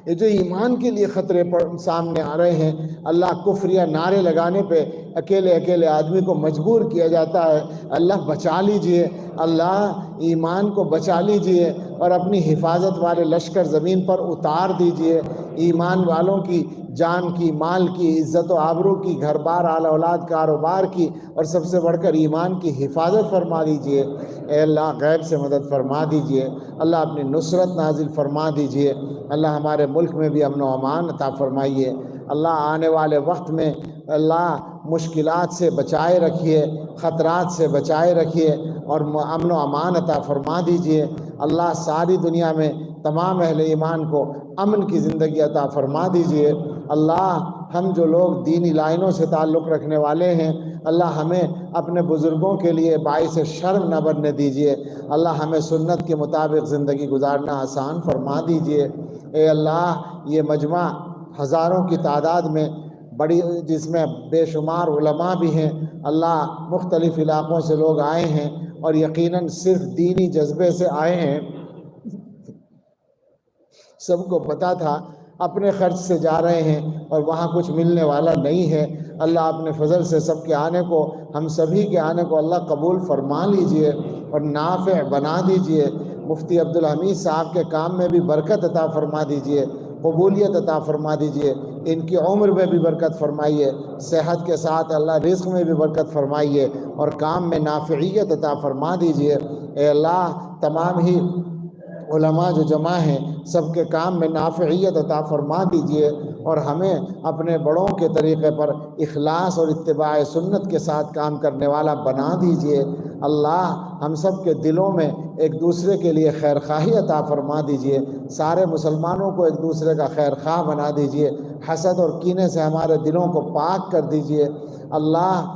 یہ جو ایمان کے لیے خطرے سامنے آ رہے ہیں، اللہ کفر یا نعرے لگانے پہ اکیلے آدمی کو مجبور کیا جاتا ہے، اللہ بچا لیجئے، اللہ ایمان کو بچا لیجئے، اور اپنی حفاظت والے لشکر زمین پر اتار دیجئے۔ ایمان والوں کی جان کی، مال کی، عزت و آبرو کی، گھر بار، آل اولاد، کاروبار کی، اور سب سے بڑھ کر ایمان کی حفاظت فرما دیجئے۔ اے اللہ غیب سے مدد فرما دیجئے۔ اللہ اپنی نصرت نازل فرما دیجئے۔ اللہ ہمارے ملک میں بھی امن و امان عطا فرمائیے۔ اللہ آنے والے وقت میں اللہ مشکلات سے بچائے رکھیے، خطرات سے بچائے رکھیے، اور امن و امان عطا فرما دیجئے۔ اللہ ساری دنیا میں تمام اہل ایمان کو امن کی زندگی عطا فرما دیجئے۔ اللہ ہم جو لوگ دینی لائنوں سے تعلق رکھنے والے ہیں، اللہ ہمیں اپنے بزرگوں کے لیے باعث شرم نہ بننے دیجئے۔ اللہ ہمیں سنت کے مطابق زندگی گزارنا آسان فرما دیجئے۔ اے اللہ یہ مجمع ہزاروں کی تعداد میں بڑی، جس میں بے شمار علماء بھی ہیں، اللہ مختلف علاقوں سے لوگ آئے ہیں اور یقیناً صرف دینی جذبے سے آئے ہیں۔ سب کو پتہ تھا اپنے خرچ سے جا رہے ہیں اور وہاں کچھ ملنے والا نہیں ہے۔ اللہ اپنے فضل سے سب کے آنے کو، ہم سبھی کے آنے کو اللہ قبول فرما لیجئے اور نافع بنا دیجئے۔ مفتی عبدالحمید صاحب کے کام میں بھی برکت عطا فرما دیجئے، قبولیت عطا فرما دیجئے، ان کی عمر میں بھی برکت فرمائیے، صحت کے ساتھ اللہ رزق میں بھی برکت فرمائیے اور کام میں نافعیت عطا فرما دیجئے۔ اے اللہ تمام ہی علماء جو جمع ہیں سب کے کام میں نافعیت عطا فرما دیجئے اور ہمیں اپنے بڑوں کے طریقے پر اخلاص اور اتباع سنت کے ساتھ کام کرنے والا بنا دیجئے۔ اللہ ہم سب کے دلوں میں ایک دوسرے کے لیے خیر خواہی عطا فرما دیجئے، سارے مسلمانوں کو ایک دوسرے کا خیر خواہ بنا دیجئے، حسد اور کینے سے ہمارے دلوں کو پاک کر دیجئے۔ اللہ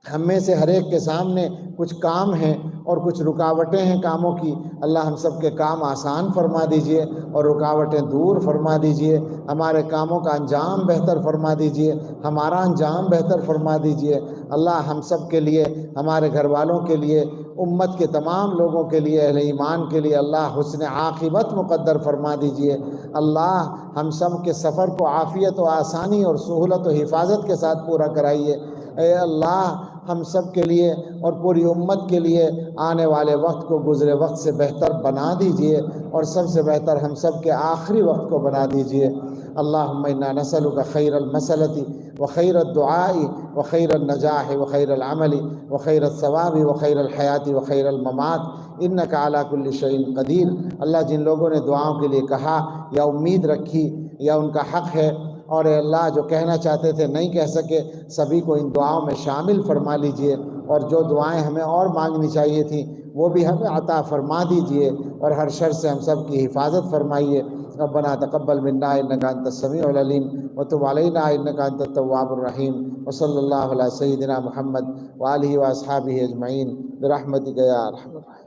ہم میں سے ہر ایک کے سامنے کچھ کام ہیں اور کچھ رکاوٹیں ہیں کاموں کی، اللہ ہم سب کے کام آسان فرما دیجئے اور رکاوٹیں دور فرما دیجئے، ہمارے کاموں کا انجام بہتر فرما دیجئے، ہمارا انجام بہتر فرما دیجئے۔ اللہ ہم سب کے لیے، ہمارے گھر والوں کے لیے، امت کے تمام لوگوں کے لیے، اہل ایمان کے لیے اللہ حسن عاقبت مقدر فرما دیجئے۔ اللہ ہم سب کے سفر کو عافیت و آسانی اور سہولت و حفاظت کے ساتھ پورا کرائیے۔ اے اللہ ہم سب کے لیے اور پوری امت کے لیے آنے والے وقت کو گزرے وقت سے بہتر بنا دیجئے اور سب سے بہتر ہم سب کے آخری وقت کو بنا دیجئے۔ اللہم انا نسألک خیر المسألة وخیر الدعاء وخیر النجاح وخیر العمل وخیر الثواب وخیر الحیاة وخیر الممات انک علی کل شیء قدیر۔ اللہ جن لوگوں نے دعاؤں کے لیے کہا یا امید رکھی یا ان کا حق ہے، اور اے اللہ جو کہنا چاہتے تھے نہیں کہہ سکے، سبھی کو ان دعاؤں میں شامل فرما لیجئے، اور جو دعائیں ہمیں اور مانگنی چاہیے تھیں وہ بھی ہمیں عطا فرما دیجئے، اور ہر شر سے ہم سب کی حفاظت فرمائیے۔ ربنا تقبل منا انک انت السمیع العلیم وتب علینا انک انت التواب الرحیم، وصلی اللہ علی سیدنا محمد وآلہ واصحابہ اجمعین برحمتک یا ارحم الراحمین۔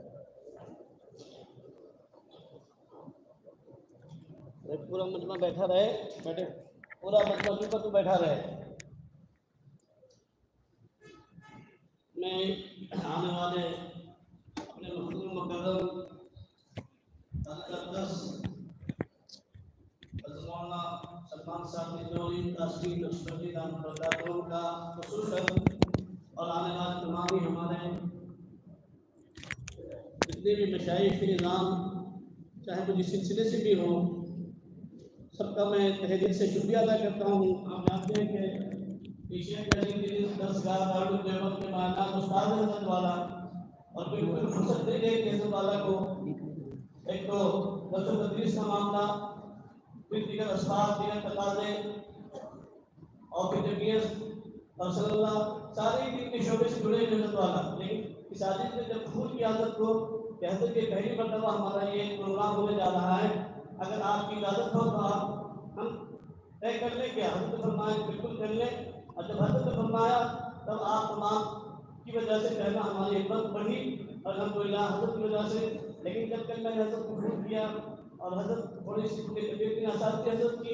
پورا مجمع بیٹھا رہے، بیٹھے پورا مجمع تو بیٹھا رہے۔ میں آنے والے اپنے محترم مکرم مولانا سلمان صاحب نجوری تاثیر نقشبندی رحمۃ اللہ علیہ کا خصوصاً، اور آنے والے تمام ہی ہمارے جتنے بھی مشائخ نظام چاہے وہ جس سلسلے سے بھی ہوں، سب کا میں تہہ دل سے شکریہ ادا کرتا ہوں۔ آپ جانتے ہیں کہ ایشیا کے درسگاہ دارالعلوم کے معنی استاد حضرت والا، اور بالکل فرصت دے گئے کہ حضرت والا کو ایک تو درس و تدریس کا معاملہ، پھر دیگر اسباب، دیگر تقاضے، اور پھر جمعیت اور صلی اللہ سارے دین کے شعبے سے جڑے ہوئے حضرت والا، لیکن اس عادت میں جب پھول کی عادت کو کہ حضرت کے پہلی مرتبہ ہمارا یہ پروگرام ہونے جا رہا ہے، اگر آپ کی اجازت ہو تو آپ ہم طے کر لیں کہ حضرت فرمائے بالکل کر لیں، اور جب حضرت نے فرمایا تب آپ تمام کی وجہ سے کہنا ہماری ہمت بڑھی الحمدللہ حضرت کی وجہ سے۔ لیکن جب کل میں نے حضرت کو فون کیا اور حضرت تھوڑی سی طبیعت کی ناساز کی حضرت کی،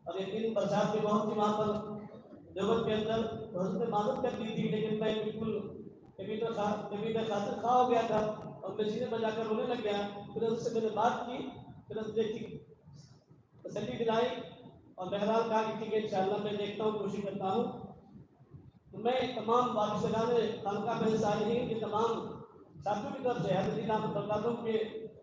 اور یقین برسات کی بہت سی وہاں پر ضرورت کے اندر، تو حضرت نے معذرت کر دی تھی، لیکن میں بالکل طبیعت خاطر خواہ ہو گیا تھا اور میں سینے بجا کر رونے لگ گیا۔ پھر حضرت سے میں نے بات کی، پھر حضرت دیکھی تسلی دلائی، اور بہرحال کہا کہ انشاءاللہ میں دیکھتا ہوں، کوشش کرتا ہوں۔ تو میں تمام وابستگان خانقاہ صالحین کے تمام ساتھیوں کی طرف سے حضرت رحمۃ اللہ کے